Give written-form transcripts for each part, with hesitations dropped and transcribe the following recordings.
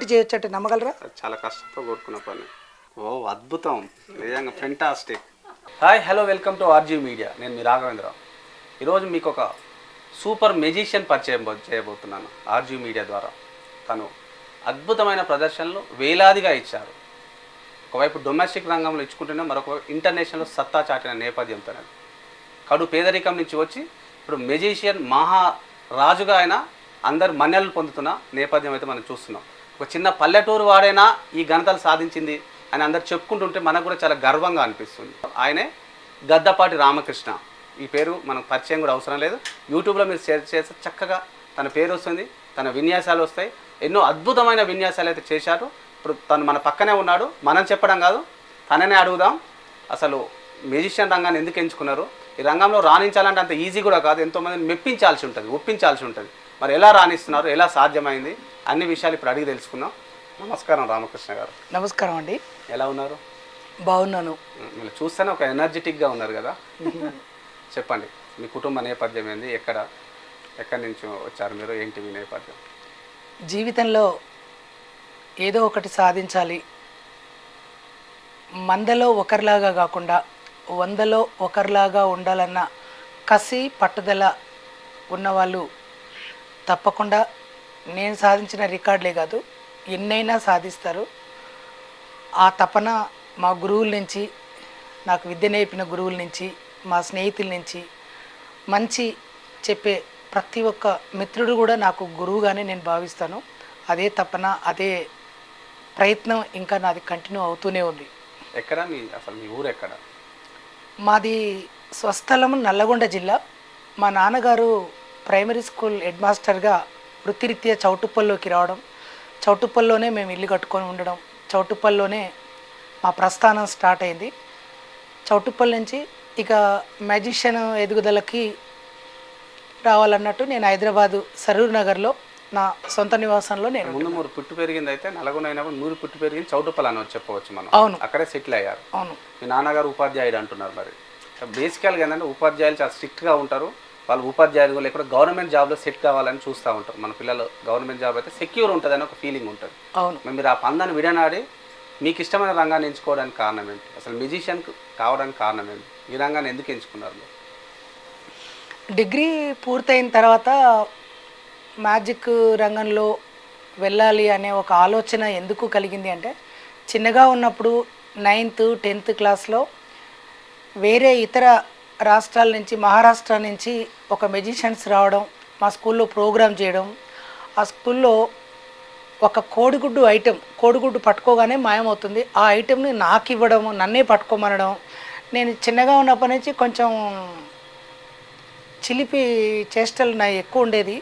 తోటి చేయొచ్చు అంటే నమ్మగలరా? చాలా కష్టంతో కోరుకున్న పని. ఓ అద్భుతం, నిజంగా fantastic. Hi, hello, welcome to RG media. నేను మీ రాఘవేంద్ర. ఈరోజు మీకు ఒక సూపర్ మెజిషియన్ పరిచయం చేయబోతున్నాను ఆర్జీ మీడియా ద్వారా. తను అద్భుతమైన ప్రదర్శనలు వేలాదిగా ఇచ్చారు. ఒకవైపు డొమెస్టిక్ రంగంలో ఇచ్చుకుంటూనే మరొక ఇంటర్నేషనల్ సత్తా చాటిన నేపథ్యంతో కడు పేదరికం నుంచి వచ్చి ఇప్పుడు మెజిషియన్ మహారాజుగా ఆయన అందరు మన్నెలు పొందుతున్న నేపథ్యం అయితే మనం చూస్తున్నాం. ఒక చిన్న పల్లెటూరు వాడైనా ఈ ఘనతలు సాధించింది అని అందరు చెప్పుకుంటుంటే మనకు కూడా చాలా గర్వంగా అనిపిస్తుంది. ఆయనే గద్దపాటి రామకృష్ణ. ఈ పేరు మనకు పరిచయం కూడా అవసరం లేదు. యూట్యూబ్లో మీరు షేర్ చేస్తే చక్కగా తన పేరు వస్తుంది, తన విన్యాసాలు వస్తాయి. ఎన్నో అద్భుతమైన విన్యాసాలు అయితే చేశారు. ఇప్పుడు తను మన పక్కనే ఉన్నాడు. మనం చెప్పడం కాదు, తననే అడుగుదాం. అసలు మ్యూజిషియన్ రంగాన్ని ఎందుకు ఎంచుకున్నారు, ఈ రంగంలో రాణించాలంటే అంత ఈజీ కూడా కాదు, ఎంతోమందిని మెప్పించాల్సి ఉంటుంది, ఒప్పించాల్సి ఉంటుంది. మరి ఎలా రాణిస్తున్నారు, ఎలా సాధ్యమైంది, అన్ని విషయాలు ఇప్పుడు అడిగి తెలుసుకుందాం. నమస్కారం రామకృష్ణ గారు. నమస్కారం అండి. ఎలా ఉన్నారు? బాగున్నాను. మీరు చూస్తేనే ఒక ఎనర్జెటిక్గా ఉన్నారు కదా. చెప్పండి, మీ కుటుంబ నేపథ్యం ఏంది, ఎక్కడి నుంచి వచ్చారు మీరు, ఏంటి మీ నేపథ్యం? జీవితంలో ఏదో ఒకటి సాధించాలి, మందలో ఒకరిలాగా కాకుండా వందలో ఒకరిలాగా ఉండాలన్న కసి పట్టుదల ఉన్నవాళ్ళు తప్పకుండా నేను సాధించిన రికార్డులే కాదు ఎన్నైనా సాధిస్తారు. ఆ తపన మా గురువుల నుంచి, నాకు విద్య నేర్పిన గురువుల నుంచి, మా స్నేహితుల నుంచి, మంచి చెప్పే ప్రతి ఒక్క మిత్రుడు కూడా నాకు గురువుగానే నేను భావిస్తాను. అదే తపన, అదే ప్రయత్నం ఇంకా నాది కంటిన్యూ అవుతూనే ఉంది. ఎక్కడ అసలు మీ ఊరు ఎక్కడ? మాది స్వస్థలం నల్లగొండ జిల్లా. మా నాన్నగారు ప్రైమరీ స్కూల్ హెడ్ మాస్టర్గా వృత్తిరీత్యా చౌటుప్పల్లోకి రావడం, చౌటుప్పల్లోనే మేము ఇల్లు కట్టుకొని ఉండడం, చౌటుప్పల్లోనే మా ప్రస్థానం స్టార్ట్ అయింది. చౌటుప్పల్ నుంచి ఇక మ్యాజిషియన్ ఎదుగుదలకి రావాలన్నట్టు నేను హైదరాబాదు సరూర్ నగర్లో నా సొంత నివాసంలో నేను ముందు మీరు పుట్టి పెరిగింది అయితే నల్గొండ అయినప్పుడు మీరు పుట్టి పెరిగింది చౌటుప్పల్ అని చెప్పవచ్చు మనం. అవును, అక్కడే సెటిల్ అయ్యారు. అవును. మీ నాన్నగారు ఉపాధ్యాయుడు అంటున్నారు. మరి బేసికల్గా ఏంటంటే ఉపాధ్యాయులు చాలా స్ట్రిక్ట్గా ఉంటారు. వాళ్ళు ఉపాధ్యాయులు లేకపోతే గవర్నమెంట్ జాబ్లో సెట్ కావాలని చూస్తూ ఉంటారు. మన పిల్లలు గవర్నమెంట్ జాబ్ అయితే సెక్యూర్ ఉంటుంది అని ఒక ఫీలింగ్ ఉంటుంది. అవును. మీరు ఆ పందాన్ని విడనాడి మీకు ఇష్టమైన రంగాన్ని ఎంచుకోవడానికి కారణం ఏంటి, అసలు మ్యూజిషియన్ కావడానికి కారణం ఏంటి, ఈ రంగాన్ని ఎందుకు ఎంచుకున్నారు? డిగ్రీ పూర్తయిన తర్వాత మ్యాజిక్ రంగంలో వెళ్ళాలి అనే ఒక ఆలోచన ఎందుకు కలిగింది అంటే, చిన్నగా ఉన్నప్పుడు 9th 10th క్లాస్లో వేరే ఇతర రాష్ట్రాల నుంచి, మహారాష్ట్ర నుంచి ఒక మెజిషియన్స్ రావడం, మా స్కూల్లో ప్రోగ్రామ్ చేయడం, ఆ స్కూల్లో ఒక కోడిగుడ్డు ఐటెం, కోడిగుడ్డు పట్టుకోగానే మాయమవుతుంది, ఆ ఐటెంని నాకు ఇవ్వడం, నన్నే పట్టుకోమనడం. నేను చిన్నగా ఉన్నప్పటి నుంచి కొంచెం చిలిపి చేష్టలు నా ఎక్కువ ఉండేది.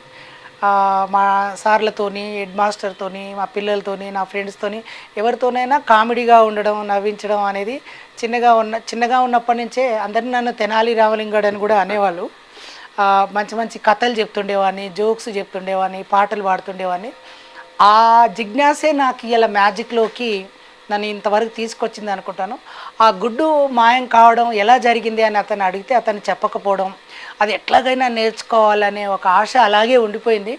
మా సార్లతోని, హెడ్ మాస్టర్తోని, మా పిల్లలతోని, నా ఫ్రెండ్స్తోని, ఎవరితోనైనా కామెడీగా ఉండడం, నవ్వించడం అనేది చిన్నగా ఉన్నప్పటి నుంచే అందరినీ నన్ను తెనాలి రామలింగడు అని కూడా అనేవాళ్ళు. మంచి మంచి కథలు చెప్తుండేవాడిని, జోక్స్ చెప్తుండేవాడిని, పాటలు పాడుతుండేవాడిని. ఆ జిజ్ఞాసే నాకు ఇలా మ్యాజిక్లోకి నన్ను ఇంతవరకు తీసుకొచ్చింది అనుకుంటాను. ఆ గుడ్డు మాయం కావడం ఎలా జరిగింది అని అతను అడిగితే అతను చెప్పకపోవడం, అది ఎట్లాగైనా నేర్చుకోవాలనే ఒక ఆశ అలాగే ఉండిపోయింది.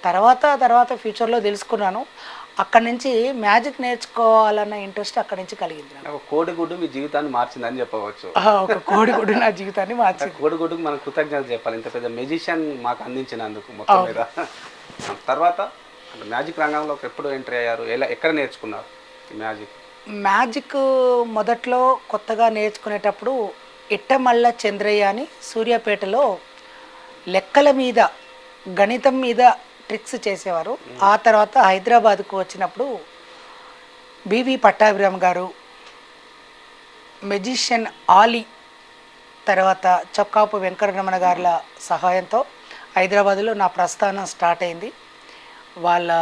తర్వాత ఫ్యూచర్లో తెలుసుకున్నాను. అక్కడి నుంచి మ్యాజిక్ నేర్చుకోవాలన్న ఇంట్రెస్ట్ అక్కడి నుంచి కలిగింది. ఒక కోడిగుడ్డు మీ జీవితాన్ని మార్చిందని చెప్పవచ్చు. ఒక కోడిగుడ్డు నా జీవితాన్ని మార్చింది. కోడిగుడ్డుకు మనం కృతజ్ఞతలు చెప్పాలి, ఇంత పెద్ద మెజిషియన్ మాకు అందించినందుకు మొత్తం మీద. తర్వాత మ్యాజిక్ రంగంలోకి ఎప్పుడు ఎంట్రీ అయ్యారు, ఎక్కడ నేర్చుకున్నారు మ్యాజిక్? మొదట్లో కొత్తగా నేర్చుకునేటప్పుడు ఇట్టమల్ల చంద్రయ్య అని సూర్యాపేటలో లెక్కల మీద, గణితం మీద ట్రిక్స్ చేసేవారు. ఆ తర్వాత హైదరాబాద్కు వచ్చినప్పుడు బివి పట్టాభిరామ్ గారు, మెజిషియన్ ఆలీ, తర్వాత చొక్కాపు వెంకటరమణ గారుల సహాయంతో హైదరాబాద్లో నా ప్రస్థానం స్టార్ట్ అయింది. వాళ్ళ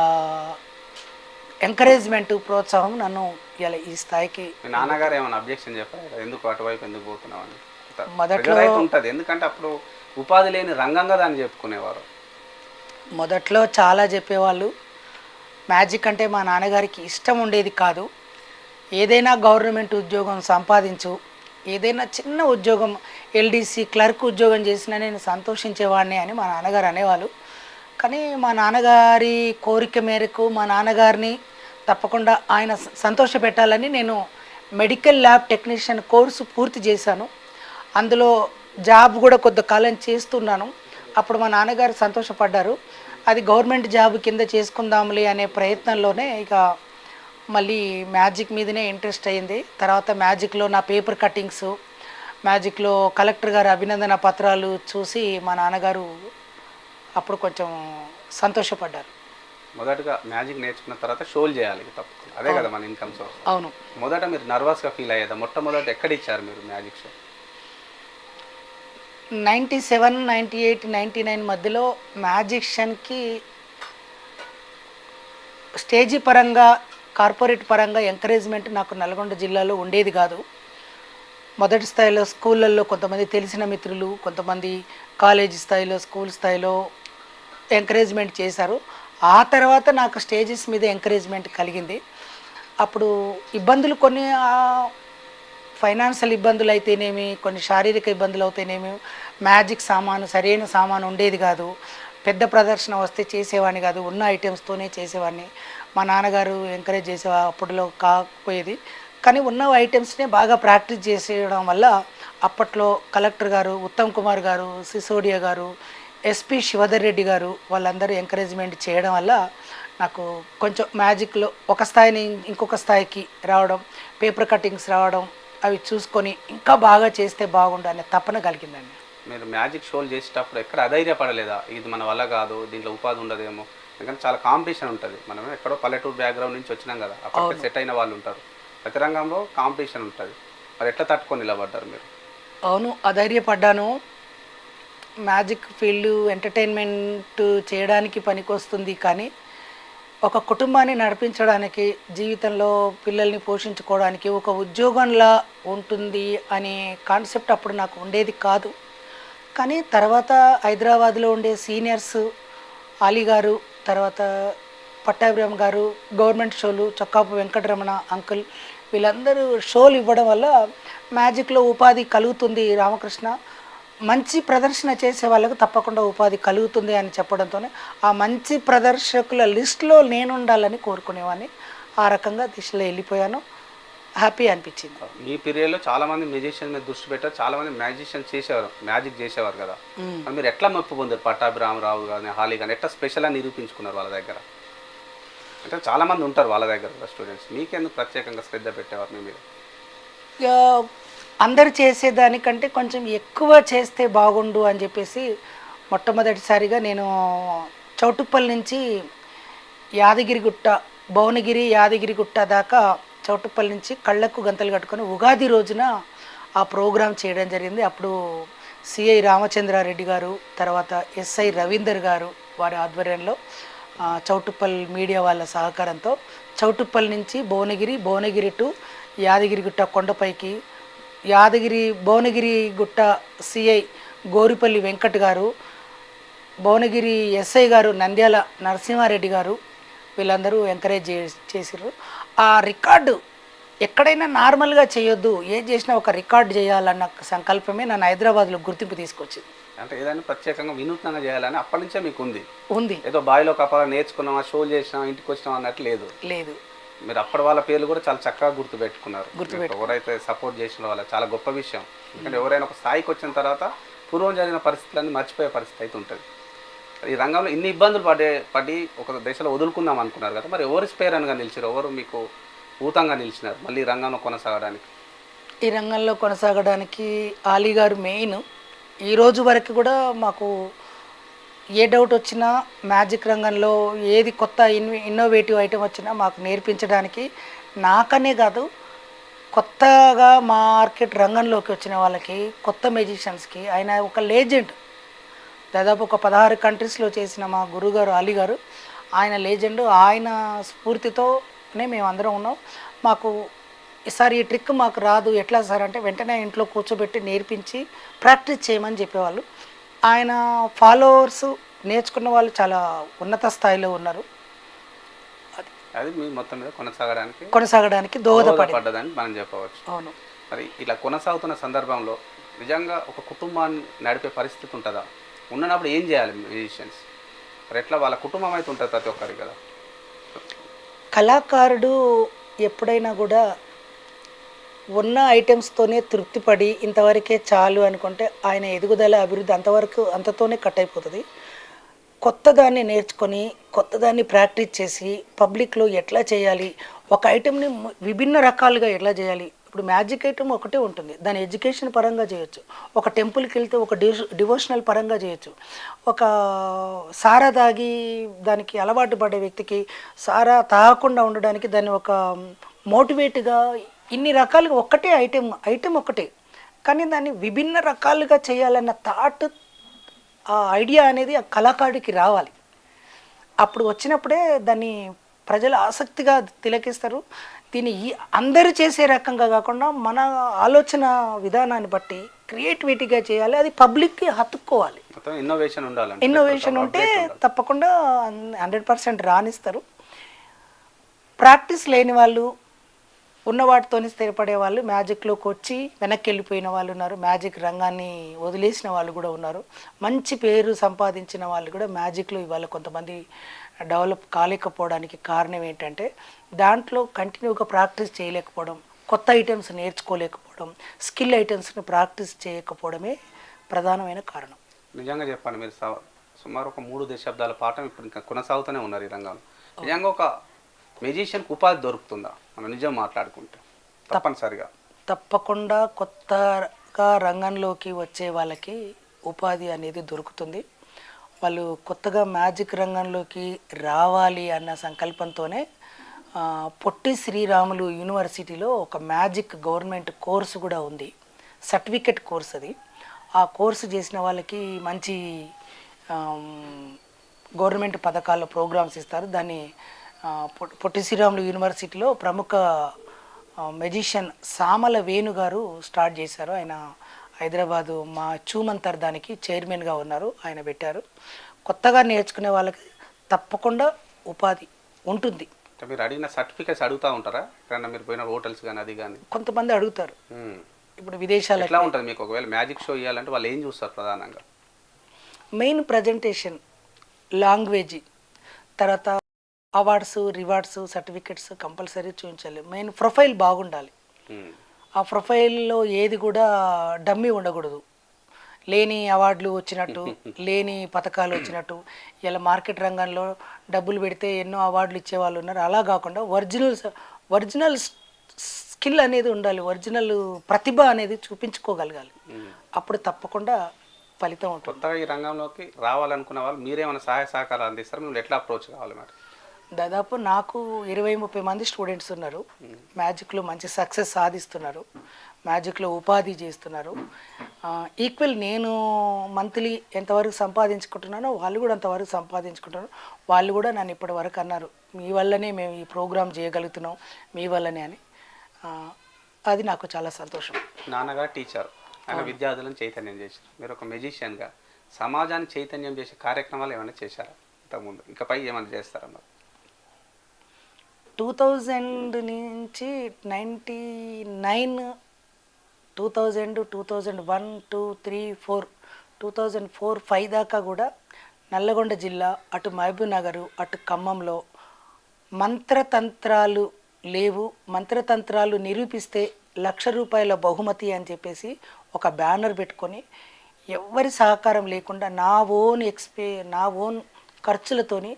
ఎంకరేజ్మెంట్, ప్రోత్సాహం నన్ను ఇలా ఈ స్థాయికి. మీ నాన్నగారు ఏమైనా అబ్జెక్షన్ చెప్పారు, ఎందుకు అటువైపు ఎందుకు పోతున్నావు అని? మొదట్లో ఉంటుంది, ఎందుకంటే అప్పుడు ఉపాధి లేని రంగంగా దాన్ని చెప్పుకునేవారు. మొదట్లో చాలా చెప్పేవాళ్ళు. మ్యాజిక్ అంటే మా నాన్నగారికి ఇష్టం ఉండేది కాదు. ఏదైనా గవర్నమెంట్ ఉద్యోగం సంపాదించు, ఏదైనా చిన్న ఉద్యోగం, ఎల్డీసీ క్లర్క్ ఉద్యోగం చేసినా నేను సంతోషించేవాడిని అని మా నాన్నగారు అనేవాళ్ళు. కానీ మా నాన్నగారి కోరిక మేరకు, మా నాన్నగారిని తప్పకుండా ఆయన సంతోషపెట్టాలని నేను మెడికల్ ల్యాబ్ టెక్నీషియన్ కోర్సు పూర్తి చేశాను. అందులో జాబ్ కూడా కొంతకాలం చేస్తున్నాను. అప్పుడు మా నాన్నగారు సంతోషపడ్డారు. అది గవర్నమెంట్ జాబ్ కింద చేసుకుందాంలే అనే ప్రయత్నంలోనే ఇక మళ్ళీ మ్యాజిక్ మీదనే ఇంట్రెస్ట్ అయింది. తర్వాత మ్యాజిక్లో నా పేపర్ కటింగ్స్, మ్యాజిక్లో కలెక్టర్ గారు అభినందన పత్రాలు చూసి మా నాన్నగారు అప్పుడు కొంచెం సంతోషపడ్డారు. మొదటగా మ్యాజిక్ నేర్చుకున్న తర్వాత షోలు చేయాలి తప్పకుండా, అదే కదా మన ఇన్కమ్ సోర్స్. అవును. మొదట మీరు నర్వస్గా ఫీల్ అయ్యేదా? మొట్టమొదట ఎక్కడ ఇచ్చారు మీరు మ్యాజిక్ షో? 97, 98, 99 మధ్యలో మ్యాజిషియన్కి స్టేజీ పరంగా, కార్పొరేట్ పరంగా ఎంకరేజ్మెంట్ నాకు నల్గొండ జిల్లాలో ఉండేది కాదు. మొదటి స్థాయిలో స్కూళ్ళల్లో కొంతమంది తెలిసిన మిత్రులు, కొంతమంది కాలేజీ స్థాయిలో, స్కూల్ స్థాయిలో ఎంకరేజ్మెంట్ చేశారు. ఆ తర్వాత నాకు స్టేజెస్ మీద ఎంకరేజ్మెంట్ కలిగింది. అప్పుడు ఇబ్బందులు కొన్ని, ఫైనాన్షియల్ ఇబ్బందులు అయితేనేమి, కొన్ని శారీరక ఇబ్బందులు అయితేనేమి, మ్యాజిక్ సామాను సరైన సామాను ఉండేది కాదు. పెద్ద ప్రదర్శన వస్తే చేసేవాడిని కాదు, ఉన్న ఐటమ్స్తోనే చేసేవాడిని. మా నాన్నగారు ఎంకరేజ్ చేసే అప్పట్లో కాకపోయేది, కానీ ఉన్న ఐటమ్స్నే బాగా ప్రాక్టీస్ చేసేయడం వల్ల అప్పట్లో కలెక్టర్ గారు, ఉత్తమ్ కుమార్ గారు, సిసోడియా గారు, ఎస్పి శివధర్ రెడ్డి గారు వాళ్ళందరూ ఎంకరేజ్మెంట్ చేయడం వల్ల నాకు కొంచెం మ్యాజిక్లో ఒక స్థాయిని ఇంకొక స్థాయికి రావడం, పేపర్ కటింగ్స్ రావడం, అవి చూసుకొని ఇంకా బాగా చేస్తే బాగుండు అనే తపన కలిగిందండి. మీరు మ్యాజిక్ షోలు చేసేటప్పుడు ఎక్కడ అధైర్యపడలేదా? ఇది మన వల్ల కాదు, దీంట్లో ఉపాధి ఉండదేమో? ఎందుకంటే చాలా కాంపిటీషన్ ఉంటుంది. మనం ఎక్కడో పల్లెటూరు బ్యాక్గ్రౌండ్ నుంచి వచ్చినాం కదా, అప్పటికే సెట్ అయిన వాళ్ళు ఉంటారు. ప్రతి రంగంలో కాంపిటీషన్ ఉంటుంది. మరి ఎట్లా తట్టుకొని నిలబడ్డారు మీరు? అవును, అధైర్యపడ్డాను. మ్యాజిక్ ఫీల్డ్ ఎంటర్టైన్మెంట్ చేయడానికి పనికొస్తుంది, కానీ ఒక కుటుంబాన్ని నడిపించడానికి, జీవితంలో పిల్లల్ని పోషించుకోవడానికి ఒక ఉద్యోగంలా ఉంటుంది అనే కాన్సెప్ట్ అప్పుడు నాకు ఉండేది కాదు. కానీ తర్వాత హైదరాబాద్లో ఉండే సీనియర్స్, అలీ గారు, తర్వాత పట్టాభిరామ్ గారు, గవర్నమెంట్ షోలు, చొక్కాపు వెంకటరమణ అంకుల్, వీళ్ళందరూ షోలు ఇవ్వడం వల్ల మ్యాజిక్లో ఉపాధి కలుగుతుంది, రామకృష్ణ మంచి ప్రదర్శన చేసే వాళ్ళకు తప్పకుండా ఉపాధి కలుగుతుంది అని చెప్పడంతోనే ఆ మంచి ప్రదర్శకుల లిస్టులో నేను ఉండాలని కోరుకునేవాడిని. ఆ రకంగా దిశలో వెళ్ళిపోయాను. హ్యాపీ అనిపించింది. ఈ పీరియడ్లో చాలామంది మ్యూజిషియన్ మీద దృష్టి పెట్టారు, చాలామంది మ్యాజిషియన్ చేసేవారు, మ్యాజిక్ చేసేవారు కదా. మీరు ఎట్లా మెప్పు పొందారు? పట్టాభిరామరావు కానీ, హాలీ కానీ ఎట్లా స్పెషల్ అని నిరూపించుకున్నారు వాళ్ళ దగ్గర? అంటే చాలామంది ఉంటారు వాళ్ళ దగ్గర స్టూడెంట్స్, మీకెందుకు ప్రత్యేకంగా శ్రద్ధ పెట్టేవారు మీ మీద? అందరు చేసేదానికంటే కొంచెం ఎక్కువ చేస్తే బాగుండు అని చెప్పేసి మొట్టమొదటిసారిగా నేను చౌటుప్పల్ నుంచి యాదగిరిగుట్ట, భువనగిరి యాదగిరిగుట్ట దాకా చౌటుప్పల్ నుంచి కళ్ళకు గంతలు కట్టుకొని ఉగాది రోజున ఆ ప్రోగ్రాం చేయడం జరిగింది. అప్పుడు సిఐ రామచంద్రారెడ్డి గారు, తర్వాత ఎస్ఐ రవీందర్ గారు వారి ఆధ్వర్యంలో, చౌటుప్పల్ మీడియా వాళ్ళ సహకారంతో చౌటుప్పల్ నుంచి భువనగిరి, భువనగిరి టు యాదగిరిగుట్ట కొండపైకి, భువనగిరి గుట్ట సిఐ గోరిపల్లి వెంకట్ గారు, భువనగిరి ఎస్ఐ గారు నంద్యాల నరసింహారెడ్డి గారు, వీళ్ళందరూ ఎంకరేజ్ చేసిర్రు. ఆ రికార్డు ఎక్కడైనా నార్మల్గా చేయొద్దు, ఏం చేసినా ఒక రికార్డు చేయాలన్న సంకల్పమే నన్ను హైదరాబాద్లో గుర్తింపు తీసుకొచ్చింది. అంటే ఏదైనా ప్రత్యేకంగా వినూత్నంగా చేయాలని అప్పటి నుంచే మీకు ఉంది? ఏదో బావిలో కప్ప నేర్చుకున్నామా, షోలు చేసినామా, ఇంటికి వచ్చినాం అన్నట్టు లేదు. మీరు అప్పటి వాళ్ళ పేర్లు కూడా చాలా చక్కగా గుర్తుపెట్టుకున్నారు. ఎవరైతే సపోర్ట్ చేసిన వాళ్ళ చాలా గొప్ప విషయం. ఎందుకంటే ఎవరైనా ఒక స్థాయికి వచ్చిన తర్వాత పూర్వం జరిగిన పరిస్థితులన్నీ మర్చిపోయే పరిస్థితి అయితే ఉంటుంది. ఈ రంగంలో ఇన్ని ఇబ్బందులు పడి ఒక దశలో వదులుకుందాం అనుకున్నారు కదా, మరి ఎవరు స్పేరన్గా నిలిచారు? ఎవరు మీకు ఊతంగా నిలిచినారు మళ్ళీ ఈ రంగంలో కొనసాగడానికి? ఈ రంగంలో కొనసాగడానికి అలీ గారు మెయిన్. ఈ రోజు వరకు కూడా మాకు ఏ డౌట్ వచ్చినా, మ్యాజిక్ రంగంలో ఏది కొత్త ఇన్నోవేటివ్ ఐటెం వచ్చినా మాకు నేర్పించడానికి, నాకనే కాదు కొత్తగా మార్కెట్ రంగంలోకి వచ్చిన వాళ్ళకి, కొత్త మ్యూజిషియన్స్కి ఆయన ఒక లెజెండ్. దాదాపు ఒక 16 కంట్రీస్లో చేసిన మా గురుగారు అలీ గారు, ఆయన లెజెండ్. ఆయన స్ఫూర్తితోనే మేము అందరం ఉన్నాం. మాకు ఈసారి ఈ ట్రిక్ మాకు రాదు, ఎట్లా సార్ అంటే వెంటనే ఇంట్లో కూర్చోబెట్టి నేర్పించి ప్రాక్టీస్ చేయమని చెప్పేవాళ్ళు. ఆయన ఫాలోవర్స్, నేర్చుకున్న వాళ్ళు చాలా ఉన్నత స్థాయిలో ఉన్నారు. అది మీ మొత్తం మీద కొనసాగడానికి దోహదపడ్డదని మనం చెప్పవచ్చు. అవును. మరి ఇలా కొనసాగుతున్న సందర్భంలో నిజంగా ఒక కుటుంబాన్ని నడిపే పరిస్థితి ఉంటుందా? ఉన్నప్పుడు ఏం చేయాలి మ్యూజిషియన్స్? మరి ఎట్లా వాళ్ళ కుటుంబం అయితే ఉంటుంది ప్రతి ఒక్కరికి కదా. కళాకారుడు ఎప్పుడైనా కూడా ఉన్న ఐటమ్స్తోనే తృప్తిపడి ఇంతవరకే చాలు అనుకుంటే ఆయన ఎదుగుదల అభివృద్ధి అంతవరకు అంతతోనే కట్ అయిపోతుంది. కొత్త దాన్ని నేర్చుకొని కొత్త దాన్ని ప్రాక్టీస్ చేసి పబ్లిక్లో ఎట్లా చేయాలి, ఒక ఐటెంని విభిన్న రకాలుగా ఎట్లా చేయాలి. ఇప్పుడు మ్యాజిక్ ఐటమ్ ఒకటే ఉంటుంది, దాని ఎడ్యుకేషన్ పరంగా చేయొచ్చు. ఒక టెంపుల్కి వెళ్తే ఒక డివోషనల్ పరంగా చేయొచ్చు. ఒక సారా తాగి దానికి అలవాటు పడే వ్యక్తికి సారా తాగకుండా ఉండడానికి దాన్ని ఒక మోటివేట్గా ఇన్ని రకాలుగా ఒక్కటే ఐటెం ఒకటే, కానీ దాన్ని విభిన్న రకాలుగా చేయాలన్న థాట్, ఆ ఐడియా అనేది ఆ కళాకారుడికి రావాలి. అప్పుడు వచ్చినప్పుడే దాన్ని ప్రజలు ఆసక్తిగా తిలకిస్తారు. దీన్ని అందరూ చేసే రకంగా కాకుండా మన ఆలోచన విధానాన్ని బట్టి క్రియేటివిటీగా చేయాలి. అది పబ్లిక్కి హత్తుకోవాలి. ఇన్నోవేషన్ ఉంటే తప్పకుండా 100% రాణిస్తారు. ప్రాక్టీస్ లేని వాళ్ళు, ఉన్న వాటితోని స్థిరపడే వాళ్ళు మ్యాజిక్లోకి వచ్చి వెనక్కి వెళ్ళిపోయిన వాళ్ళు ఉన్నారు. మ్యాజిక్ రంగాన్ని వదిలేసిన వాళ్ళు కూడా ఉన్నారు. మంచి పేరు సంపాదించిన వాళ్ళు కూడా మ్యాజిక్లో ఇవాళ కొంతమంది డెవలప్ కాలేకపోవడానికి కారణం ఏంటంటే దాంట్లో కంటిన్యూగా ప్రాక్టీస్ చేయలేకపోవడం, కొత్త ఐటమ్స్ నేర్చుకోలేకపోవడం, స్కిల్ ఐటమ్స్ని ప్రాక్టీస్ చేయకపోవడమే ప్రధానమైన కారణం. నిజంగా చెప్పండి, మీరు సుమారు ఒక 3 దశాబ్దాల పాటు ఇప్పుడు ఇంకా కొనసాగుతూనే ఉన్నారు ఈ రంగంలో. నిజంగా ఒక మెజిషియన్కి ఉపాధి దొరుకుతుందా? మనం నిజం మాట్లాడుకుంటే తప్పనిసరిగా తప్పకుండా కొత్తగా రంగంలోకి వచ్చే వాళ్ళకి ఉపాధి అనేది దొరుకుతుంది. వాళ్ళు కొత్తగా మ్యాజిక్ రంగంలోకి రావాలి అన్న సంకల్పంతోనే పొట్టి శ్రీరాములు యూనివర్సిటీలో ఒక మ్యాజిక్ గవర్నమెంట్ కోర్సు కూడా ఉంది, సర్టిఫికెట్ కోర్స్ అది. ఆ కోర్సు చేసిన వాళ్ళకి మంచి గవర్నమెంట్ పథకాల ప్రోగ్రామ్స్ ఇస్తారు. దాన్ని పొట్టి శ్రీరాములు యూనివర్సిటీలో ప్రముఖ మెజిషియన్ సామల వేణు గారు స్టార్ట్ చేశారు. ఆయన హైదరాబాదు మా చూమంతర్ దానికి చైర్మన్గా ఉన్నారు, ఆయన పెట్టారు. కొత్తగా నేర్చుకునే వాళ్ళకి తప్పకుండా ఉపాధి ఉంటుంది. మీరు అడిగిన సర్టిఫికేట్స్ అడుగుతూ ఉంటారా? ఎక్కడన్నా మీరు పోయిన హోటల్స్ కానీ అది కానీ? కొంతమంది అడుగుతారు. ఇప్పుడు విదేశాలు ఎట్లా ఉంటుంది మీకు ఒకవేళ మ్యాజిక్ షో ఇవ్వాలంటే వాళ్ళు ఏం చూస్తారు ప్రధానంగా? మెయిన్ ప్రజెంటేషన్, లాంగ్వేజ్, తర్వాత అవార్డ్స్, రివార్డ్స్, సర్టిఫికెట్స్ కంపల్సరీ చూపించాలి. మెయిన్ ప్రొఫైల్ బాగుండాలి. ఆ ప్రొఫైల్లో ఏది కూడా డమ్మీ ఉండకూడదు. లేని అవార్డులు వచ్చినట్టు, లేని పథకాలు వచ్చినట్టు. ఇలా మార్కెట్ రంగంలో డబ్బులు పెడితే ఎన్నో అవార్డులు ఇచ్చేవాళ్ళు ఉన్నారు. అలా కాకుండా ఒరిజినల్ స్కిల్ అనేది ఉండాలి, ఒరిజినల్ ప్రతిభ అనేది చూపించుకోగలగాలి. అప్పుడు తప్పకుండా ఫలితం ఉంటుంది. కొత్తగా ఈ రంగంలోకి రావాలనుకున్న వాళ్ళు మీరేమైనా సహాయ సహకారాలు అందిస్తారు? మీరు ఎట్లా అప్రోచ్ కావాలి మరి? దాదాపు నాకు 20-30 మంది స్టూడెంట్స్ ఉన్నారు. మ్యాజిక్లో మంచి సక్సెస్ సాధిస్తున్నారు, మ్యాజిక్లో ఉపాధి చేస్తున్నారు. ఈక్వల్ నేను మంత్లీ ఎంతవరకు సంపాదించుకుంటున్నానో వాళ్ళు కూడా అంతవరకు సంపాదించుకుంటున్నారు. వాళ్ళు కూడా నన్ను ఇప్పటి వరకు అన్నారు, మీ వల్లనే మేము ఈ ప్రోగ్రామ్ చేయగలుగుతున్నాం, మీ వల్లనే అని. అది నాకు చాలా సంతోషం. నాన్నగారు టీచర్, ఆయన విద్యార్థులను చైతన్యం చేశారు. మీరు ఒక మెజిషియన్గా సమాజాన్ని చైతన్యం చేసే కార్యక్రమాలు ఏమైనా చేశారా ఇంతకుముందు? ఇకపై ఏమైనా చేస్తారా మరి? 2000 నుంచి 99, 2000, 2001, 2, 3, 4, 2004, 5 దాకా కూడా నల్లగొండ జిల్లా, అటు మహబూబ్ నగరు, అటు ఖమ్మంలో మంత్రతంత్రాలు లేవు, మంత్రతంత్రాలు నిరూపిస్తే ₹1,00,000 బహుమతి అని చెప్పేసి ఒక బ్యానర్ పెట్టుకొని ఎవరి సహకారం లేకుండా నా ఓన్ ఖర్చులతోని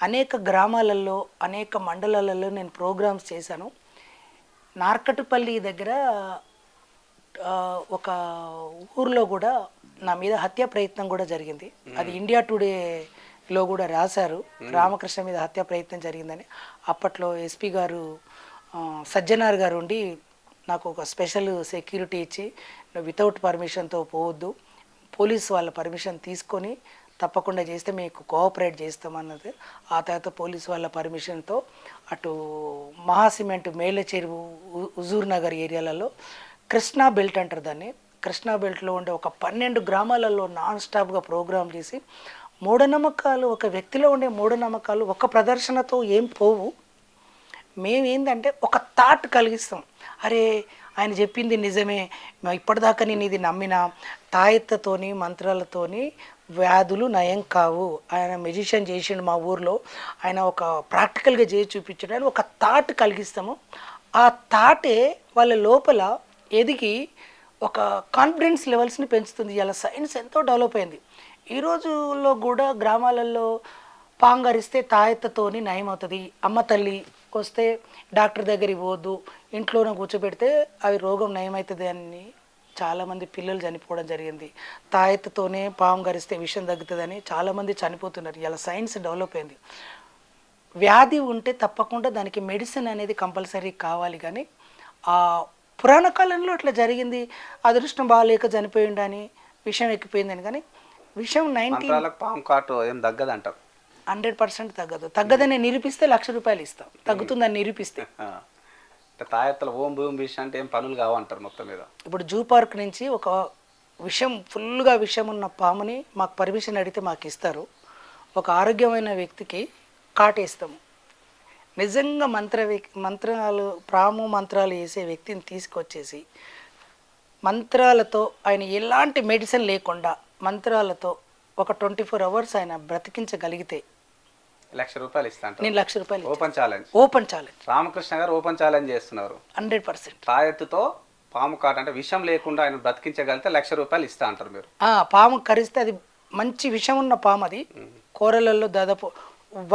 అనేక గ్రామాలలో, అనేక మండలాలలో నేను ప్రోగ్రామ్స్ చేశాను. నార్కటుపల్లి దగ్గర ఒక ఊర్లో కూడా నా మీద హత్య ప్రయత్నం కూడా జరిగింది. అది ఇండియా టుడేలో కూడా రాశారు, రామకృష్ణ మీద హత్య ప్రయత్నం జరిగిందని. అప్పట్లో ఎస్పీ గారు సజ్జనార్ గారు ఉండి నాకు ఒక స్పెషల్ సెక్యూరిటీ ఇచ్చి, వితౌట్ పర్మిషన్తో పోవద్దు, పోలీస్ వాళ్ళ పర్మిషన్ తీసుకొని తప్పకుండా చేస్తే మీకు కోఆపరేట్ చేస్తామన్నది. ఆ తర్వాత పోలీసు వాళ్ళ పర్మిషన్తో అటు మహాసిమెంట్ మేళ్ళ చెరువు, హుజూర్ నగర్ ఏరియాలలో కృష్ణా బెల్ట్ అంటారు దాన్ని, కృష్ణా బెల్ట్లో ఉండే ఒక 12 గ్రామాలలో నాన్ స్టాప్గా ప్రోగ్రామ్ చేసి మూఢనమ్మకాలు, ఒక వ్యక్తిలో ఉండే మూఢనమ్మకాలు ఒక ప్రదర్శనతో ఏం పోవు. మేమేందంటే ఒక థాట్ కలిగిస్తాం, అరే ఆయన చెప్పింది నిజమే, ఇప్పటిదాకా నేను ఇది నమ్మిన, తాయెత్తతోని మంత్రాలతోని వ్యాధులు నయం కావు. ఆయన మెజిషియన్ చేసిండు మా ఊర్లో. ఆయన ఒక ప్రాక్టికల్గా చేసి చూపించాడు. అని ఒక థాట్ కలిగిస్తాము. ఆ థాటే వాళ్ళ లోపల ఎదిగి ఒక కాన్ఫిడెన్స్ లెవెల్స్ని పెంచుతుంది. ఇలా సైన్స్ ఎంతో డెవలప్ అయింది. ఈ రోజుల్లో కూడా గ్రామాలలో పాంగరిస్తే తాయెత్తతోని నయం అవుతుంది. అమ్మ తల్లి వస్తే డాక్టర్ దగ్గరికి పోవద్దు, ఇంట్లోనే కూర్చోబెడితే అవి రోగం నయమవుతుంది అని చాలామంది పిల్లలు చనిపోవడం జరిగింది. తాయెత్తతోనే పాము గరిస్తే విషం తగ్గుతుందని చాలామంది చనిపోతున్నారు. ఇలా సైన్స్ డెవలప్ అయింది. వ్యాధి ఉంటే తప్పకుండా దానికి మెడిసిన్ అనేది కంపల్సరీ కావాలి. కానీ ఆ పురాణ కాలంలో అట్లా జరిగింది. అదృష్టం బాగాలేక చనిపోయిండని విషం ఎక్కిపోయిందని. కానీ విషం 90 పాము కాటు ఏం తగ్గదంటారు. 100% తగ్గదు. తగ్గదని నిరూపిస్తే ₹1,00,000 ఇస్తాం. తగ్గుతుందని నిరూపిస్తే. తాయెత్తలు ఓం భూమి విషయం అంటే ఏం పనులు కావంటారు మొత్తం మీద. ఇప్పుడు జూ పార్క్ నుంచి ఒక విషం ఫుల్గా విషం ఉన్న పాముని మాకు పర్మిషన్ అడిగితే మాకు ఇస్తారు. ఒక ఆరోగ్యమైన వ్యక్తికి కాటేస్తాము. నిజంగా మంత్రాలు మంత్రాలు వేసే వ్యక్తిని తీసుకొచ్చేసి మంత్రాలతో ఆయన ఎలాంటి మెడిసిన్ లేకుండా మంత్రాలతో ఒక 24 hours ఆయన బ్రతికించగలిగితే ₹1,00,000 ఇస్తా అంటారు. నేను ₹1,00,000 open challenge. Open challenge. Ramakrishna గారు ఓపెన్ ఛాలెంజ్ చేస్తున్నారు. 100%. తాయెత్తుతో పాము కాట అంటే విషం లేకుండా ఆయన బ్రతికించగలిగితే ₹1,00,000 ఇస్తా అంటారు మీరు. పాము కరిస్తే అది మంచి విషం ఉన్న పాము. అది కూరలలో దాదాపు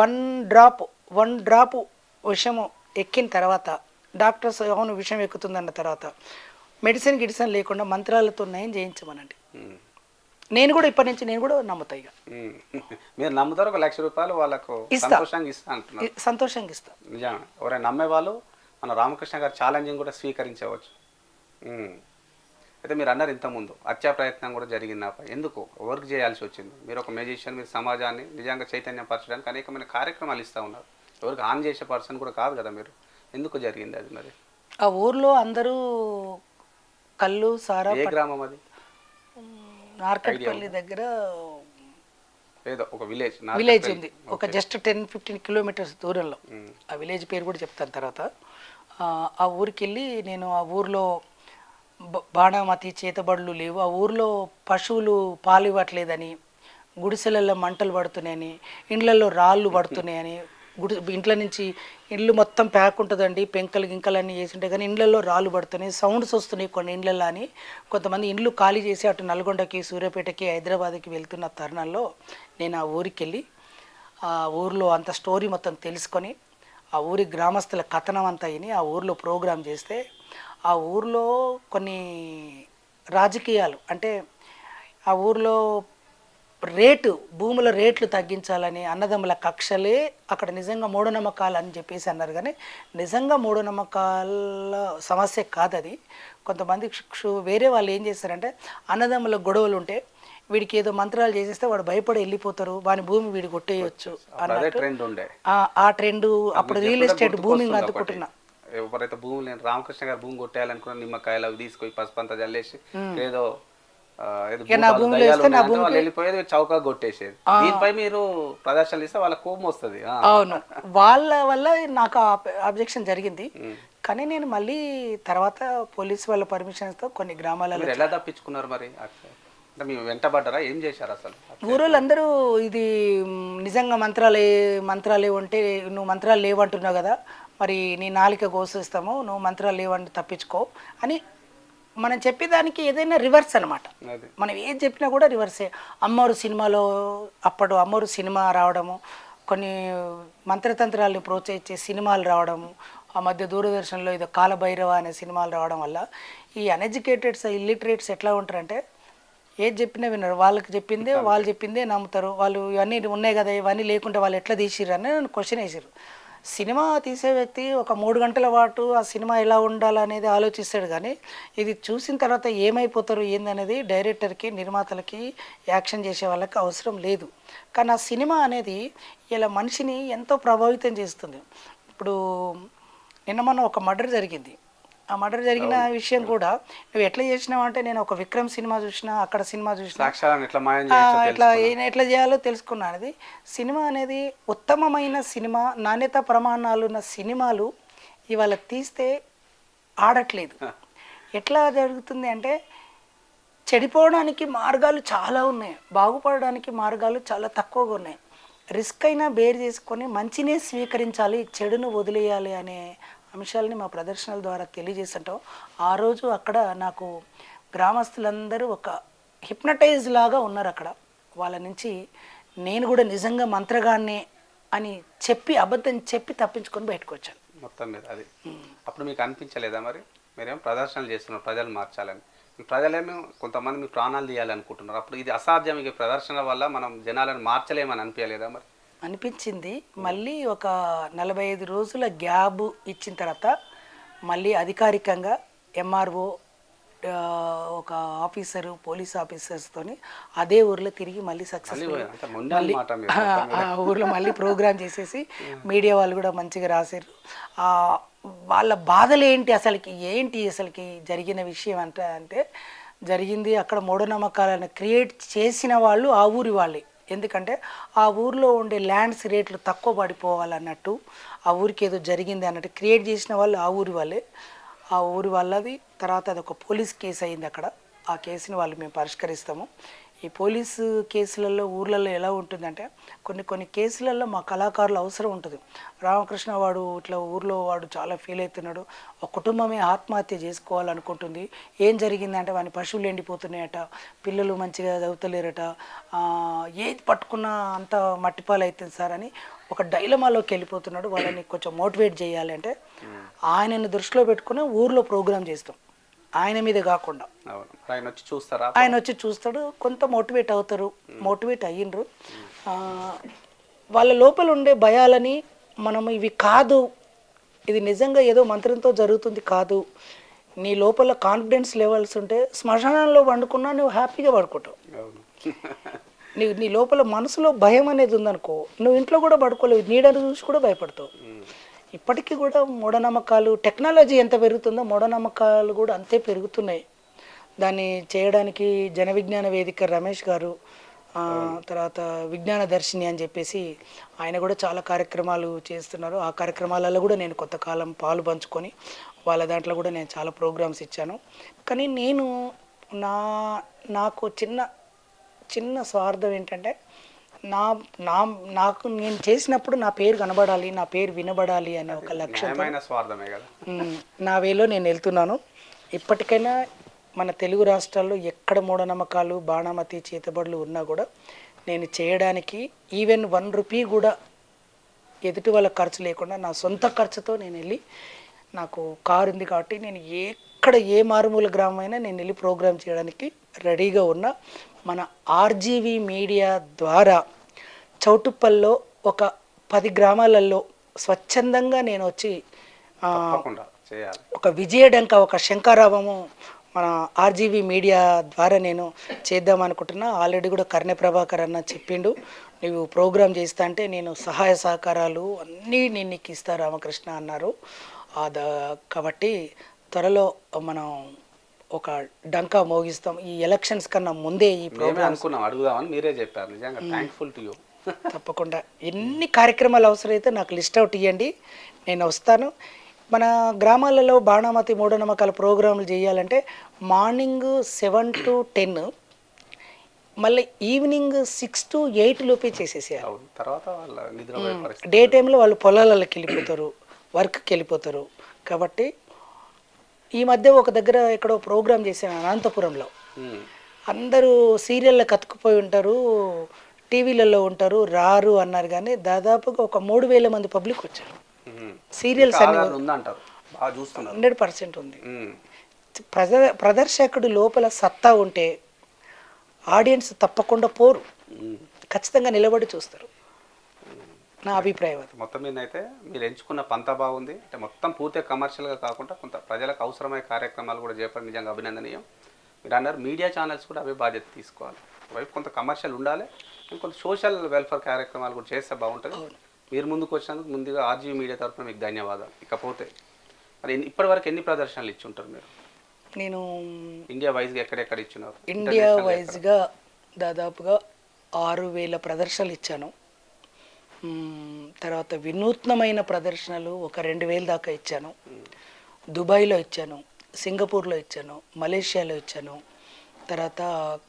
1 డ్రాప్ విషము ఎక్కిన తర్వాత డాక్టర్స్ అవును విషం ఎక్కుతుందన్న తర్వాత మెడిసిన్ లేకుండా మంత్రాలతో నయం చేయించమనండి. నేను కూడా ఇప్పటి నుంచి నమ్ముతా. ఇక మీరు నమ్ముతారు. ₹1,00,000 వాళ్ళకు సంతోషంగా ఇస్తా అంటున్నారు. సంతోషంగా ఇస్తా. నిజంగా ఎవరైనా నమ్మేవాళ్ళు మన రామకృష్ణ గారు ఛాలెంజింగ్ కూడా స్వీకరించవచ్చు. అయితే మీరు అన్నారు ఇంతకుముందు హత్యా ప్రయత్నం కూడా జరిగింది. ఎందుకు వర్క్ చేయాల్సి వచ్చింది? మీరు ఒక మ్యూజిషియన్, మీరు సమాజాన్ని నిజంగా చైతన్యపరచడానికి అనేకమైన కార్యక్రమాలు ఇస్తూ ఉన్నారు. ఎవరికి హాని చేసే పర్సన్ కూడా కాదు కదా మీరు. ఎందుకు జరిగింది అది? మరి ఆ ఊర్లో అందరూ కళ్ళు సారా. ఏ గ్రామం అది? నార్కట్పల్లి దగ్గర ఏదో ఒక విలేజ్ ఉంది. ఒక జస్ట్ 10-15 kilometers దూరంలో. ఆ విలేజ్ పేరు కూడా చెప్తాను తర్వాత. ఆ ఊరికి వెళ్ళి నేను ఆ ఊర్లో బాణమతి చేతబడులు లేవు, ఆ ఊర్లో పశువులు పాలు ఇవ్వట్లేదని, గుడిసెలలో మంటలు పడుతున్నాయని, ఇండ్లలో రాళ్ళు పడుతున్నాయని, ఇంట్లో నుంచి ఇల్లు మొత్తం ప్యాక్ ఉంటుందండి, పెంకలు గింకలన్నీ వేసింటే కానీ ఇండ్లలో రాళ్ళు పడుతున్నాయి, సౌండ్స్ వస్తున్నాయి కొన్ని ఇండ్లలో అని కొంతమంది ఇండ్లు ఖాళీ చేసి అటు నల్గొండకి, సూర్యాపేటకి, హైదరాబాద్కి వెళ్తున్న తరుణంలో నేను ఆ ఊరికి వెళ్ళి ఆ ఊర్లో అంత స్టోరీ మొత్తం తెలుసుకొని ఆ ఊరి గ్రామస్తుల కథనం అంతా అయిని ఆ ఊర్లో ప్రోగ్రాం చేస్తే ఆ ఊర్లో కొన్ని రాజకీయాలు అంటే ఆ ఊర్లో భూముల రేట్లు తగ్గించాలని, అన్నదమ్ముల కక్షలే అక్కడ నిజంగా మూఢనమ్మకాలు అని చెప్పేసి అన్నారు. కానీ నిజంగా మూఢనమ్మకాల సమస్య కాదు అది. కొంతమంది వేరే వాళ్ళు ఏం చేస్తారంటే అన్నదమ్ముల గొడవలు ఉంటే వీడికి ఏదో మంత్రాలు చేసేస్తే వాడు భయపడి వెళ్ళిపోతారు, వాని భూమి వీడి కొట్టేయచ్చు అన్నట్టు ఆ ట్రెండ్ అప్పుడు రియల్ ఎస్టేట్ భూమిని అందుకుంటున్నా. ఎవరైతే భూములు నేను రామకృష్ణ గారు భూమి కొట్టేయాలనుకున్న నిమ్మకాయలు అవి తీసుకొని పసుపంతా చల్లేసి ఏదో వెళ్ళిపోయేది చౌక కొట్టేసేది. దీనిపై మీరు ప్రదర్శనలు ఇస్తే వాళ్ళ కోపం వస్తుంది. అవును, వాళ్ళ వల్ల నాకు అబ్జెక్షన్ జరిగింది. కానీ నేను మళ్ళీ తర్వాత పోలీస్ వాళ్ళ పర్మిషన్స్తో కొన్ని గ్రామాలలో ఎలా తప్పించుకున్నారు? మరి అంటే మీరు వెంటబడ్డారా? ఏం చేశారు అసలు? ఊరోళ్ళందరూ ఇది నిజంగా మంత్రాలే ఉంటే నువ్వు మంత్రాలు లేవంటున్నావు కదా, మరి నీ నాలిక కోసేస్తాము, నువ్వు మంత్రాలు లేవంటే తప్పించుకో అని మనం చెప్పేదానికి ఏదైనా రివర్స్ అనమాట. మనం ఏది చెప్పినా కూడా రివర్సే. అమ్మోరు సినిమాలో అప్పుడు అమ్మోరు సినిమా రావడము, కొన్ని మంత్రతంత్రాలను ప్రోత్సహించే సినిమాలు రావడము, ఆ మధ్య దూరదర్శన్లో ఇది కాలభైరవ అనే సినిమాలు రావడం వల్ల ఈ అన్ఎడ్యుకేటెడ్స్ ఇల్లిటరేట్స్ ఎట్లా ఉంటారంటే ఏది చెప్పినా వినరు. వాళ్ళకి చెప్పిందే వాళ్ళు చెప్పిందే నమ్ముతారు. వాళ్ళు ఇవన్నీ ఉన్నాయి కదా, ఇవన్నీ లేకుంటే వాళ్ళు ఎట్లా తీసిర్రు అని నన్ను క్వశ్చన్ వేసారు. సినిమా తీసే వ్యక్తి ఒక 3 గంటల పాటు ఆ సినిమా ఎలా ఉండాలనేది ఆలోచిస్తాడు. కానీ ఇది చూసిన తర్వాత ఏమైపోతారు ఏందనేది డైరెక్టర్కి, నిర్మాతలకి, యాక్షన్ చేసే వాళ్ళకి అవసరం లేదు. కానీ ఆ సినిమా అనేది ఇలా మనిషిని ఎంతో ప్రభావితం చేస్తుంది. ఇప్పుడు నిన్న మొన్న ఒక మర్డర్ జరిగింది. ఆ మర్డర్ జరిగిన విషయం కూడా నువ్వు ఎట్లా చేసినావు అంటే నేను ఒక విక్రమ్ సినిమా చూసినా, అక్కడ సినిమా చూసినా, ఎట్లా చేయాలో తెలుసుకున్నా. అనేది సినిమా అనేది ఉత్తమమైన సినిమా, నాణ్యత ప్రమాణాలున్న సినిమాలు ఇవాళ తీస్తే ఆడట్లేదు. ఎట్లా జరుగుతుంది అంటే చెడిపోవడానికి మార్గాలు చాలా ఉన్నాయి, బాగుపడడానికి మార్గాలు చాలా తక్కువగా ఉన్నాయి. రిస్క్ అయినా బేర్ చేసుకొని మంచినే స్వీకరించాలి, చెడును వదిలేయాలి అనే అంశాలని మా ప్రదర్శనల ద్వారా తెలియజేస్తుంటాం. ఆ రోజు అక్కడ నాకు గ్రామస్తులందరూ ఒక హిప్నటైజ్ లాగా ఉన్నారు అక్కడ. వాళ్ళ నుంచి నేను కూడా నిజంగా మంత్రగాన్ని అని చెప్పి అబద్ధం చెప్పి తప్పించుకొని బయటకు వచ్చాను. మొత్తం మీద అది అప్పుడు మీకు అనిపించలేదా మరి మీరేం ప్రదర్శనలు చేస్తున్నారు ప్రజలు మార్చాలని, మీ ప్రజలేమో కొంతమంది మీ ప్రాణాలు తీయాలనుకుంటున్నారు, అప్పుడు ఇది అసాధ్యం, ఈ ప్రదర్శనల వల్ల మనం జనాలను మార్చలేమని అనిపించలేదా మరి? అనిపించింది. మళ్ళీ ఒక 45 రోజుల గ్యాబ్ ఇచ్చిన తర్వాత మళ్ళీ అధికారికంగా ఎంఆర్ఓ ఒక ఆఫీసరు పోలీస్ ఆఫీసర్స్తోని అదే ఊర్లో తిరిగి మళ్ళీ సక్సెస్ఫుల్ మళ్ళీ ఆ ఊర్లో మళ్ళీ ప్రోగ్రామ్ చేసేసి మీడియా వాళ్ళు కూడా మంచిగా రాశారు. వాళ్ళ బాధలు ఏంటి అసలుకి జరిగిన విషయం అంటే జరిగింది అక్కడ మూఢనమ్మకాలను క్రియేట్ చేసిన వాళ్ళు ఆ ఊరి వాళ్ళే. ఎందుకంటే ఆ ఊరిలో ఉండే ల్యాండ్స్ రేట్లు తక్కువ పడిపోవాలన్నట్టు ఆ ఊరికి ఏదో జరిగింది అన్నట్టు క్రియేట్ చేసిన వాళ్ళు ఆ ఊరి వాళ్ళే. ఆ ఊరి వాళ్ళది తర్వాత అది ఒక పోలీస్ కేసు అయింది అక్కడ. ఆ కేసుని వాళ్ళు మేము పరిష్కరిస్తాము. ఈ పోలీసు కేసులలో ఊర్లలో ఎలా ఉంటుందంటే కొన్ని కేసులలో మా కళాకారులు అవసరం ఉంటుంది. రామకృష్ణ వాడు ఇట్లా ఊర్లో వాడు చాలా ఫీల్ అవుతున్నాడు, ఒక కుటుంబమే ఆత్మహత్య చేసుకోవాలనుకుంటుంది, ఏం జరిగిందంటే వాని పశువులు ఎండిపోతున్నాయట, పిల్లలు మంచిగా చదువుతలేరట, ఏది పట్టుకున్నా అంత మట్టిపాలు అవుతుంది సార్ అని ఒక డైలమాలోకి వెళ్ళిపోతున్నాడు. వాళ్ళని కొంచెం మోటివేట్ చేయాలి అంటే ఆయనను దృష్టిలో పెట్టుకుని ఊర్లో ప్రోగ్రామ్ చేస్తాం. ఆయన మీద కాకుండా ఆయన వచ్చి చూస్తాడు, కొంత మోటివేట్ అవుతారు, మోటివేట్ అయ్యిండ్రు. వాళ్ళ లోపల ఉండే భయాలని మనం ఇవి కాదు, ఇది నిజంగా ఏదో మంత్రంతో జరుగుతుంది కాదు, నీ లోపల కాన్ఫిడెన్స్ లెవెల్స్ ఉంటే శ్మశానంలో వండుకున్నా నువ్వు హ్యాపీగా పడుకుంటావు. నీ లోపల మనసులో భయం అనేది ఉందనుకో నువ్వు ఇంట్లో కూడా పడుకోలేవు, నీడను చూసి కూడా భయపడతావు. ఇప్పటికీ కూడా మూఢనమ్మకాలు, టెక్నాలజీ ఎంత పెరుగుతుందో మూఢనమ్మకాలు కూడా అంతే పెరుగుతున్నాయి. దాన్ని చేయడానికి జన విజ్ఞాన వేదిక రమేష్ గారు, తర్వాత విజ్ఞాన దర్శిని అని చెప్పేసి ఆయన కూడా చాలా కార్యక్రమాలు చేస్తున్నారు. ఆ కార్యక్రమాలలో కూడా నేను కొంతకాలం పాలు పంచుకొని వాళ్ళ దాంట్లో కూడా నేను చాలా ప్రోగ్రామ్స్ ఇచ్చాను. కానీ నేను నాకు చిన్న స్వార్థం ఏంటంటే నాకు నేను చేసినప్పుడు నా పేరు కనబడాలి, నా పేరు వినబడాలి అనే ఒక లక్ష్యం, నా వేలో నేను వెళ్తున్నాను. ఇప్పటికైనా మన తెలుగు రాష్ట్రాల్లో ఎక్కడ మూఢనమ్మకాలు బాణామతి చేతబడులు ఉన్నా కూడా నేను చేయడానికి ఈవెన్ 1 రూపీ కూడా ఎదుటి వాళ్ళ ఖర్చు లేకుండా నా సొంత ఖర్చుతో నేను వెళ్ళి, నాకు కారు ఉంది కాబట్టి నేను ఎక్కడ ఏ మారుమూల గ్రామం అయినా నేను వెళ్ళి ప్రోగ్రామ్ చేయడానికి రెడీగా ఉన్నా. మన ఆర్జీవీ మీడియా ద్వారా చౌటుప్పల్లో ఒక 10 గ్రామాలలో స్వచ్ఛందంగా నేను వచ్చి ఒక విజయడంక, ఒక శంకారావము మన ఆర్జీవీ మీడియా ద్వారా నేను చేద్దాం అనుకుంటున్నా. ఆల్రెడీ కూడా కర్ణె ప్రభాకర్ అన్న చెప్పిండు, నువ్వు ప్రోగ్రామ్ చేస్తా అంటే నేను సహాయ సహకారాలు అన్నీ నేను నీకు ఇస్తా రామకృష్ణ అన్నారు. కాబట్టి త్వరలో మనం ఒక డంకా మోగిస్తాం. ఈ ఎలక్షన్స్ కన్నా ముందే ఈ ప్రోగ్రామ్ అనుకున్నాం, అడుగుదామని మీరే చెప్పారు. నిజంగా థాంక్ఫుల్ టు యూ. తప్పకుండా ఎన్ని కార్యక్రమాలు అవసరమైతే నాకు లిస్ట్ అవుట్ ఇవ్వండి, నేను వస్తాను. మన గ్రామాలలో బాణామతి మూఢనమ్మకాల ప్రోగ్రాంలు చేయాలంటే మార్నింగ్ 7 to 10, మళ్ళీ ఈవినింగ్ 6 to 8 లోపే చేసేసేయాలి. డే టైంలో వాళ్ళు పొలాలకి వెళ్ళిపోతారు, వర్క్కి వెళ్ళిపోతారు. కాబట్టి ఈ మధ్య ఒక దగ్గర ఎక్కడో ప్రోగ్రామ్ చేశాను అనంతపురంలో. అందరూ సీరియళ్ళకి అతుక్కుపోయి ఉంటారు, టీవీలలో ఉంటారు, రారు అన్నారు. కానీ దాదాపుగా ఒక 3,000 మంది పబ్లిక్ వచ్చారు. సీరియల్స్ అన్ని 100% ఉంది. ప్రదర్శకుడు లోపల సత్తా ఉంటే ఆడియన్స్ తప్పకుండా పోరు, ఖచ్చితంగా నిలబడి చూస్తారు. నా అభిప్రాయం అది. మొత్తం మీద అయితే మీరు ఎంచుకున్న పంత బాగుంది. అంటే మొత్తం పూర్తిగా కమర్షియల్గా కాకుండా కొంత ప్రజలకు అవసరమైన కార్యక్రమాలు కూడా చేపట్టడం నిజంగా అభినందనీయం. మీరు అన్నారు మీడియా ఛానల్స్ కూడా అవే బాధ్యత తీసుకోవాలి. వైపు కొంత కమర్షియల్ ఉండాలి, కొంత సోషల్ వెల్ఫేర్ కార్యక్రమాలు కూడా చేస్తే బాగుంటుంది. మీరు ముందుకు వచ్చినందుకు ముందుగా ఆర్జీవీ మీడియా తరఫున మీకు ధన్యవాదాలు. ఇకపోతే మరి ఇప్పటివరకు ఎన్ని ప్రదర్శనలు ఇచ్చి ఉంటారు మీరు? నేను ఇండియా వైజ్గా ఎక్కడెక్కడ ఇచ్చినారు? ఇండియా వైజ్గా దాదాపుగా 6,000 ప్రదర్శనలు ఇచ్చాను. తర్వాత వినూత్నమైన ప్రదర్శనలు ఒక 2,000 దాకా ఇచ్చాను. దుబాయ్లో ఇచ్చాను, సింగపూర్లో ఇచ్చాను, మలేషియాలో ఇచ్చాను, తర్వాత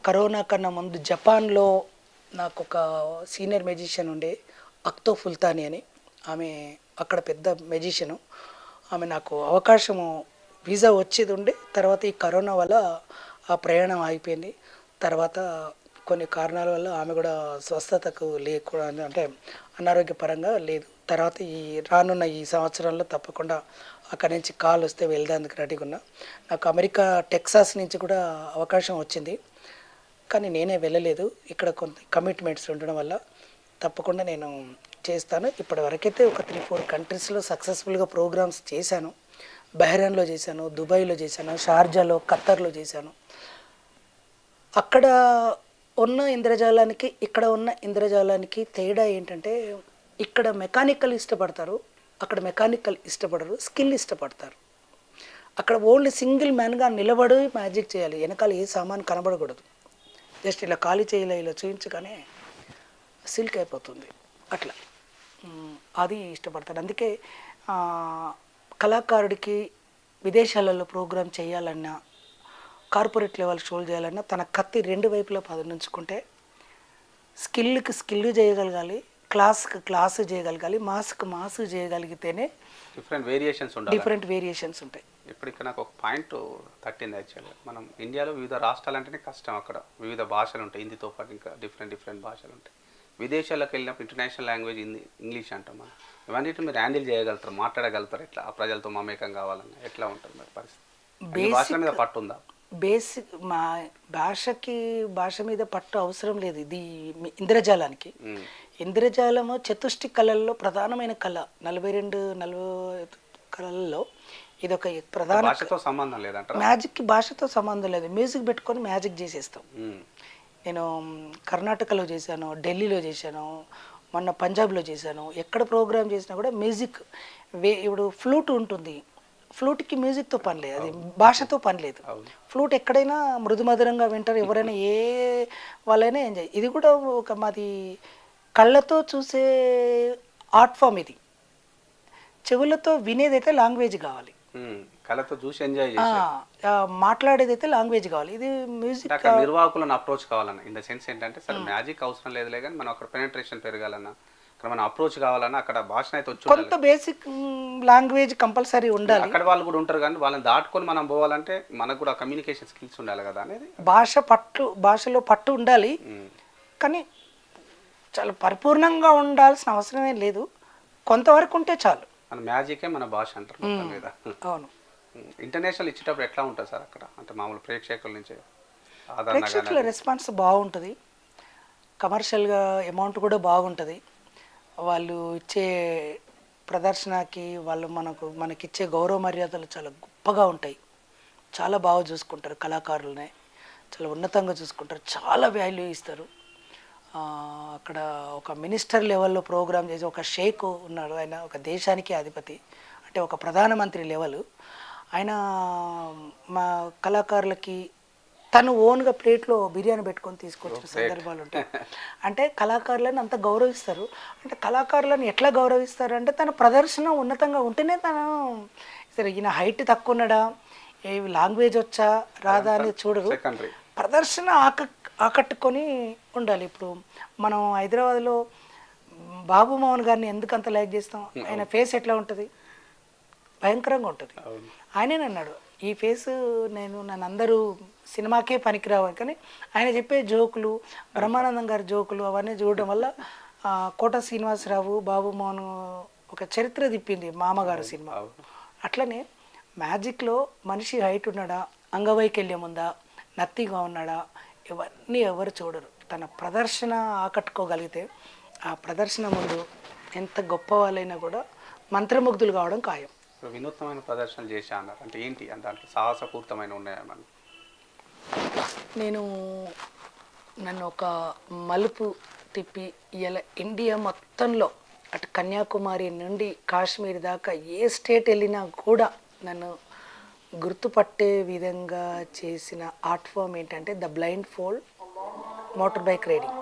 కరోనా కన్నా ముందు జపాన్లో నాకు ఒక సీనియర్ మెజిషియన్ ఉండే అక్తో ఫుల్తాని అని, ఆమె అక్కడ పెద్ద మెజిషియను. ఆమె నాకు అవకాశము వీసా వచ్చేది ఉండే, తర్వాత ఈ కరోనా వల్ల ఆ ప్రయాణం ఆగిపోయింది. తర్వాత కొన్ని కారణాల వల్ల ఆమె కూడా స్వస్థతకు లేకుండా, అంటే అనారోగ్యపరంగా లేదు. తర్వాత ఈ రానున్న ఈ సంవత్సరంలో తప్పకుండా అక్కడి నుంచి కాల్ వస్తే వెళ్దానికి రెడీగా ఉన్నా. నాకు అమెరికా టెక్సాస్ నుంచి కూడా అవకాశం వచ్చింది, కానీ నేనే వెళ్ళలేదు. ఇక్కడ కొంత కమిట్మెంట్స్ ఉండడం వల్ల తప్పకుండా నేను చేస్తాను. ఇప్పటి వరకైతే ఒక 3-4 కంట్రీస్లో సక్సెస్ఫుల్గా ప్రోగ్రామ్స్ చేశాను. బహ్రెయిన్లో చేశాను, దుబాయ్లో చేశాను, షార్జాలో, ఖత్తర్లో చేశాను. అక్కడ ఉన్న ఇంద్రజాలానికి ఇక్కడ ఉన్న ఇంద్రజాలానికి తేడా ఏంటంటే, ఇక్కడ మెకానికల్ ఇష్టపడతారు, అక్కడ మెకానికల్ ఇష్టపడరు, స్కిల్ ఇష్టపడతారు. అక్కడ ఓన్లీ సింగిల్ మ్యాన్గా నిలబడి మ్యాజిక్ చేయాలి, వెనకాల ఏ సామాన్ కనబడకూడదు. జస్ట్ ఇలా ఖాళీ చేయాలి, ఇలా చూపించగానే సిల్క్ అయిపోతుంది. అట్లా అది ఇష్టపడతారు. అందుకే కళాకారుడికి విదేశాలలో ప్రోగ్రామ్ చేయాలన్నా, కార్పొరేట్ లెవెల్ షోలు చేయాలన్నా తన కత్తి 2 వైపులా పదునుంచుకుంటే స్కిల్కి స్కిల్ చేయగలగాలి, క్లాస్కి క్లాస్ చేయగలగాలి, మాస్కి మాస్ చేయగలిగితేనే డిఫరెంట్ వేరియేషన్స్ ఉంటాయి. ఇప్పుడు ఇక్కడ నాకు ఒక పాయింట్ తట్టింది. యాక్చువల్గా మనం ఇండియాలో వివిధ రాష్ట్రాలు అంటేనే కష్టం. అక్కడ వివిధ భాషలు ఉంటాయి, హిందీతో పాటు ఇంకా డిఫరెంట్ భాషలు ఉంటాయి. విదేశాలకు వెళ్ళినప్పుడు ఇంటర్నేషనల్ లాంగ్వేజ్ ఇంగ్లీష్ అంటాం మనం. ఇవన్నిటి మీరు హ్యాండిల్ చేయగలుగుతారు, మాట్లాడగలుగుతారు. ఎట్లా ఆ ప్రజలతో మమేకం కావాలన్నా ఎట్లా ఉంటుంది మరి పరిస్థితి? భాషల మీద పట్టుందా? బేసిక్ మా భాష మీద పట్టు అవసరం లేదు. ఇది ఇంద్రజాలానికి. ఇంద్రజాలము చతుష్టి కళల్లో ప్రధానమైన కళ. 42 కళల్లో ఇదొక ప్రధాన. భాషతో సంబంధం లేదంట. మ్యాజిక్కి భాషతో సంబంధం లేదు. మ్యూజిక్ పెట్టుకొని మ్యాజిక్ చేసేస్తాం. నేను కర్ణాటకలో చేశాను, ఢిల్లీలో చేశాను, మొన్న పంజాబ్లో చేశాను. ఎక్కడ ప్రోగ్రామ్ చేసినా కూడా మ్యూజిక్ ఇప్పుడు ఫ్లూట్ ఉంటుంది, ఫ్లూట్కి మ్యూజిక్తో పని లేదు, అది భాషతో పని లేదు. ఫ్లూట్ ఎక్కడైనా మృదుమధురంగా వింటారు, ఎవరైనా ఏ వాళ్ళైనా ఎంజాయ్. ఇది కూడా ఒక మాది కళ్ళతో చూసే ఆర్ట్ ఫామ్. ఇది చెవులతో వినేదైతే లాంగ్వేజ్ కావాలి, కళ్ళతో చూసి ఎంజాయ్ మాట్లాడేదైతే లాంగ్వేజ్ కావాలి. ఇది మ్యూజిక్ నిర్వాహకులను అప్రోచ్ కావాలన్నా. ఇన్ ద సెన్స్ ఏంటంటే సరే మ్యాజిక్ అవసరం లేదులే, కానీ మనం అక్కడ పెనట్రేషన్ పెరగాలన్నా, అక్కడ మనం అప్రోచ్ కావాలన్నా అక్కడ భాష అయితే వచ్చి కొంత బేసిక్ లాంగ్వేజ్ కంపల్సరీ ఉండాలి. అక్కడ వాళ్ళు కూడా ఉంటారు, కానీ వాళ్ళని దాటుకొని మనం పోవాలంటే మనకు కూడా కమ్యూనికేషన్ స్కిల్స్ ఉండాలి కదా అనేది. భాషలో పట్టు ఉండాలి, కానీ చాలా పరిపూర్ణంగా ఉండాల్సిన అవసరమే లేదు. కొంతవరకు ఉంటే చాలు. మన మ్యాజికే మన భాష అంటారు మొత్తం మీద. అవును. ఇంటర్నేషనల్ ఇచ్చేటప్పుడు ఎట్లా ఉంటుంది సార్ అక్కడ? అంటే మామూలు ప్రేక్షకుల నుంచి ప్రేక్షకుల రెస్పాన్స్ బాగుంటుంది, కమర్షియల్గా అమౌంట్ కూడా బాగుంటుంది. వాళ్ళు ఇచ్చే ప్రదర్శనకి వాళ్ళు మనకిచ్చే గౌరవ మర్యాదలు చాలా గొప్పగా ఉంటాయి. చాలా బాగా చూసుకుంటారు, కళాకారులనే చాలా ఉన్నతంగా చూసుకుంటారు, చాలా వాల్యూ ఇస్తారు. అక్కడ ఒక మినిస్టర్ లెవెల్లో ప్రోగ్రామ్ చేసి ఒక షేక్ ఉన్నాడు, ఆయన ఒక దేశానికి అధిపతి, అంటే ఒక ప్రధానమంత్రి లెవెల్. ఆయన మా కళాకారులకి తను ఓన్గా ప్లేట్లో బిర్యానీ పెట్టుకొని తీసుకొచ్చిన సందర్భాలు ఉంటాయి. అంటే కళాకారులను అంత గౌరవిస్తారు. అంటే కళాకారులను ఎట్లా గౌరవిస్తారు అంటే తన ప్రదర్శన ఉన్నతంగా ఉంటేనే తను, సరే ఈయన హైట్ తక్కువ ఉన్నాడా, ఏ లాంగ్వేజ్ వచ్చా రాదా అని చూడరు, ప్రదర్శన ఆకట్టుకొని ఉండాలి. ఇప్పుడు మనం హైదరాబాద్లో బాబు మోహన్ గారిని ఎందుకు అంత లైక్ చేస్తాం? ఆయన ఫేస్ ఎట్లా ఉంటుంది? భయంకరంగా ఉంటుంది. ఆయనే అన్నాడు, ఈ ఫేస్ నన్ను అందరూ సినిమాకే పనికిరావు, కానీ ఆయన చెప్పే జోకులు, బ్రహ్మానందం గారి జోకులు అవన్నీ చూడడం వల్ల కోట శ్రీనివాసరావు, బాబు మోహన్ ఒక చరిత్ర తిప్పింది మామగారు సినిమా. అట్లనే మ్యాజిక్లో మనిషి హైట్ ఉన్నాడా, అంగవైకల్యం ఉందా, నత్తిగా ఉన్నాడా, ఇవన్నీ ఎవరు చూడరు. తన ప్రదర్శన ఆకట్టుకోగలిగితే ఆ ప్రదర్శన ముందు ఎంత గొప్ప వాళ్ళైనా కూడా మంత్రముగ్ధులు కావడం ఖాయం. వినూత్నమైన ప్రదర్శనలు చేశా అన్నారు అంటే ఏంటి? అంటే దాంట్లో సాహసపూరితమైన ఉన్నాయా? నన్ను ఒక మలుపు తిప్పి ఇలా ఇండియా మొత్తంలో అటు కన్యాకుమారి నుండి కాశ్మీర్ దాకా ఏ స్టేట్ వెళ్ళినా కూడా నన్ను గుర్తుపట్టే విధంగా చేసిన ఆర్ట్ ఫామ్ ఏంటంటే the blind fold motor bike riding.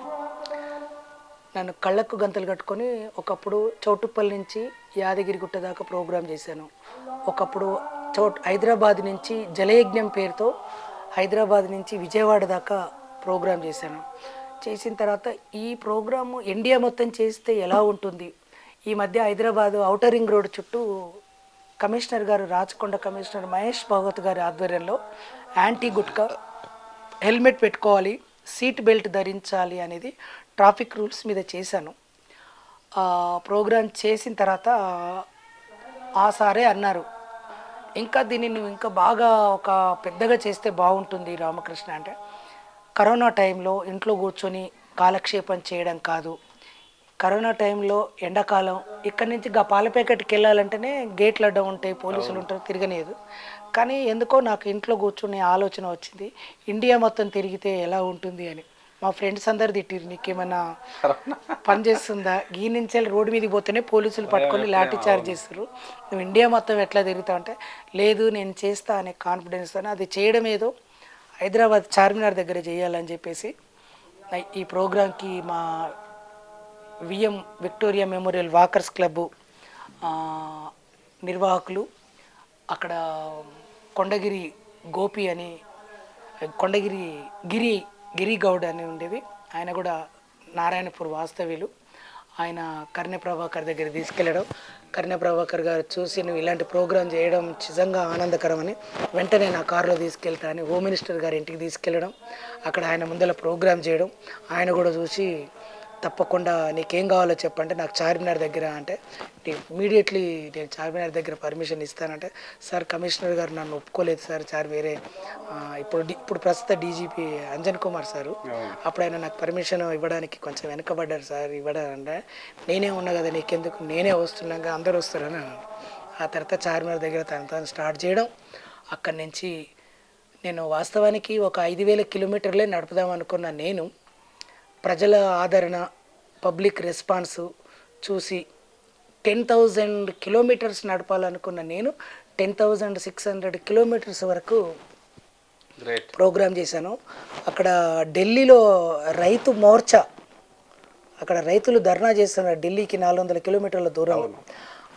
నన్ను కళ్ళకు గంతలు కట్టుకొని ఒకప్పుడు చౌటుప్పల్ నుంచి యాదగిరిగుట్ట దాకా ప్రోగ్రాం చేశాను. ఒకప్పుడు హైదరాబాద్ నుంచి జలయజ్ఞం పేరుతో హైదరాబాద్ నుంచి విజయవాడ దాకా ప్రోగ్రాం చేశాను. చేసిన తర్వాత ఈ ప్రోగ్రాము ఇండియా మొత్తం చేస్తే ఎలా ఉంటుంది, ఈ మధ్య హైదరాబాదు ఔటర్ రింగ్ రోడ్ చుట్టూ కమిషనర్ గారు, రాచకొండ కమిషనర్ మహేష్ భగవత్ గారి ఆధ్వర్యంలో యాంటీ గుట్కా, హెల్మెట్ పెట్టుకోవాలి, సీట్ బెల్ట్ ధరించాలి అనేది ట్రాఫిక్ రూల్స్ మీద చేశాను. ప్రోగ్రాం చేసిన తర్వాత ఆ సారే అన్నారు, ఇంకా దీన్ని నువ్వు ఇంకా బాగా ఒక పెద్దగా చేస్తే బాగుంటుంది రామకృష్ణ. అంటే కరోనా టైంలో ఇంట్లో కూర్చొని కాలక్షేపం చేయడం కాదు, కరోనా టైంలో ఎండాకాలం ఇక్కడి నుంచి పాల ప్యాకెట్కి వెళ్ళాలంటేనే గేట్లు అడ్డం ఉంటాయి, పోలీసులు ఉంటారు, తిరగలేదు. కానీ ఎందుకో నాకు ఇంట్లో కూర్చునే ఆలోచన వచ్చింది, ఇండియా మొత్తం తిరిగితే ఎలా ఉంటుంది అని. మా ఫ్రెండ్స్ అందరు తిట్టిరు, నీకేమైనా పని చేస్తుందా, ఈ నుంచి రోడ్డు మీదకి పోతేనే పోలీసులు పట్టుకొని లాఠీ చార్జ్ చేస్తారు, నువ్వు ఇండియా మొత్తం ఎట్లా తిరుగుతావు అంటే, లేదు నేను చేస్తా అనే కాన్ఫిడెన్స్ అని. అది చేయడం ఏదో హైదరాబాద్ చార్మినార్ దగ్గర చేయాలని చెప్పేసి ఈ ప్రోగ్రాంకి మా విక్టోరియా మెమోరియల్ వాకర్స్ క్లబ్బు నిర్వాహకులు, అక్కడ కొండగిరి గోపి అని, కొండగిరి గిరి గౌడ్ అని ఉండేవి, ఆయన కూడా నారాయణపూర్ వాస్తవ్యులు, ఆయన కర్ణె ప్రభాకర్ దగ్గర తీసుకెళ్ళడం, కర్ణె ప్రభాకర్ గారు చూసి నువ్వు ఇలాంటి ప్రోగ్రాం చేయడం నిజంగా ఆనందకరమని వెంటనే నా కారులో తీసుకెళ్తా అని హోమ్ మినిస్టర్ గారి ఇంటికి తీసుకెళ్ళడం, అక్కడ ఆయన ముందర ప్రోగ్రాం చేయడం, ఆయన కూడా చూసి తప్పకుండా నీకేం కావాలో చెప్పంటే నాకు చార్మినార్ దగ్గర అంటే ఇమీడియట్లీ నేను చార్మినార్ దగ్గర పర్మిషన్ ఇస్తానంటే, సార్ కమిషనర్ గారు నన్ను ఒప్పుకోలేదు సార్, వేరే ఇప్పుడు ప్రస్తుత డీజీపీ అంజన్ కుమార్ సారు, అప్పుడు ఆయన నాకు పర్మిషన్ ఇవ్వడానికి కొంచెం వెనకబడ్డారు సార్, ఇవ్వడారంటే నేనే ఉన్నా కదా నీకెందుకు, నేనే వస్తున్నాగా అందరూ వస్తారని అన్నాను. ఆ తర్వాత చార్మినార్ దగ్గర తను స్టార్ట్ చేయడం, అక్కడి నుంచి నేను వాస్తవానికి ఒక 5,000 కిలోమీటర్లే నడుపుదాం అనుకున్న నేను ప్రజల ఆదరణ, పబ్లిక్ రెస్పాన్సు చూసి 10,000 కిలోమీటర్స్ నడపాలనుకున్న నేను 10,600 కిలోమీటర్స్ వరకు ప్రోగ్రాం చేశాను. అక్కడ ఢిల్లీలో రైతు మోర్చా, అక్కడ రైతులు ధర్నా చేస్తున్నారు ఢిల్లీకి 400 కిలోమీటర్ల దూరం,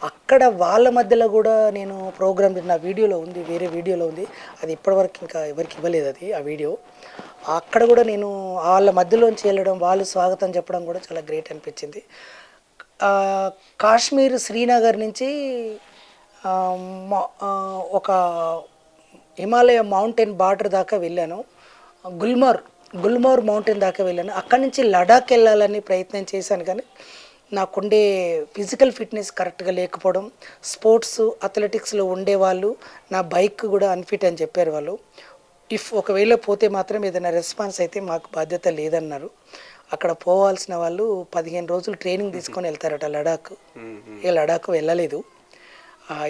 అక్కడ వాళ్ళ మధ్యలో కూడా నేను ప్రోగ్రామ్ నా వీడియోలో ఉంది, వేరే వీడియోలో ఉంది, అది ఇప్పటివరకు ఇంకా ఎవరికి ఇవ్వలేదు అది ఆ వీడియో. అక్కడ కూడా నేను వాళ్ళ మధ్యలోంచి వెళ్ళడం, వాళ్ళు స్వాగతం చెప్పడం కూడా చాలా గ్రేట్ అనిపించింది. కాశ్మీర్ శ్రీనగర్ నుంచి ఒక హిమాలయ మౌంటైన్ బార్డర్ దాకా వెళ్ళాను, గుల్మార్ మౌంటైన్ దాకా వెళ్ళాను. అక్కడి నుంచి లడాక్ వెళ్ళాలని ప్రయత్నం చేశాను, కానీ నాకుండే ఫిజికల్ ఫిట్నెస్ కరెక్ట్గా లేకపోవడం, స్పోర్ట్స్ అథ్లెటిక్స్లో ఉండేవాళ్ళు నా బైక్ కూడా అన్ఫిట్ అని చెప్పారు వాళ్ళు. ఒకవేళ పోతే మాత్రం ఏదైనా రెస్పాన్స్ అయితే మాకు బాధ్యత లేదన్నారు. అక్కడ పోవాల్సిన వాళ్ళు 15 రోజులు ట్రైనింగ్ తీసుకొని వెళ్తారట లడాక్. ఇక లడాక్ వెళ్ళలేదు,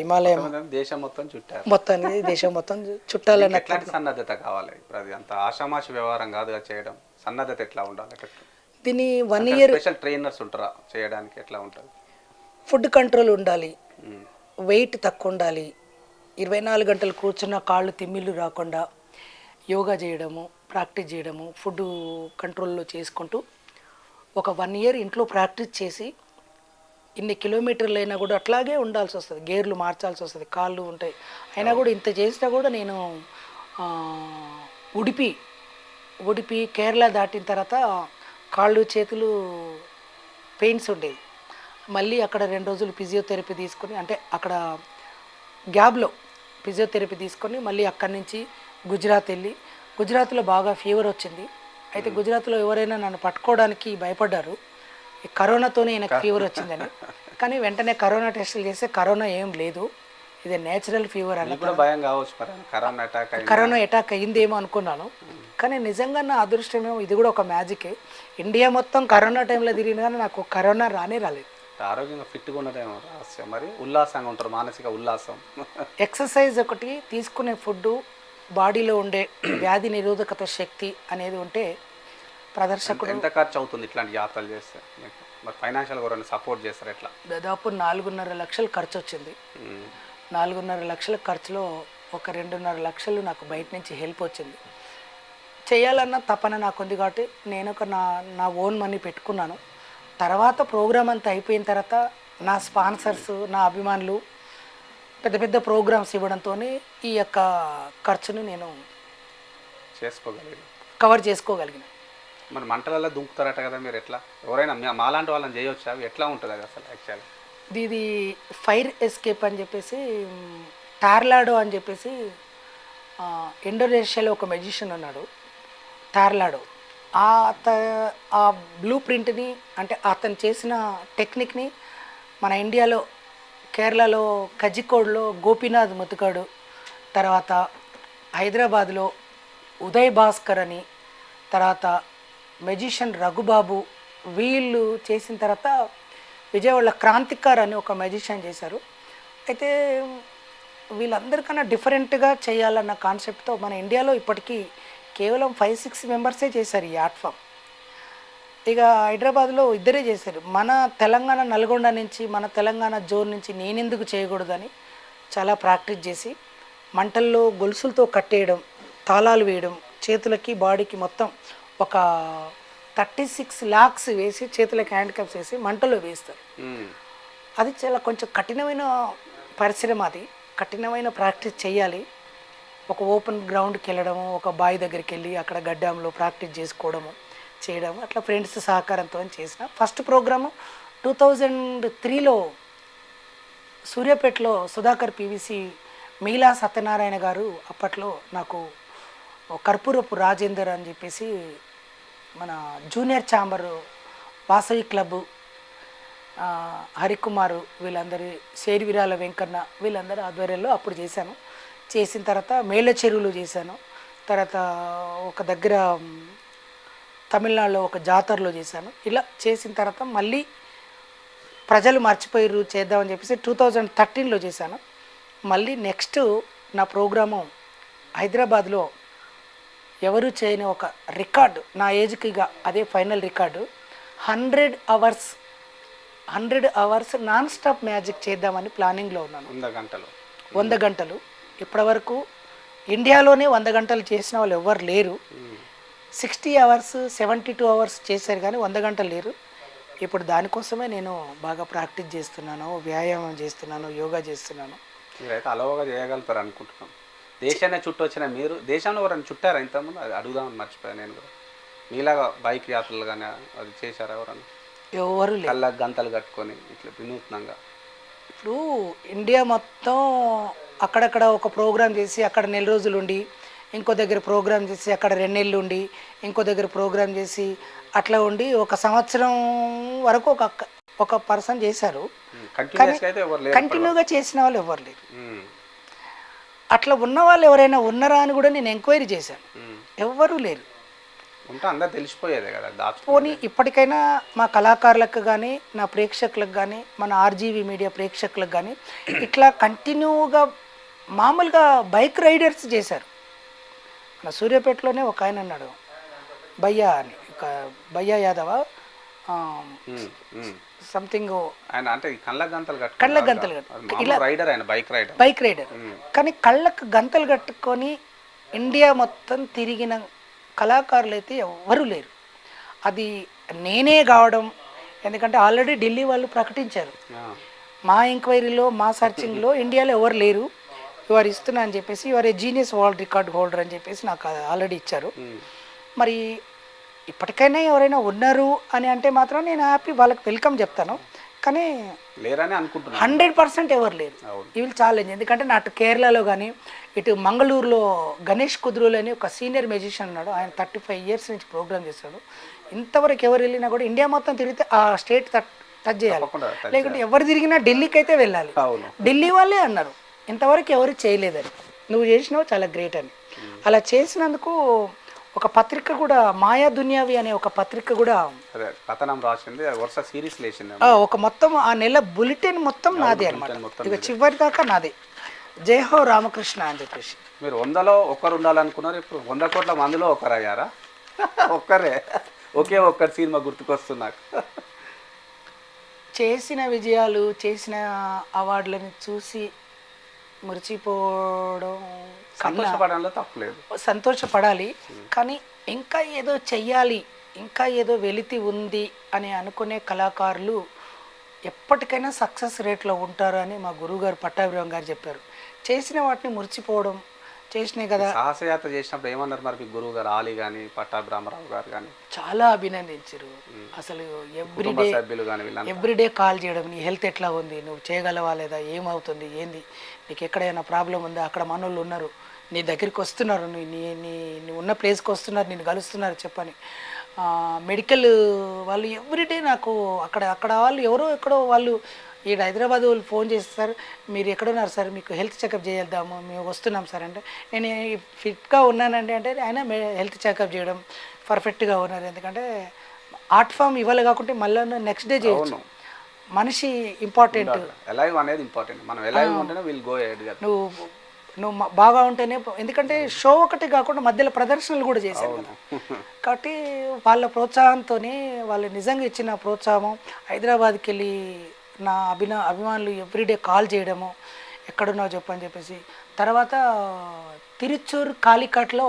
హిమాలయం దేశం మొత్తం చుట్టారు, మొత్తానికి దేశం మొత్తం చుట్టాలన్న సన్నద్ధత కావాలి. అది అంత ఆషామాషి వ్యవహారం కాదుగా చేయడం, సన్నద్ధత ఎట్లా ఉండాలి? దీన్ని 1 ఇయర్ స్పెషల్ ట్రైనర్స్ ఉంటారా చేయడానికి, ఎట్లా ఉంటుంది? ఫుడ్ కంట్రోల్ ఉండాలి, వెయిట్ తక్కువ ఉండాలి, 24 గంటలు కూర్చున్న కాళ్ళు తిమ్మిళ్ళు రాకుండా యోగా చేయడము, ప్రాక్టీస్ చేయడము, ఫుడ్ కంట్రోల్లో చేసుకుంటూ ఒక 1 ఇయర్ ఇంట్లో ప్రాక్టీస్ చేసి ఇన్ని కిలోమీటర్లు అయినా కూడా అట్లాగే ఉండాల్సి వస్తుంది, గేర్లు మార్చాల్సి వస్తుంది, కాళ్ళు ఉంటాయి, అయినా కూడా ఇంత చేసినా కూడా నేను ఉడిపి కేరళ దాటిన తర్వాత కాళ్ళు చేతులు పెయిన్స్ ఉండేది. మళ్ళీ అక్కడ 2 రోజులు ఫిజియోథెరపీ తీసుకొని, అంటే అక్కడ గ్యాబ్లో ఫిజియోథెరపీ తీసుకొని మళ్ళీ అక్కడి నుంచి గుజరాత్ వెళ్ళి, గుజరాత్లో బాగా ఫీవర్ వచ్చింది. అయితే గుజరాత్లో ఎవరైనా నన్ను పట్టుకోవడానికి భయపడ్డారు, ఈ కరోనాతోనే నాకు ఫీవర్ వచ్చిందని. కానీ వెంటనే కరోనా టెస్టులు చేస్తే కరోనా ఏం లేదు, ఇది నేచురల్ ఫీవర్ అని. కరోనా అటాక్ అయ్యిందేమో అనుకున్నాను, కానీ నిజంగా నా అదృష్టమేమో ఇది కూడా ఒక మ్యాజికే. ఇండియా మొత్తం కరోనా టైంలో తిరిగిన కానీ నాకు కరోనా రాలేదు. ఆరోగ్యంగా ఫిట్గా ఉండటం రహస్యం, మరి ఉల్లాసంగా ఉంటారు, మానసిక ఉల్లాసం. ఎక్సర్సైజ్ ఒకటి, తీసుకునే ఫుడ్, బాడీలో ఉండే వ్యాధి నిరోధకత శక్తి అనేది ఉంటే ప్రదర్శకుడు. ఎంత ఖర్చు అవుతుంది ఇట్లాంటి యాత్రలు చేస్తే? మరి ఫైనాన్షియల్గా ఎవరైనా సపోర్ట్ చేస్తారు ఎట్లా? దాదాపు 4.5 లక్షలు ఖర్చు వచ్చింది. 4.5 లక్షల ఖర్చులో ఒక 2.5 లక్షలు నాకు బయట నుంచి హెల్ప్ వచ్చింది. చేయాలన్న తపన నాకు ఉంది కాబట్టి నేను ఒక నా ఓన్ మనీ పెట్టుకున్నాను. తర్వాత ప్రోగ్రామ్ అంతా అయిపోయిన తర్వాత నా స్పాన్సర్స్, నా అభిమానులు పెద్ద పెద్ద ప్రోగ్రామ్స్ ఇవ్వడంతో ఈ యొక్క ఖర్చును నేను చేసుకోగలిగారు. కవర్ చేసుకోగలిగిన. మరి మంటలలో దుంకుతారట కదా మీరు, ఎట్లా? ఎవరైనా మాలాంటి వాళ్ళని చేయొచ్చా? ఎట్లా ఉంటుంది అది అసలు యాక్చువల్? ఇది ఫైర్ ఎస్కేప్ అని చెప్పేసి టార్లాడో అని చెప్పేసి ఇండోనేషియాలో ఒక మెజిషియన్ ఉన్నాడు, టార్లాడో. ఆ బ్లూ ప్రింట్ని అంటే అతను చేసిన టెక్నిక్ని మన ఇండియాలో కేరళలో కజికోడ్లో గోపీనాథ్ ముతుకాడు, తర్వాత హైదరాబాద్లో ఉదయ్ భాస్కర్ అని, తర్వాత మెజిషియన్ రఘుబాబు, వీళ్ళు చేసిన తర్వాత విజయవాడలో క్రాంతికార్ అని ఒక మెజిషియన్ చేశారు. అయితే వీళ్ళందరికన్నా డిఫరెంట్గా చేయాలన్న కాన్సెప్ట్తో మన ఇండియాలో ఇప్పటికీ కేవలం 5-6 మెంబర్సే చేశారు ఈ ఆర్ట్ ఫామ్. ఇక హైదరాబాద్లో ఇద్దరే చేశారు. మన తెలంగాణ నల్గొండ నుంచి, మన తెలంగాణ జోన్ నుంచి నేనెందుకు చేయకూడదని చాలా ప్రాక్టీస్ చేసి మంటల్లో గొలుసులతో కట్టేయడం, తాళాలు వేయడం, చేతులకి బాడీకి మొత్తం ఒక 36 లాక్స్ వేసి చేతులకి హ్యాండ్ కప్స్ వేసి మంటలో వేస్తారు. అది చాలా కొంచెం కఠినమైన పరిశ్రమ, అది కఠినమైన ప్రాక్టీస్ చేయాలి. ఒక ఓపెన్ గ్రౌండ్కి వెళ్ళడము, ఒక బావి దగ్గరికి వెళ్ళి అక్కడ గడ్డంలో ప్రాక్టీస్ చేసుకోవడము చేయడం, అట్లా ఫ్రెండ్స్ సహకారంతో చేసిన. ఫస్ట్ ప్రోగ్రాము 2003లో సూర్యాపేటలో సుధాకర్ పివిసి మీలా సత్యనారాయణ గారు అప్పట్లో నాకు కర్పూరపు రాజేందర్ అని చెప్పేసి మన జూనియర్ ఛాంబర్, వాసవి క్లబ్బు, హరికుమారు, వీళ్ళందరి శేరివిరాల వెంకన్న, వీళ్ళందరూ ఆధ్వర్యంలో అప్పుడు చేశాను. చేసిన తర్వాత మేళ్ళ చెరువులు చేశాను. తర్వాత ఒక దగ్గర తమిళనాడులో ఒక జాతరలో చేశాను. ఇలా చేసిన తర్వాత మళ్ళీ ప్రజలు మర్చిపోయారు చేద్దామని చెప్పేసి 2013లో చేశాను. మళ్ళీ నెక్స్ట్ నా ప్రోగ్రాము హైదరాబాద్లో ఎవరు చేయని ఒక రికార్డు, నా ఏజ్కిగా అదే final record, 100 hours non stop magic చేద్దామని ప్లానింగ్లో ఉన్నాను. 100 గంటలు. ఇప్పటివరకు ఇండియాలోనే 100 గంటలు చేసిన వాళ్ళు ఎవ్వరు లేరు. 60 అవర్స్ 72 అవర్స్ చేశారు కానీ 100 గంటలు లేరు. ఇప్పుడు దానికోసమే నేను బాగా ప్రాక్టీస్ చేస్తున్నాను, వ్యాయామం చేస్తున్నాను, యోగా చేస్తున్నాను. మీరైతే అలవగా చేయగలుగుతారు అనుకుంటున్నాను. దేశాన్ని చుట్టూ వచ్చిన మీరు దేశంలో ఎవరైనా చుట్టారా ఇంతకుముందు? అది అడుగుదామని మర్చిపోయాను నేను కూడా. మీలాగా బైక్ యాత్రలు కానీ అది చేశారా ఎవరన్నా? ఎవరు లేరు. కళ్ళ గంతలు కట్టుకొని ఇట్లా వినూత్నంగా. ఇప్పుడు ఇండియా మొత్తం అక్కడక్కడ ఒక ప్రోగ్రాం చేసి అక్కడ 4 రోజులు ఉండి, ఇంకో దగ్గర ప్రోగ్రాం చేసి అక్కడ 2 నెలలు ఉండి, ఇంకో దగ్గర ప్రోగ్రాం చేసి అట్లా ఉండి 1 సంవత్సరం వరకు ఒక పర్సన్ చేశారు. కంటిన్యూగా చేసిన వాళ్ళు ఎవరు లేరు. అట్లా ఉన్న వాళ్ళు ఎవరైనా ఉన్నారా అని కూడా నేను ఎంక్వైరీ చేశాను, ఎవ్వరూ లేరు. అందరూ తెలిసిపోయేదే కదా. పోనీ ఇప్పటికైనా మా కళాకారులకు కానీ, నా ప్రేక్షకులకు కానీ, మన ఆర్జీవీ మీడియా ప్రేక్షకులకు కానీ ఇట్లా కంటిన్యూగా మామూలుగా బైక్ రైడర్స్ చేశారు. మన సూర్యాపేటలోనే ఒక ఆయన అన్నాడు, భయ్యా అని, భయ్యా యాదవ సంథింగ్, ఆయన అంటే కళ్ళకు గంతలు ఇలా బైక్ రైడర్. కానీ కళ్ళకు గంతలు కట్టుకొని ఇండియా మొత్తం తిరిగిన కళాకారులు అయితే ఎవ్వరూ లేరు. అది నేనే కావడం, ఎందుకంటే ఆల్రెడీ ఢిల్లీ వాళ్ళు ప్రకటించారు. మా ఎంక్వైరీలో, మా సర్చింగ్లో ఇండియాలో ఎవరు లేరు, ఇవారు ఇస్తున్నా అని చెప్పేసి, ఇవారు జీనియస్ వరల్డ్ రికార్డ్ హోల్డర్ అని చెప్పేసి నాకు ఆల్రెడీ ఇచ్చారు. మరి ఇప్పటికైనా ఎవరైనా ఉన్నారు అని అంటే మాత్రం నేను హ్యాపీ, వాళ్ళకి వెల్కమ్ చెప్తాను. కానీ లేరని అనుకుంటున్నాను. 100% ఎవరు లేరు. ఈ విల్ ఛాలెంజ్. ఎందుకంటే నా అటు కేరళలో కానీ, ఇటు మంగళూరులో గణేష్ కుద్రులు అని ఒక సీనియర్ మ్యూజిషియన్ ఉన్నాడు. ఆయన 35 ఇయర్స్ నుంచి ప్రోగ్రామ్ చేస్తాడు. ఇంతవరకు ఎవరు వెళ్ళినా కూడా ఇండియా మొత్తం తిరిగితే ఆ స్టేట్ టచ్ చేయాలి, లేకుంటే ఎవరు తిరిగినా ఢిల్లీకి అయితే వెళ్ళాలి. ఢిల్లీ వాళ్ళే అన్నారు ఇంతవరకు ఎవరు చేయలేదని, నువ్వు చేసినావు చాలా గ్రేట్ అని. అలా చేసినందుకు ఒక పత్రిక కూడా, మాయా దునియావి అనే ఒక పత్రిక కూడా కథనం రాసింది, వరుస సిరీస్ లేచింది. ఒక మొత్తం ఆ నెల బులెటిన్ మొత్తం నాదే అనమాట. ఇక చివరి దాకా నాదే. జయహో రామకృష్ణ అని చెప్పేసి. మీరు 100లో ఒకరు ఉండాలనుకున్నారు, ఇప్పుడు 100 కోట్ల మందిలో ఒకరు అయ్యారా? ఒక్కరే, ఒక్కరి సినిమా గుర్తుకొస్తున్నారు. చేసిన విజయాలు, చేసిన అవార్డులను చూసి మురిచిపోవడం సంతోషపడంలో తప్పలేదు, సంతోషపడాలి. కానీ ఇంకా ఏదో చెయ్యాలి, ఇంకా ఏదో వెలితి ఉంది అని అనుకునే కళాకారులు ఎప్పటికైనా సక్సెస్ రేట్లో ఉంటారు అని మా గురువుగారు పట్టాభిరామ్ గారు చెప్పారు. చేసిన వాటిని మురిచిపోవడం, చేసినాయి కదా. సాహసయాత్ర చేసినప్పుడు ఏమన్నారు మరి మీ గురువు గారు ఆలీ కానీ పట్టాభిరామరావు గారు కానీ? చాలా అభినందించారు. అసలు కుటుంబ సభ్యులు కానీ వీళ్ళంతా ఎవ్రీడే కాల్ చేయడం, నీ హెల్త్ ఎట్లా ఉంది, నువ్వు చేయగలవా లేదా, ఏమవుతుంది, ఏంది, నీకు ఎక్కడైనా ప్రాబ్లం ఉందా, అక్కడ మనోళ్ళు ఉన్నారు, నీ దగ్గరికి వస్తున్నారు, నీ ఉన్న ప్లేస్కి వస్తున్నారు, నేను కలుస్తున్నారు చెప్పని. మెడికల్ వాళ్ళు ఎవ్రీడే నాకు అక్కడ వాళ్ళు ఎవరో ఎక్కడో వాళ్ళు ఈ హైదరాబాద్ వాళ్ళు ఫోన్ చేస్తారు, మీరు ఎక్కడున్నారు సార్, మీకు హెల్త్ చెకప్ చేద్దాము, మేము వస్తున్నాం సార్ అంటే, నేను ఫిట్గా ఉన్నానండి అంటే ఆయన హెల్త్ చెకప్ చేయడం పర్ఫెక్ట్గా ఉన్నారు. ఎందుకంటే ఆర్ట్ ఫామ్ ఇవ్వాలి కాకుంటే మళ్ళీ నెక్స్ట్ డే చేయొచ్చు. మనిషి ఇంపార్టెంట్, ఎలైవ్ అనేది ఇంపార్టెంట్. మనం ఎలైవ్ ఉంటేనే విల్ గో ఎహెడ్ గా. నువ్వు బాగా ఉంటేనే, ఎందుకంటే షో ఒకటి కాకుండా మధ్యలో ప్రదర్శనలు కూడా చేశాను కదా. కాబట్టి వాళ్ళ ప్రోత్సాహంతో, వాళ్ళు నిజంగా ఇచ్చిన ప్రోత్సాహం, హైదరాబాద్కి వెళ్ళి నా అభిమానులు ఎవ్రీడే కాల్ చేయడము, ఎక్కడున్నావు చెప్పని చెప్పేసి. తర్వాత తిరుచూరు కాలికట్లో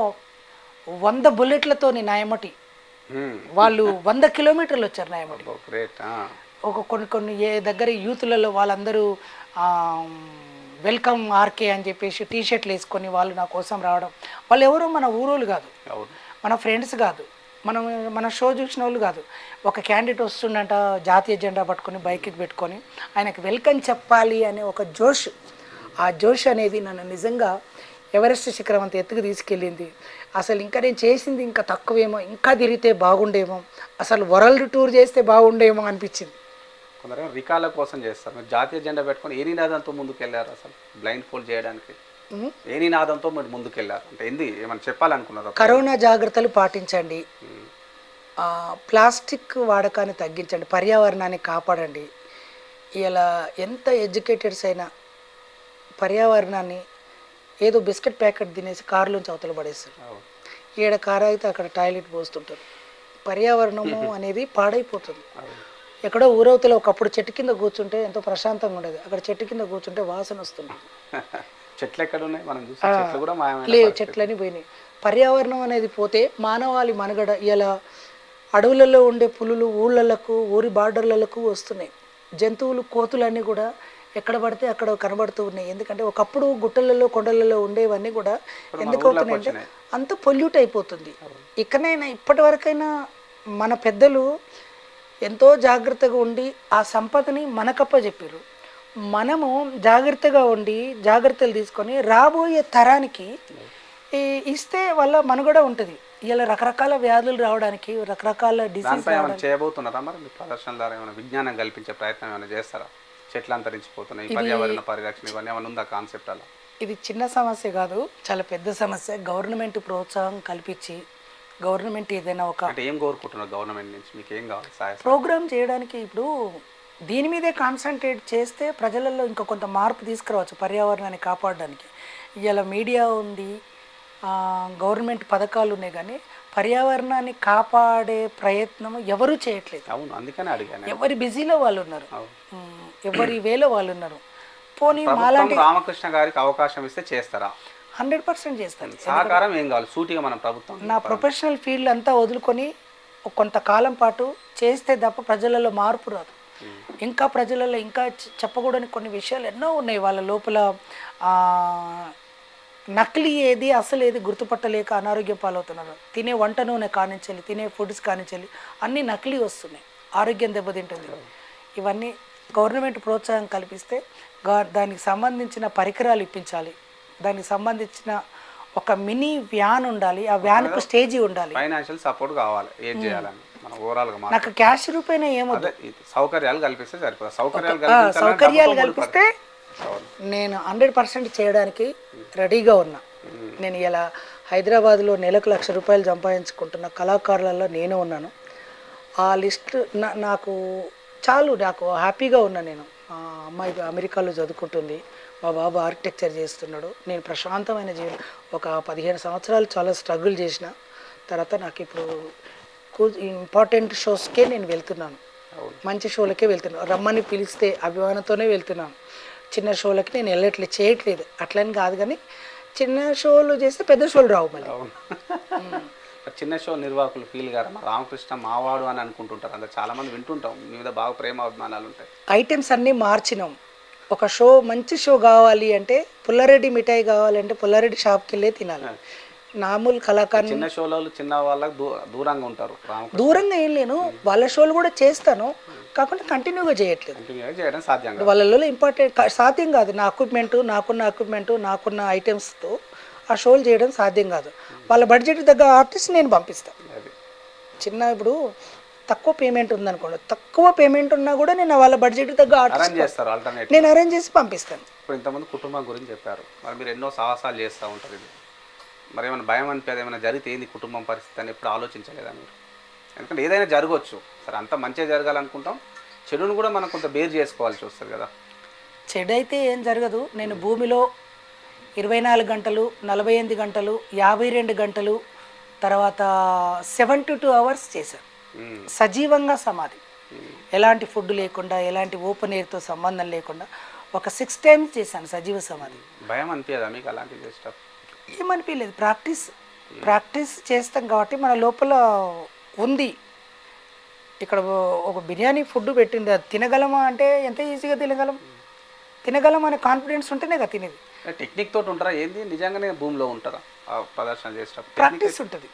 100 బుల్లెట్లతో నాయమటి వాళ్ళు 100 కిలోమీటర్లు వచ్చారు నాయమటి. ఒక కొన్ని ఏ దగ్గర యూత్లలో వాళ్ళందరూ వెల్కమ్ ఆర్కే అని చెప్పేసి టీషర్ట్లు వేసుకొని వాళ్ళు నా కోసం రావడం. వాళ్ళు ఎవరో మన ఊరోళ్ళు కాదు, మన ఫ్రెండ్స్ కాదు, మన షో చూసిన వాళ్ళు కాదు. ఒక క్యాండిడేట్ వస్తుండంట జాతీయ జెండా పట్టుకొని బైక్కి పెట్టుకొని ఆయనకు వెల్కమ్ చెప్పాలి అనే ఒక జోష్, ఆ జోష్ అనేది నన్ను నిజంగా ఎవరెస్ట్ శిఖరం అంత ఎత్తుకు తీసుకెళ్ళింది. అసలు ఇంకా నేను చేసింది ఇంకా తక్కువేమో, ఇంకా తిరిగితే బాగుండేమో, అసలు వరల్డ్ టూర్ చేస్తే బాగుండేమో అనిపించింది. కొందరు రికార్డుల కోసం చేస్తారు. మీరు జాతీయ జెండా పెట్టుకొని ఏ నినాదంతో ముందుకు వెళ్ళారు? అసలు బ్లైండ్ ఫోల్డ్ చేయడానికి ఏ నినాదంతో మీరు ముందుకు వెళ్ళారు అంటే ఏంది, ఏమైనా చెప్పాలనుకున్నారు? కరోనా జాగ్రత్తలు పాటించండి, ప్లాస్టిక్ వాడకాన్ని తగ్గించండి, పర్యావరణాన్ని కాపాడండి. ఇలా ఎంత ఎడ్యుకేటెడ్స్ అయినా పర్యావరణాన్ని ఏదో బిస్కెట్ ప్యాకెట్ తినేసి కారులోంచి అవతల పడేస్తారు. ఈడ కారు అయితే అక్కడ టాయిలెట్ పోస్తుంటారు. పర్యావరణము అనేది పాడైపోతుంది. ఎక్కడో ఊరవతల ఒకప్పుడు చెట్టు కింద కూర్చుంటే ఎంతో ప్రశాంతంగా ఉండేది, అక్కడ చెట్టు కింద కూర్చుంటే వాసన వస్తుంది. చెట్లు ఎక్కడ ఉన్నాయి మనం చూస్తే, చెట్లు కూడా లేవు, చెట్లని పోయినాయి. పర్యావరణం అనేది పోతే మానవాళి మనుగడ. ఇలా అడవులలో ఉండే పులులు ఊళ్ళకు, ఊరి బార్డర్లకు వస్తున్నాయి. జంతువులు, కోతులన్నీ కూడా ఎక్కడ పడితే అక్కడ కనబడుతూ ఉన్నాయి. ఎందుకంటే ఒకప్పుడు గుట్టలలో కొండలలో ఉండేవన్నీ కూడా ఎందుకు అవుతున్నాయంటే అంత పొల్యూట్ అయిపోతుంది. ఇకనైనా ఇప్పటి వరకైనా మన పెద్దలు ఎంతో జాగ్రత్తగా ఉండి ఆ సంపదని మనకప్ప చెప్పారు. మనము జాగ్రత్తగా ఉండి జాగ్రత్తలు తీసుకొని రాబోయే తరానికి ఇస్తే వాళ్ళ మనుగడ ఉంటుంది. ఇలా రకరకాల వ్యాధులు రావడానికి, రకరకాల డిసీజ్ చేయబోతున్నారా మరి? మీ ప్రదర్శన ద్వారా ఏమైనా విజ్ఞానం కల్పించే ప్రయత్నం ఏమైనా చేస్తారా? చెట్లు అంతరించిపోతున్నాయి, పర్యావరణ పరిరక్షణ, ఇవన్నీ ఏమైనా ఉందా కాన్సెప్ట్? అలా ఇది చిన్న సమస్య కాదు, చాలా పెద్ద సమస్య. గవర్నమెంట్ ప్రోత్సాహం కల్పించి, గవర్నమెంట్ ఏదైనా ఒక అంటే ఏం కోరుకుంటున్నారు గవర్నమెంట్ నుంచి? మీకు ఏం కావాలి? ప్రోగ్రామ్ చేయడానికి ఇప్పుడు దీని మీదే కాన్సన్ట్రేట్ చేస్తే ప్రజలలో ఇంకా కొంత మార్పు తీసుకురావచ్చు పర్యావరణాన్ని కాపాడడానికి. ఇలా మీడియా ఉంది, గవర్నమెంట్ పథకాలు ఉన్నాయి, కానీ పర్యావరణాన్ని కాపాడే ప్రయత్నం ఎవరూ చేయట్లేదు. అవును, అందుకనే అడిగాను. ఎవరి బిజీలో వాళ్ళు ఉన్నారు, ఎవరి వేలో వాళ్ళు ఉన్నారు. పోనీ మాలాంటి రామకృష్ణ గారికి అవకాశం ఇస్తే చేస్తారా? 100% చేస్తాను. సహకారం ఏం కావాలి, సూటిగా మనం ప్రభుత్వం నా ప్రొఫెషనల్ ఫీల్డ్ అంతా వదులుకొని కొంతకాలం పాటు చేస్తే తప్ప ప్రజలలో మార్పు రాదు. ఇంకా ప్రజలలో ఇంకా చెప్పకూడని కొన్ని విషయాలు ఎన్నో ఉన్నాయి. వాళ్ళ లోపల నకిలీ ఏది అసలు ఏది గుర్తుపట్టలేక అనారోగ్యం పాలవుతున్నారు. తినే వంట నూనె కానించాలి, తినే ఫుడ్స్ కానించాలి, అన్నీ నకిలీ వస్తున్నాయి, ఆరోగ్యం దెబ్బతింటుంది. ఇవన్నీ గవర్నమెంట్ ప్రోత్సాహం కల్పిస్తే దానికి సంబంధించిన పరికరాలు ఇప్పించాలి, దానికి సంబంధించిన ఒక మినీ వ్యాన్ ఉండాలి, ఆ వ్యాన్కు స్టేజీ ఉండాలి, ఫైనాన్షియల్ సపోర్ట్ కావాలి. ఏం చేయాలని మనం ఓవరాల్గా నాకు క్యాష్ రూపేనా ఏమొద్దు, సౌకర్యాలు కల్పిస్తే సరిపోతుంది. సౌకర్యాలు కల్పిస్తే నేను 100% చేయడానికి రెడీగా ఉన్నా. నేను ఇలా హైదరాబాద్లో నెలకు ₹1,00,000 సంపాదించుకుంటున్న కళాకారులలో నేను ఉన్నాను. ఆ లిస్ట్ నాకు చాలు, నాకు హ్యాపీగా ఉన్నా. నేను అమ్మాయి అమెరికాలో చదువుకుంటుంది, మా బాబు ఆర్కిటెక్చర్ చేస్తున్నాడు. నేను ప్రశాంతమైన జీవనం ఒక 15 సంవత్సరాలు చాలా స్ట్రగుల్ చేసిన తర్వాత నాకు ఇప్పుడు ఇంపార్టెంట్ షోస్కే నేను వెళ్తున్నాను, మంచి షోలకే వెళ్తున్నాను. రమ్మని పిలిస్తే అభిమానంతోనే వెళ్తున్నాను. చిన్న షోలకి నేను వెళ్ళట్లేదు, చేయట్లేదు అట్లని కాదు, కానీ చిన్న షోలు చేస్తే పెద్ద షోలు రావు. మళ్ళీ చిన్న షో నిర్వాహకులు ఫీల్ గారు రామకృష్ణ మావాడు అని అనుకుంటుంటారు, అందరు చాలా మంది వింటుంటాం, మీ మీద బాగా ప్రేమ అభిమానాలు ఉంటాయి. ఐటమ్స్ అన్నీ మార్చినాం, ఒక షో మంచి షో కావాలి అంటే పుల్లారెడ్డి మిఠాయి కావాలంటే పుల్లారెడ్డి షాప్కి వెళ్ళే తినాలి. మామూలు కళాకారుని చిన్న షోలో చిన్న వాళ్ళకి దూరంగా ఉంటారు. దూరంగా ఏం లేను, వాళ్ళ షోలు కూడా చేస్తాను, కాకుండా కంటిన్యూగా చేయట్లేదు. కంటిన్యూగా చేయడం సాధ్యం కాదు. వాళ్ళలో ఇంపార్టెంట్ సాధ్యం కాదు. నా ఎక్విప్మెంట్ నాకున్న ఐటమ్స్తో ఆ షోలు చేయడం సాధ్యం కాదు. వాళ్ళ బడ్జెట్ తగ్గ ఆర్టిస్ట్ నేను పంపిస్తాను. అది చిన్న ఇప్పుడు తక్కువ పేమెంట్ ఉందనుకోండి, తక్కువ పేమెంట్ ఉన్నా కూడా నేను వాళ్ళ బడ్జెట్ తగ్గ అరేంజ్ ఆర్టిస్ట్ చేస్తారు. ఆల్టర్నేట్ నేను అరేంజ్ చేసి పంపిస్తాను. ఇప్పుడు ఇంతమంది కుటుంబం గురించి చెప్పారు, మరి మీరు ఎన్నో సాహసాలు చేస్తూ ఉంటారు. ఇది మరి ఏమైనా భయం అనిపేది, ఏమైనా జరిగితే ఏంది కుటుంబం పరిస్థితి అని ఎప్పుడు ఆలోచించలేదా మీరు? ఎందుకంటే ఏదైనా జరగవచ్చు, సరే అంత మంచిగా జరగాలనుకుంటాం, చెడును కూడా మనం కొంత బేర్ చేసుకోవాల్సి వస్తుంది కదా. చెడు అయితే ఏం జరగదు. నేను భూమిలో 24 గంటలు, 48 గంటలు, 52 గంటలు, తర్వాత 72 అవర్స్ చేశాను సజీవంగా సమాధి. ఎలాంటి ఫుడ్ లేకుండా, ఎలాంటి ఓపెన్ ఎయిర్తో సంబంధం లేకుండా ఒక 6 టైమ్స్ చేశాను సజీవ సమాధి. భయం అనిపించదా మీకు అలాంటివి చేసేటప్పుడు? ఏమనిపించలేదు. ప్రాక్టీస్ చేస్తాం కాబట్టి మన లోపల ఉంది. ఇక్కడ ఒక బిర్యానీ ఫుడ్ పెట్టింది, అది తినగలమా అంటే ఎంత ఈజీగా తినగలం అనే కాన్ఫిడెన్స్ ఉంటేనే కదా తినేది. టెక్నిక్ తోటి ఉంటారా ఏంది, నిజంగానే భూమిలో ఉంటారా ఆ ప్రదర్శన చేసేటప్పుడు? ప్రాక్టీస్ ఉంటుంది.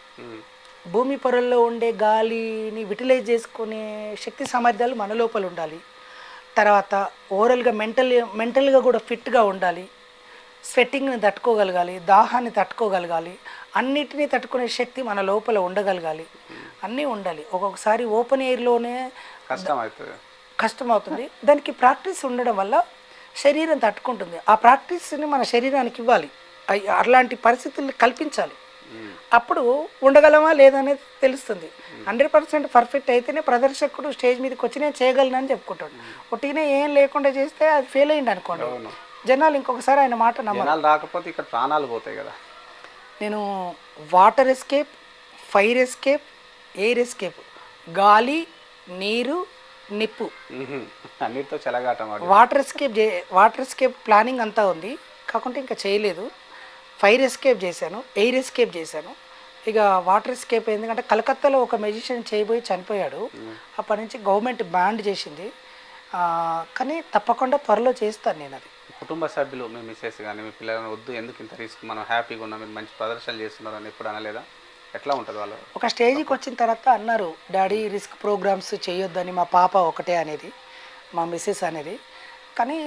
భూమి పొరల్లో ఉండే గాలిని యూటిలైజ్ చేసుకునే శక్తి సామర్థ్యాలు మన లోపల ఉండాలి. తర్వాత ఓవరాల్గా మెంటల్గా కూడా ఫిట్గా ఉండాలి. స్వెట్టింగ్ని తట్టుకోగలగాలి, దాహాన్ని తట్టుకోగలగాలి, అన్నిటినీ తట్టుకునే శక్తి మన లోపల ఉండగలగాలి. అన్నీ ఉండాలి. ఒక్కొక్కసారి ఓపెన్ ఎయిర్లోనే కష్టమవుతుంది. దానికి ప్రాక్టీస్ ఉండడం వల్ల శరీరం తట్టుకుంటుంది. ఆ ప్రాక్టీస్ని మన శరీరానికి ఇవ్వాలి, అలాంటి పరిస్థితుల్ని కల్పించాలి. అప్పుడు ఉండగలమా లేదనేది తెలుస్తుంది. 100% పర్ఫెక్ట్ అయితేనే ప్రదర్శకుడు స్టేజ్ మీదకి వచ్చి నేను చేయగలను చెప్పుకుంటాడు. ఒట్టినే ఏం లేకుండా చేస్తే అది ఫెయిల్ అయింది అనుకోండి, జనాలు ఇంకొకసారి ఆయన మాట నమ్మాలి. రాకపోతే ఇక్కడ ప్రాణాలు పోతాయి కదా. నేను water escape, fire escape, air escape, గాలి, నీరు, నిప్పు, అన్నిటితో చెలగాటం. వాటర్ ఎస్కేప్ ప్లానింగ్ అంతా ఉంది, కాకుంటే ఇంకా చేయలేదు. ఫైర్ ఎస్కేప్ చేశాను, ఎయిర్ ఎస్కేప్ చేశాను. ఇక వాటర్ ఎస్కేప్ ఎందుకంటే కలకత్తాలో ఒక మెజిషియన్ చేయబోయి చనిపోయాడు. అప్పటి నుంచి గవర్నమెంట్ బ్యాన్ చేసింది. కానీ తప్పకుండా త్వరలో చేస్తాను నేను అది. కుటుంబ సభ్యులు, మీ మిస్సెస్ కానీ మీ పిల్లలని వద్దు, ఎందుకు ఇంత రిస్క్, మనం హ్యాపీగా ఉన్నాం, మీరు మంచి ప్రదర్శనలు చేస్తున్నారు అని ఎప్పుడు అనలేదా? ఎట్లా ఉంటుంది వాళ్ళు? ఒక స్టేజ్కి వచ్చిన తర్వాత అన్నారు, డాడీ రిస్క్ ప్రోగ్రామ్స్ చేయొద్దని. మా పాప ఒకటే అనేది, మా మిస్సెస్ అనేది. కానీ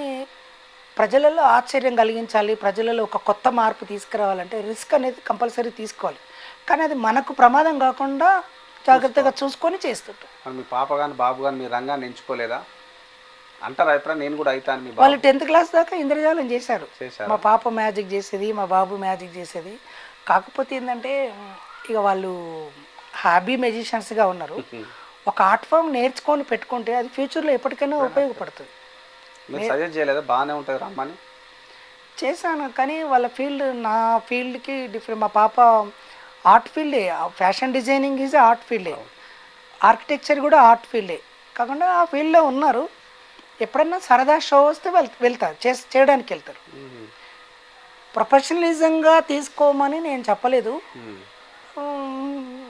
ప్రజలలో ఆశ్చర్యం కలిగించాలి, ప్రజలలో ఒక కొత్త మార్పు తీసుకురావాలంటే రిస్క్ అనేది కంపల్సరీ తీసుకోవాలి. కానీ అది మనకు ప్రమాదం కాకుండా జాగ్రత్తగా చూసుకొని చేస్తుంటాం. మీ పాప కానీ బాబు కానీ మీ రంగాన్ని ఎంచుకోలేదా? అంటారా ఎప్పుడా నేను కూడా అవుతాను? మీ వాళ్ళు 10th క్లాస్ దాకా ఇంద్రజాలం చేశారు. మా పాప మ్యాజిక్ చేసేది, మా బాబు మ్యాజిక్ చేసేది. కాకపోతే ఏంటంటే ఇక వాళ్ళు హాబీ మెజిషియన్స్గా ఉన్నారు. ఒక ఆర్ట్ ఫామ్ నేర్చుకొని పెట్టుకుంటే అది ఫ్యూచర్లో ఎప్పటికైనా ఉపయోగపడుతుంది. మీరు సజెస్ట్ చేయలేదా బాగానే ఉంటుంది రమ్మని? చేశాను, కానీ వాళ్ళ ఫీల్డ్ నా ఫీల్డ్కి డిఫరెంట్. మా పాప ఆర్ట్ ఫీల్డే, ఫ్యాషన్ డిజైనింగ్ ఈజ్ ఆర్ట్ ఫీల్డే, ఆర్కిటెక్చర్ కూడా ఆర్ట్ ఫీల్డే. కాకుండా ఆ ఫీల్డ్లో ఉన్నారు. ఎప్పుడన్నా సరదా షో వస్తే వెళ్తారు, చేయడానికి వెళ్తారు. ప్రొఫెషనలిజంగా తీసుకోమని నేను చెప్పలేదు.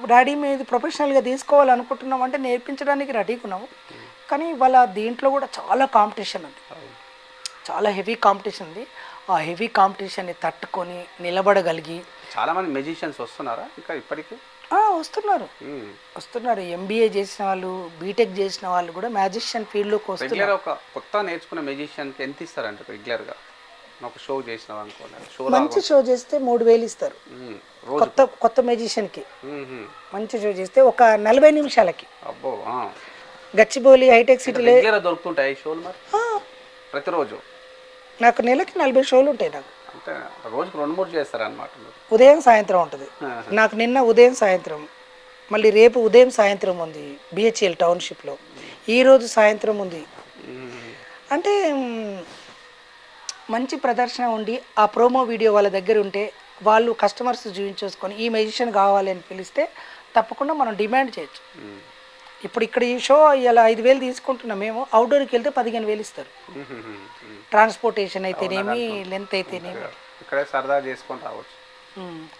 డాడీ మీద ప్రొఫెషనల్గా తీసుకోవాలనుకుంటున్నాం అంటే నేర్పించడానికి రెడీగా ఉన్నాము. కానీ వాళ్ళ దీంట్లో కూడా చాలా కాంపిటీషన్ ఉంది, చాలా హెవీ కాంపిటీషన్ ఉంది. ఆ హెవీ కాంపిటీషన్ని తట్టుకొని నిలబడగలిగి చాలామంది మెజిషియన్స్ వస్తున్నారా ఇంకా ఇప్పటికీ? వస్తున్నారు. ఎంబీఏ చేసిన వాళ్ళు, బీటెక్ చేసిన వాళ్ళు కూడా మ్యాజిషియన్ ఫీల్డ్లోకి వస్తున్నారు. ఒక కొత్త నేర్చుకున్న మెజిషియన్కి ఎంత ఇస్తారంటే రెగ్యులర్గా? ఒక షో చేసినావు అనుకోండి, మంచి షో చేస్తే 3000 ఇస్తారు కొత్త మెజిషియన్కి. మంచి షో చేస్తే ఒక 40 నిమిషాలకి. అబ్బో. గచ్చిబౌలి హైటెక్ సిటీలో దొరుకుతుంటాయి షోలు మరి ప్రతిరోజు? నాకు నెలకి 40 షోలు ఉంటాయి. నాకు అంటే రోజుకి 2-3 చేస్తారనమాట. ఉదయం సాయంత్రం ఉంటుంది. నాకు నిన్న ఉదయం సాయంత్రం, మళ్ళీ రేపు ఉదయం సాయంత్రం ఉంది బిహెచ్ఎల్ టౌన్షిప్లో, ఈరోజు సాయంత్రం ఉంది. అంటే మంచి ప్రదర్శన ఉండి ఆ ప్రోమో వీడియో వాళ్ళ దగ్గర ఉంటే వాళ్ళు కస్టమర్స్ చూపించేసుకొని ఈ మెజిషియన్ కావాలి అని పిలిస్తే తప్పకుండా మనం డిమాండ్ చేయొచ్చు. ఇప్పుడు ఇక్కడ ఈ షో ఇలా 5000 తీసుకుంటున్నాం మేము, అవుట్డోర్కి వెళ్తే 15000 ఇస్తారు. ట్రాన్స్పోర్టేషన్ అయితేనేమి, లెంత్ అయితేనేమి. ఇక్కడే సరదా చేసుకొని రావచ్చు.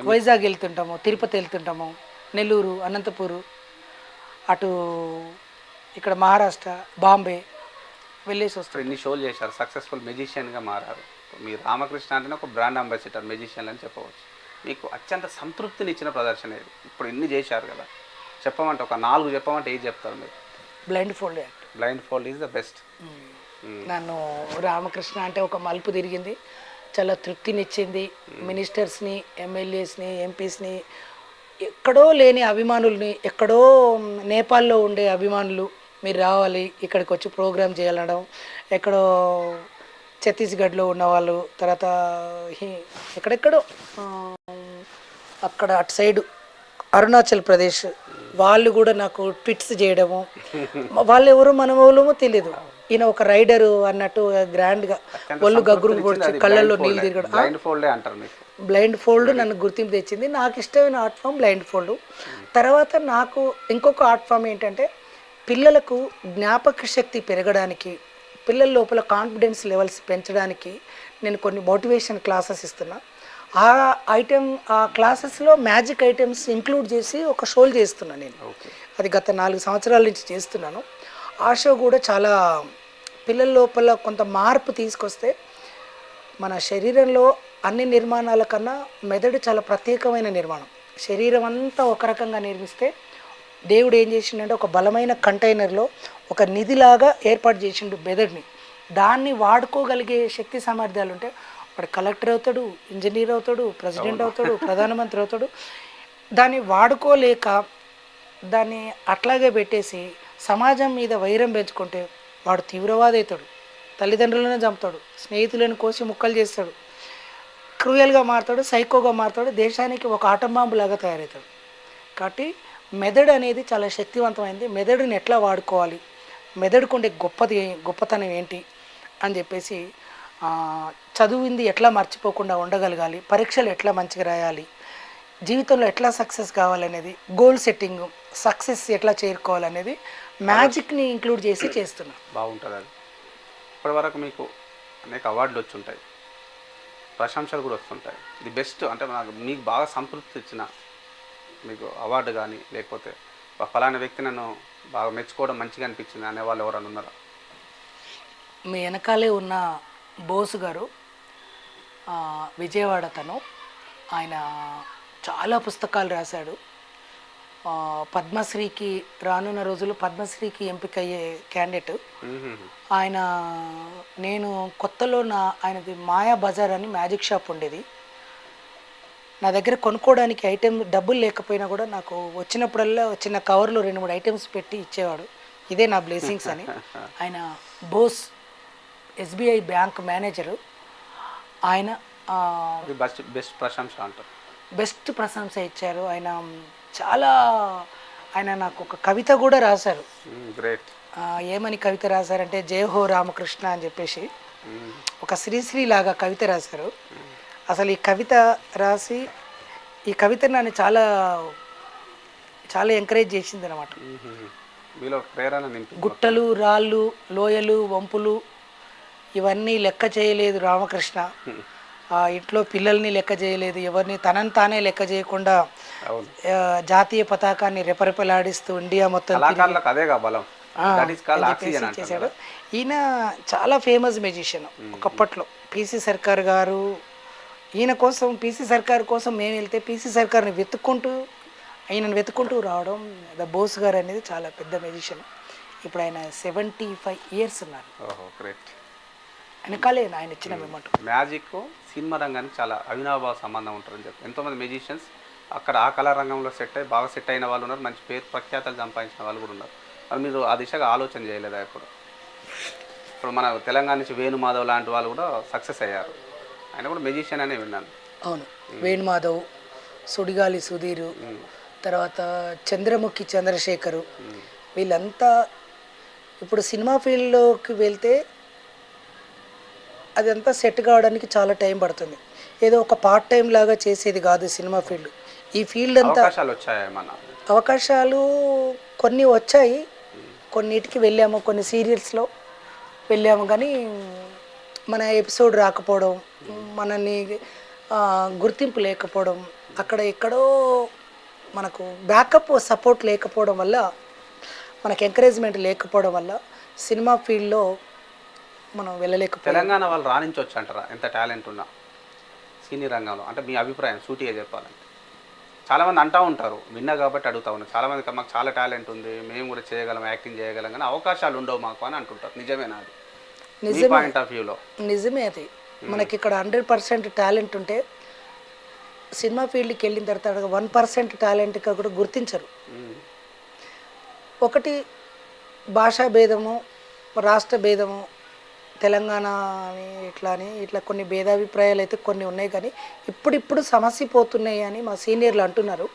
వైజాగ్ వెళ్తుంటాము, తిరుపతి వెళ్తుంటాము, నెల్లూరు, అనంతపూరు, అటు ఇక్కడ మహారాష్ట్ర, బాంబే వెళ్ళేసి ఇప్పుడు వస్తాను. ఇన్ని షోలు చేశారు, సక్సెస్ఫుల్ మెజిషియన్గా మారారు. మీ రామకృష్ణ అంటేనే ఒక బ్రాండ్ అంబాసిడర్ మెజిషియన్ అని చెప్పవచ్చు. మీకు అత్యంత సంతృప్తిని ఇచ్చిన ప్రదర్శన ఇది. ఇప్పుడు ఇన్ని చేశారు కదా, చెప్పమంటే ఒక 4 చెప్పమంటే ఏది చెప్తారు మీరు? Blind fold act. Blind fold is the best. నన్ను రామకృష్ణ అంటే ఒక మలుపు తిరిగింది, చాలా తృప్తినిచ్చింది. మినిస్టర్స్ని, ఎమ్మెల్యేస్ని, ఎంపీస్ని, ఎక్కడో లేని అభిమానుల్ని, ఎక్కడో నేపాల్లో ఉండే అభిమానులు మీరు రావాలి ఇక్కడికి వచ్చి ప్రోగ్రామ్ చేయాలనడం, ఎక్కడో ఛత్తీస్గఢ్లో ఉన్నవాళ్ళు, తర్వాత ఎక్కడెక్కడో అక్కడ అటు సైడు అరుణాచల్ ప్రదేశ్ వాళ్ళు కూడా నాకు ట్విట్స్ చేయడము, వాళ్ళు ఎవరు మన వాళ్ళమో తెలియదు, ఈయన ఒక రైడరు అన్నట్టు గ్రాండ్గా ఒళ్ళు గగ్గురు పొడిచి కళ్ళల్లో నీళ్ళు తిరగడం. బ్లైండ్ ఫోల్డే అంటారు మీకు. బ్లైండ్ ఫోల్డ్ నన్ను గుర్తింపు తెచ్చింది. నాకు ఇష్టమైన ఆర్ట్ ఫామ్ బ్లైండ్ ఫోల్డ్. తర్వాత నాకు ఇంకొక ఆర్ట్ ఫామ్ ఏంటంటే పిల్లలకు జ్ఞాపక శక్తి పెరగడానికి, పిల్లల లోపల కాన్ఫిడెన్స్ లెవెల్స్ పెంచడానికి నేను కొన్ని మోటివేషన్ క్లాసెస్ ఇస్తున్నా. ఆ క్లాసెస్లో మ్యాజిక్ ఐటమ్స్ ఇంక్లూడ్ చేసి ఒక షోలు చేస్తున్నాను నేను. అది గత 4 సంవత్సరాల నుంచి చేస్తున్నాను. ఆ షో కూడా చాలా పిల్లల లోపల కొంత మార్పు తీసుకొస్తే, మన శరీరంలో అన్ని నిర్మాణాల కన్నా మెదడు చాలా ప్రత్యేకమైన నిర్మాణం. శరీరం అంతా ఒక రకంగా నిర్మిస్తే దేవుడు ఏం చేసిండంటే ఒక బలమైన కంటైనర్లో ఒక నిధిలాగా ఏర్పాటు చేసిండు మెదడుని. దాన్ని వాడుకోగలిగే శక్తి సామర్థ్యాలు ఉంటే వాడు కలెక్టర్ అవుతాడు, ఇంజనీర్ అవుతాడు, ప్రెసిడెంట్ అవుతాడు, ప్రధానమంత్రి అవుతాడు. దాన్ని వాడుకోలేక దాన్ని అట్లాగే పెట్టేసి సమాజం మీద వైరం పెంచుకుంటే వాడు తీవ్రవాది అవుతాడు, తల్లిదండ్రులను చంపుతాడు, స్నేహితులను కోసి ముక్కలు చేస్తాడు, క్రూయల్గా మారుతాడు, సైకోగా మారుతాడు, దేశానికి ఒక ఆటం బాంబు లాగా తయారవుతాడు. కాబట్టి మెదడు అనేది చాలా శక్తివంతమైంది. మెదడుని ఎట్లా వాడుకోవాలి, మెదడుకుండే గొప్పతనం ఏంటి అని చెప్పేసి, చదివింది ఎట్లా మర్చిపోకుండా ఉండగలగాలి, పరీక్షలు ఎట్లా మంచిగా రాయాలి, జీవితంలో ఎట్లా సక్సెస్ కావాలనేది, గోల్ సెట్టింగ్, సక్సెస్ ఎట్లా చేరుకోవాలనేది మ్యాజిక్ని ఇంక్లూడ్ చేసి చేస్తున్నాను. బాగుంటుంది అది. ఇప్పటివరకు మీకు అనేక అవార్డులు వచ్చి ఉంటాయి, ప్రశంసలు కూడా వస్తుంటాయి. ది బెస్ట్ అంటే మీకు బాగా సంతృప్తి ఇచ్చిన మీకు అవార్డు కానీ, లేకపోతే ఫలానా వ్యక్తి నన్ను బాగా మెచ్చుకోవడం మంచిగా అనిపించింది అనేవాళ్ళు ఎవరైనా ఉన్నారా? మీ వెనకాలే ఉన్న బోసు గారు, విజయవాడ తను, ఆయన చాలా పుస్తకాలు రాశాడు. పద్మశ్రీకి రానున్న రోజులు పద్మశ్రీకి ఎంపికయ్యే క్యాండిడేట్ ఆయన. నేను కొత్తలో ఆయనది మాయా బజార్ అని మ్యాజిక్ షాప్ ఉండేది. నా దగ్గర కొనుక్కోవడానికి ఐటెం డబ్బులు లేకపోయినా కూడా నాకు వచ్చినప్పుడల్లా చిన్న కవర్లో 2-3 ఐటమ్స్ పెట్టి ఇచ్చేవాడు. ఇదే నా బ్లెస్సింగ్స్ అని. ఆయన బోస్ ఎస్బీఐ బ్యాంక్ మేనేజరు. ఆయన బెస్ట్ ప్రశంస అంటారు, బెస్ట్ ప్రశంస ఇచ్చారు. ఆయన నాకు ఒక కవిత కూడా రాశారు. గ్రేట్. ఏమని కవిత రాశారంటే, జయ హో రామకృష్ణ అని చెప్పేసి ఒక శ్రీశ్రీ లాగా కవిత రాశారు. అసలు ఈ కవిత రాసి ఈ కవిత నన్ను చాలా చాలా ఎంకరేజ్ చేసింది అనమాట. గుట్టలు, రాళ్ళు, లోయలు, వంపులు ఇవన్నీ లెక్క చేయలేదు రామకృష్ణ. ఇంట్లో పిల్లల్ని లెక్క చేయలేదు, ఎవరిని తనని తానే లెక్క చేయకుండా జాతీయ పతాకాన్ని రెపరెపలాడిస్తూ ఇండియా మొత్తం చేశాడు. ఈయన చాలా ఫేమస్ మెజిషియన్ ఒకప్పట్లో. పీసీ సర్కార్ గారు ఈయన కోసం, పీసీ సర్కార్ కోసం మేము వెళ్తే పీసీ సర్కార్ని ఆయనను వెతుక్కుంటూ రావడం. బోస్ గారు అనేది చాలా పెద్ద మెజిషియన్. ఇప్పుడు ఆయన 75 ఇయర్స్ ఉన్నారు. వెనకాలే ఆయన ఇచ్చిన మెమోట్. మ్యాజిక్ సినిమా రంగానికి చాలా అవినాభావ సంబంధం ఉంటుందని చెప్పి ఎంతోమంది మెజిషియన్స్ అక్కడ ఆ కళా రంగంలో బాగా సెట్ అయిన వాళ్ళు ఉన్నారు, మంచి పేరు ప్రఖ్యాతలు సంపాదించిన వాళ్ళు కూడా ఉన్నారు. మరి మీరు ఆ దిశగా ఆలోచన చేయలేదా? ఇప్పుడు మన తెలంగాణ నుంచి వేణుమాధవ్ లాంటి వాళ్ళు కూడా సక్సెస్ అయ్యారు. ఆయన కూడా మెజిషియన్ అనే విన్నాను. అవును, వేణుమాధవ్, సుడిగాలి సుధీర్, తర్వాత చంద్రముఖి చంద్రశేఖరు, వీళ్ళంతా ఇప్పుడు సినిమా ఫీల్డ్లోకి వెళ్తే అదంతా సెట్ కావడానికి చాలా టైం పడుతుంది. ఏదో ఒక పార్ట్ టైం లాగా చేసేది కాదు సినిమా ఫీల్డ్. ఈ ఫీల్డ్ అంతా అవకాశాలు కొన్ని వచ్చాయి, కొన్నిటికి వెళ్ళాము, కొన్ని సీరియల్స్లో వెళ్ళాము, కానీ మన ఎపిసోడ్ రాకపోవడం, మనని గుర్తింపు లేకపోవడం, అక్కడ ఎక్కడో మనకు బ్యాకప్ సపోర్ట్ లేకపోవడం వల్ల, మనకు ఎంకరేజ్మెంట్ లేకపోవడం వల్ల సినిమా ఫీల్డ్లో మనం వెళ్ళలేకపోయాం. తెలంగాణ వాళ్ళు రాణించవచ్చు అంటారా ఎంత టాలెంట్ ఉన్నా సినీ రంగంలో? అంటే మీ అభిప్రాయం సూటిగా చెప్పాలంటే. చాలామంది అంటూ ఉంటారు, విన్నా కాబట్టి అడుగుతా ఉన్నారు. చాలామంది మాకు చాలా టాలెంట్ ఉంది, మేము కూడా చేయగలం, యాక్టింగ్ చేయగలం, కానీ అవకాశాలు ఉండవు మాకు అని అంటుంటారు. నిజమేనా అది? మీ పాయింట్ ఆఫ్ వ్యూలో నిజమే అది. మనకి ఇక్కడ 100% టాలెంట్ ఉంటే సినిమా ఫీల్డ్కి వెళ్ళిన తర్వాత 1% టాలెంట్గా కూడా గుర్తించరు. ఒకటి భాషా భేదము, రాష్ట్ర భేదము, తెలంగాణ అని ఇట్లా కొన్ని భేదాభిప్రాయాలు అయితే కొన్ని ఉన్నాయి, కానీ ఇప్పుడిప్పుడు సమస్య పోతున్నాయి అని మా సీనియర్లు అంటున్నారు.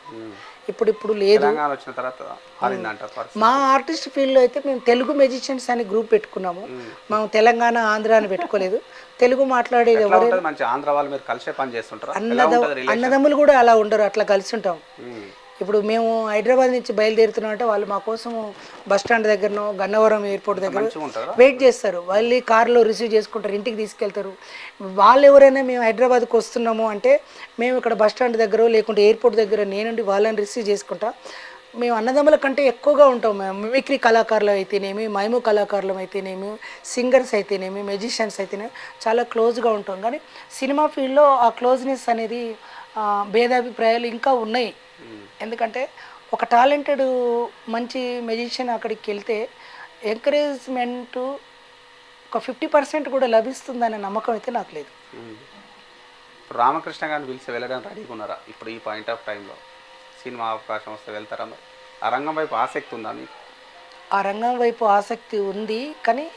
ఇప్పుడిప్పుడు లేదు. వచ్చిన తర్వాత మా ఆర్టిస్ట్ ఫీల్డ్లో అయితే మేము తెలుగు మెజిషియన్స్ అని గ్రూప్ పెట్టుకున్నాము. మేము తెలంగాణ ఆంధ్ర అని పెట్టుకోలేదు. తెలుగు మాట్లాడేది ఎవరైనా మంచి ఆంధ్ర వాళ్ళు మీరు కలిసే పని చేస్తుంటారు. అన్నదమ్ములు కూడా అలా ఉండరు, అట్లా కలిసి ఉంటాం. ఇప్పుడు మేము హైదరాబాద్ నుంచి బయలుదేరుతున్నాం అంటే వాళ్ళు మా కోసం బస్ స్టాండ్ దగ్గరనో గన్నవరం ఎయిర్పోర్ట్ దగ్గర వెయిట్ చేస్తారు. వాళ్ళు కార్లో రిసీవ్ చేసుకుంటారు, ఇంటికి తీసుకెళ్తారు. వాళ్ళు ఎవరైనా మేము హైదరాబాద్కి వస్తున్నాము అంటే మేము ఇక్కడ బస్ స్టాండ్ దగ్గర లేకుంటే ఎయిర్పోర్ట్ దగ్గర నేనుండి వాళ్ళని రిసీవ్ చేసుకుంటా. మేము అన్నదమ్ముల కంటే ఎక్కువగా ఉంటాం. మేము మిమిక్రీ కళాకారులు అయితేనేమి, మైము కళాకారులు అయితేనేమి, సింగర్స్ అయితేనేమి, మెజిషియన్స్ అయితేనేమి చాలా క్లోజ్గా ఉంటాం. కానీ సినిమా ఫీల్డ్లో ఆ క్లోజ్నెస్ అనేది భేదాభిప్రాయాలు ఇంకా ఉన్నాయి. ఎందుకంటే ఒక టాలెంటెడ్ మంచి మెజిషియన్ అక్కడికి వెళ్తే ఎంకరేజ్మెంటు ఒక 50% కూడా లభిస్తుందనే నమ్మకం అయితే నాకు లేదు. రామకృష్ణ గారిని పిలిచి వెళ్ళడానికి రెడీగా ఉన్నారా ఇప్పుడు ఈ పాయింట్ ఆఫ్ టైంలో? సినిమా అవకాశం వస్తే వెళ్తారా? మరి ఆ రంగం వైపు ఆసక్తి ఉందా మీకు? ఆ రంగం వైపు ఆసక్తి ఉంది, కానీ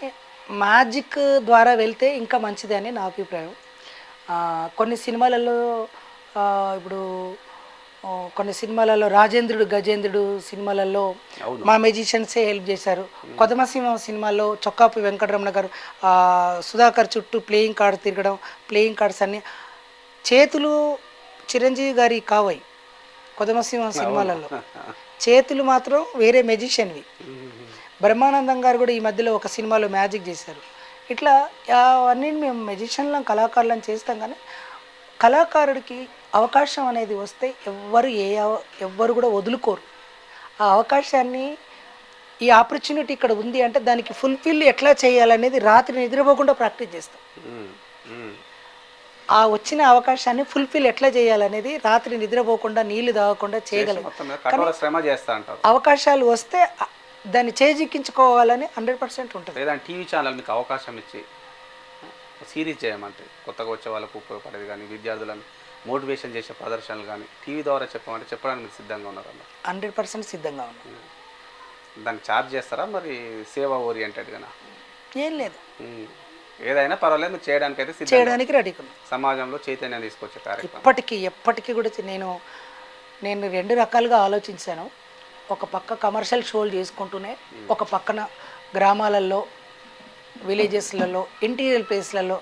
మ్యాజిక్ ద్వారా వెళ్తే ఇంకా మంచిది అని నా అభిప్రాయం. కొన్ని సినిమాలలో ఇప్పుడు కొన్ని సినిమాలలో రాజేంద్రుడు గజేంద్రుడు సినిమాలలో మా మెజిషియన్సే హెల్ప్ చేశారు. కొదమసింహం సినిమాలో చొక్కాపు వెంకటరమణ గారు సుధాకర్ చుట్టూ ప్లేయింగ్ కార్డ్ తిరగడం, ప్లేయింగ్ కార్డ్స్ అన్ని చేతులు చిరంజీవి గారి కావాయి. కొదమసింహం సినిమాలలో చేతులు మాత్రం వేరే మెజిషియన్వి. బ్రహ్మానందం గారు కూడా ఈ మధ్యలో ఒక సినిమాలో మ్యాజిక్ చేశారు. ఇట్లా అవన్నీ మేము మెజిషియన్లను కళాకారులను చేస్తాం, కానీ కళాకారుడికి అవకాశం అనేది వస్తే ఎవ్వరు కూడా వదులుకోరు. ఆ అవకాశాన్ని, ఈ ఆపర్చునిటీ ఇక్కడ ఉంది అంటే దానికి ఫుల్ఫిల్ ఎట్లా చేయాలనేది రాత్రి నిద్రపోకుండా ప్రాక్టీస్ చేస్తాం. ఆ వచ్చిన అవకాశాన్ని ఫుల్ఫిల్ ఎట్లా చేయాలనేది రాత్రి నిద్రపోకుండా నీళ్లు తాగకుండా చేయగలం. అవకాశాలు వస్తే దాన్ని చేజిక్కించుకోవాలని 100% ఉంటుంది. టీవీ ఛానల్ మీకు అవకాశం ఇచ్చి సిరీస్ చేయమంటే కొత్తగా వచ్చే వాళ్ళకు ఉపయోగపడేది కానీ విద్యార్థులను మోటివేషన్ చేసే ప్రదర్శనలు కానీ టీవీ ద్వారా చెప్పమంటే చెప్పడానికి మీరు సిద్ధంగా ఉన్నారు? 100% సిద్ధంగా ఉన్నాను. దాన్ని ఛార్జ్ చేస్తారా మరి? సేవా ఓరియంటెడ్గానా? ఏం లేదు, ఏదైనా పర్వాలేదు మీరు చేయడానికి అయితే చేయడానికి రెడీగా ఉన్నాను. సమాజంలో చైతన్యం తీసుకొచ్చే కార్యక్రమం ఎప్పటికీ కూడా నేను 2 రకాలుగా ఆలోచించాను. ఒక పక్క కమర్షియల్ షోలు చేసుకుంటూనే ఒక పక్కన గ్రామాలలో, విలేజెస్లలో, ఇంటీరియర్ ప్లేస్లలో,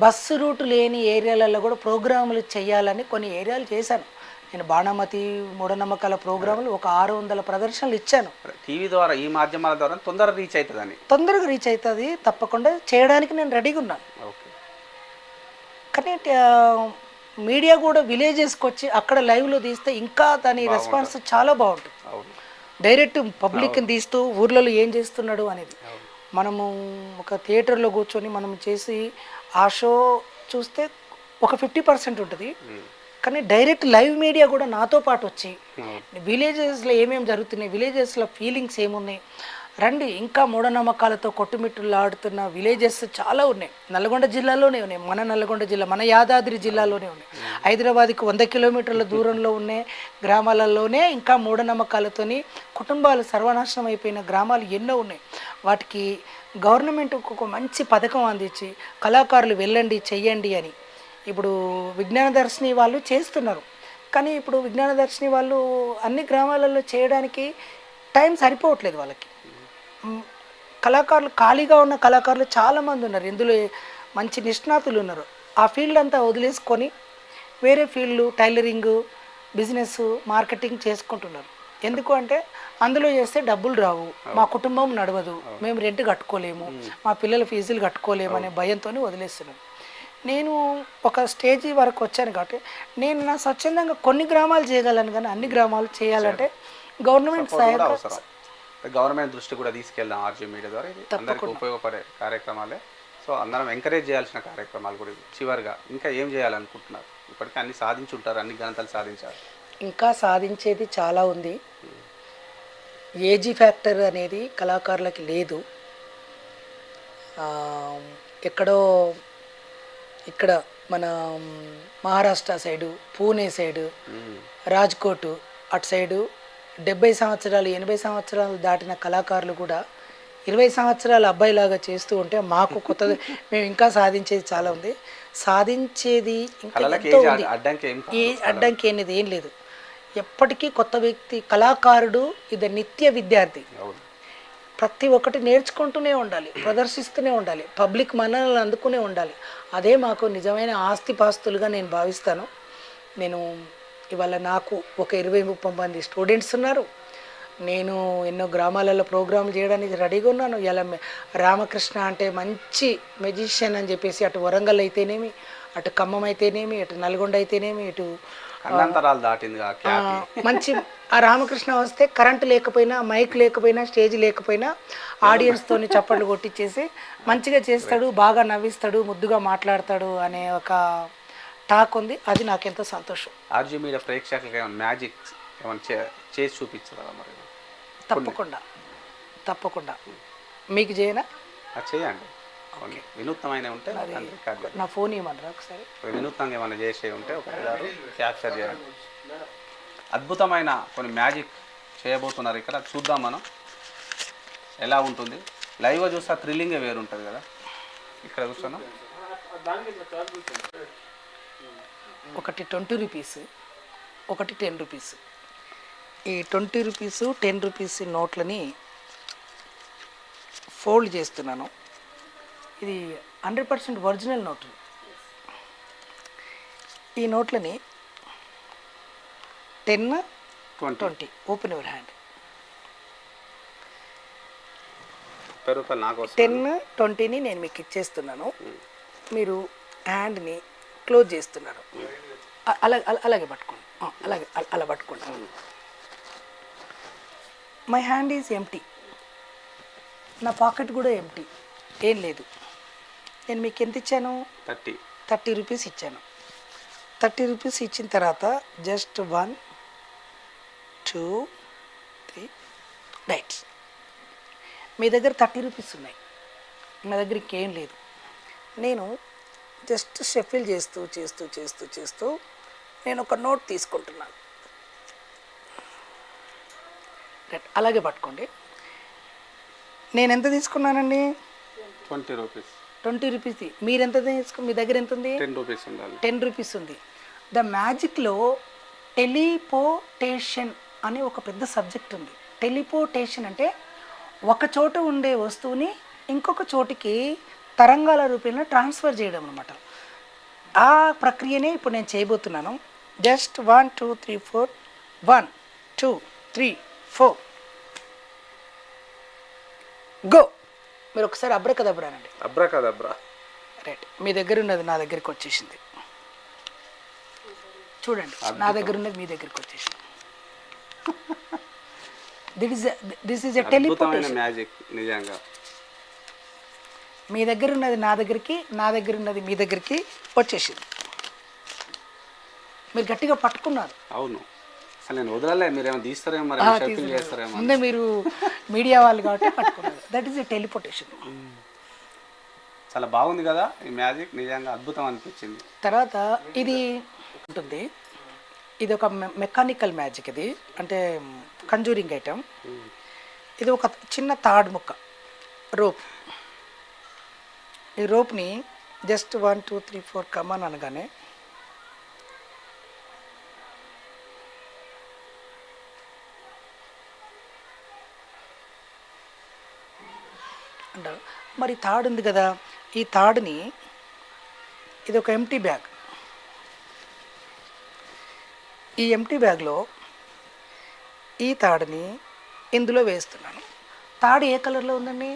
బస్సు రూట్ లేని ఏరియాలలో కూడా ప్రోగ్రాములు చేయాలని కొన్ని ఏరియాలు చేశాను. నేను బాణమతి మూఢనమ్మకాల ప్రోగ్రాములు ఒక 600 ప్రదర్శనలు ఇచ్చాను. టీవీ ద్వారా, ఈ మాధ్యమాల ద్వారా తొందరగా రీచ్ అవుతుంది. తప్పకుండా చేయడానికి నేను రెడీగా ఉన్నాను. కానీ మీడియా కూడా విలేజెస్కి వచ్చి అక్కడ లైవ్లో తీస్తే ఇంకా దాని రెస్పాన్స్ చాలా బాగుంటుంది. డైరెక్ట్ పబ్లిక్ని తీస్తూ ఊర్లలో ఏం చేస్తున్నాడు అనేది మనము ఒక థియేటర్లో కూర్చొని మనం చేసి ఆ షో చూస్తే ఒక 50% ఉంటుంది. కానీ డైరెక్ట్ లైవ్ మీడియా కూడా నాతో పాటు వచ్చి విలేజెస్లో ఏమేమి జరుగుతున్నాయి, విలేజెస్లో ఫీలింగ్స్ ఏమున్నాయి, రండి ఇంకా మూఢనమ్మకాలతో కొట్టుమిట్టులాడుతున్న విలేజెస్ చాలా ఉన్నాయి. నల్గొండ జిల్లాలోనే ఉన్నాయి, మన నల్గొండ జిల్లా, మన యాదాద్రి జిల్లాలోనే ఉన్నాయి. హైదరాబాద్కి 100 కిలోమీటర్ల దూరంలో ఉన్న గ్రామాలలోనే ఇంకా మూఢనమ్మకాలతోని కుటుంబాలు సర్వనాశనం అయిపోయిన గ్రామాలు ఎన్నో ఉన్నాయి. వాటికి గవర్నమెంట్ ఒక మంచి పథకం అందించి కళాకారులు వెళ్ళండి చెయ్యండి అని ఇప్పుడు విజ్ఞాన దర్శిని వాళ్ళు చేస్తున్నారు. కానీ ఇప్పుడు విజ్ఞాన దర్శిని వాళ్ళు అన్ని గ్రామాలలో చేయడానికి టైం సరిపోవట్లేదు. వాళ్ళకి కళాకారులు, ఖాళీగా ఉన్న కళాకారులు చాలామంది ఉన్నారు, ఇందులో మంచి నిష్ణాతులు ఉన్నారు. ఆ ఫీల్డ్ అంతా వదిలేసుకొని వేరే ఫీల్డ్, టైలరింగ్, బిజినెస్, మార్కెటింగ్ చేసుకుంటున్నారు. ఎందుకు అంటే అందులో చేస్తే డబ్బులు రావు, మా కుటుంబం నడవదు, మేము రెంట్ కట్టుకోలేము, మా పిల్లల ఫీజులు కట్టుకోలేము అనే భయంతో వదిలేస్తున్నాను. నేను ఒక స్టేజీ వరకు వచ్చాను కాబట్టి నేను నా స్వచ్ఛందంగా కొన్ని గ్రామాలు చేయగలను, కానీ అన్ని గ్రామాలు చేయాలంటే గవర్నమెంట్ గవర్నమెంట్ దృష్టి కూడా తీసుకెళ్దాం ఆర్జీ మీడియా ద్వారా. ఇది అందరికీ ఉపయోగపడే కార్యక్రమాలే. సో అందరం ఎంకరేజ్ చేయాల్సిన కార్యక్రమాలు కూడా చివరిగా ఇంకా ఏం చేయాలనుకుంటున్నారు? ఇప్పటికీ అన్ని సాధించుంటారు, అన్ని ఘనతలు సాధించారు. ఇంకా సాధించేది చాలా ఉంది. ఏజీ ఫ్యాక్టర్ అనేది కళాకారులకి లేదు. ఎక్కడో ఇక్కడ మన మహారాష్ట్ర సైడు, పూణే సైడు, రాజ్కోట్ అటు సైడు 70 సంవత్సరాలు 80 సంవత్సరాలు దాటిన కళాకారులు కూడా 20 సంవత్సరాల అబ్బాయిలాగా చేస్తూ ఉంటే మాకు కొత్తది మేము ఇంకా సాధించేది చాలా ఉంది. సాధించేది ఇంకా ఎంతో ఉంది. ఈ అడ్డంకి అనేది ఏం లేదు. ఎప్పటికీ కొత్త వ్యక్తి కళాకారుడు ఇది నిత్య విద్యార్థి. ప్రతి ఒక్కటి నేర్చుకుంటూనే ఉండాలి, ప్రదర్శిస్తూనే ఉండాలి, పబ్లిక్ మన్ననలు అందుకునే ఉండాలి. అదే మాకు నిజమైన ఆస్తిపాస్తులుగా నేను భావిస్తాను. నేను ఇవాళ నాకు ఒక 20-30 మంది స్టూడెంట్స్ ఉన్నారు. నేను ఎన్నో గ్రామాలలో ప్రోగ్రాంలు చేయడానికి రెడీగా ఉన్నాను. ఇలా రామకృష్ణ అంటే మంచి మెజిషియన్ అని చెప్పేసి అటు వరంగల్ అయితేనేమి, అటు ఖమ్మం అయితేనేమి, అటు నల్గొండ అయితేనేమి, ఇటు మంచి ఆ రామకృష్ణ వస్తే కరెంట్ లేకపోయినా, మైక్ లేకపోయినా, స్టేజ్ లేకపోయినా ఆడియన్స్తోని చప్పట్లు కొట్టించేసి మంచిగా చేస్తాడు, బాగా నవ్విస్తాడు, ముద్దుగా మాట్లాడతాడు అనే ఒక టాక్ ఉంది. అది నాకెంతో సంతోషం. ఆర్జీ మీడియా ప్రేక్షకులకి ఏమైనా మ్యాజిక్ ఏమైనా చేసి చూపించరా మరి? తప్పకుండా తప్పకుండా. మీకు చేయనా? చేయండి. వినూత్నమైన ఉంటే నా ఫోన్ ఇవ్వమంటారా ఒకసారి? వినూత్నంగా ఏమైనా చేసే ఉంటే ఒకసారి క్యాప్చర్ చేయండి. అద్భుతమైన కొన్ని మ్యాజిక్ చేయబోతున్నారు ఇక్కడ. చూద్దాం మనం ఎలా ఉంటుంది. లైవ్గా చూస్తే థ్రిల్లింగే వేరు ఉంటుంది కదా. ఇక్కడ కూర్చున్నాం. ఒకటి 20 రూపీస్, ఒకటి 10 రూపీస్. ఈ 20 రూపీస్ 10 రూపీస్ నోట్లని ఫోల్డ్ చేస్తున్నాను. ఇది 100% ఒరిజినల్ నోట్లు. ఈ నోట్లని 10, 20 ఓపెన్ యువర్ హ్యాండ్. 10, 20ని నేను మీకు ఇచ్చేస్తున్నాను. మీరు హ్యాండ్ని క్లోజ్ చేస్తున్నారు. అలాగే పట్టుకోండి. అలా పట్టుకోండి. My hand is empty. నా పాకెట్ కూడా ఎంప్టీ, ఏం లేదు. నేను మీకు ఎంత ఇచ్చాను? 30 రూపీస్ ఇచ్చాను. 30 రూపీస్ ఇచ్చిన తర్వాత జస్ట్ 1, 2, 3 రైట్స్. మీ దగ్గర 30 రూపీస్ ఉన్నాయి, నా దగ్గర ఇంకేం లేదు. నేను జస్ట్ షఫిల్ చేస్తూ చేస్తూ చేస్తూ చేస్తూ నేను ఒక నోట్ తీసుకుంటున్నాను. రైట్, అలాగే పట్టుకోండి. నేను ఎంత తీసుకున్నానండి? 20 రూపీస్. 20 రూపీస్. మీరు ఎంత మీ దగ్గర ఎంత ఉంది? 10 రూపీస్ ఉండాలి. 10 రూపీస్ ఉంది. ద మ్యాజిక్లో టెలిపోర్టేషన్ అని ఒక పెద్ద సబ్జెక్ట్ ఉంది. టెలిపోర్టేషన్ అంటే ఒక చోట ఉండే వస్తువుని ఇంకొక చోటికి తరంగాల రూపంలో ట్రాన్స్ఫర్ చేయడం అనమాట. ఆ ప్రక్రియనే ఇప్పుడు నేను చేయబోతున్నాను. Just 1, 2, 3, 4 1, 2, 3, 4 go. మీరు ఒకసారి అబ్రకదబ్రా అనండి. అబ్రకదబ్రా. రైట్, మీ దగ్గర ఉన్నది నా దగ్గరికి వచ్చేసింది. చూడండి, నా దగ్గర ఉన్నది మీ దగ్గరికి వచ్చేసింది. This is a teleportation magic. నిజంగా మీ దగ్గర ఉన్నది నా దగ్గరికి, నా దగ్గర ఉన్నది మీ దగ్గరికి వచ్చేసింది. మీరు గట్టిగా పట్టుకున్నారు. అవును, అసలు నేను వదలలే. మీరేమో తీస్తారేమో, మరి షఫిల్ చేస్తారేమో. ముందే మీరు మీడియా వాళ్ళు కాబట్టి పట్టుకున్నారు. That is a teleportation. చాలా బాగుంది కదా ఈ మ్యాజిక్, నిజంగా అద్భుతం అనిపించింది. తర్వాత ఇది ఉంటుంది, ఇది ఒక మెకానికల్ మ్యాజిక్. ఇది అంటే కంజూరింగ్ ఐటమ్. ఇది ఒక చిన్న తాడు ముక్క, రోప్. ఈ రోప్ని జస్ట్ 1, 2, 3, 4 కమాన్ అనగానే అంటారు. మరి తాడు ఉంది కదా, ఈ తాడుని, ఇది ఒక ఎంటీ బ్యాగ్. ఈ ఎంటీ బ్యాగ్లో ఈ తాడుని ఇందులో వేస్తున్నాను. తాడు ఏ కలర్లో ఉందండి?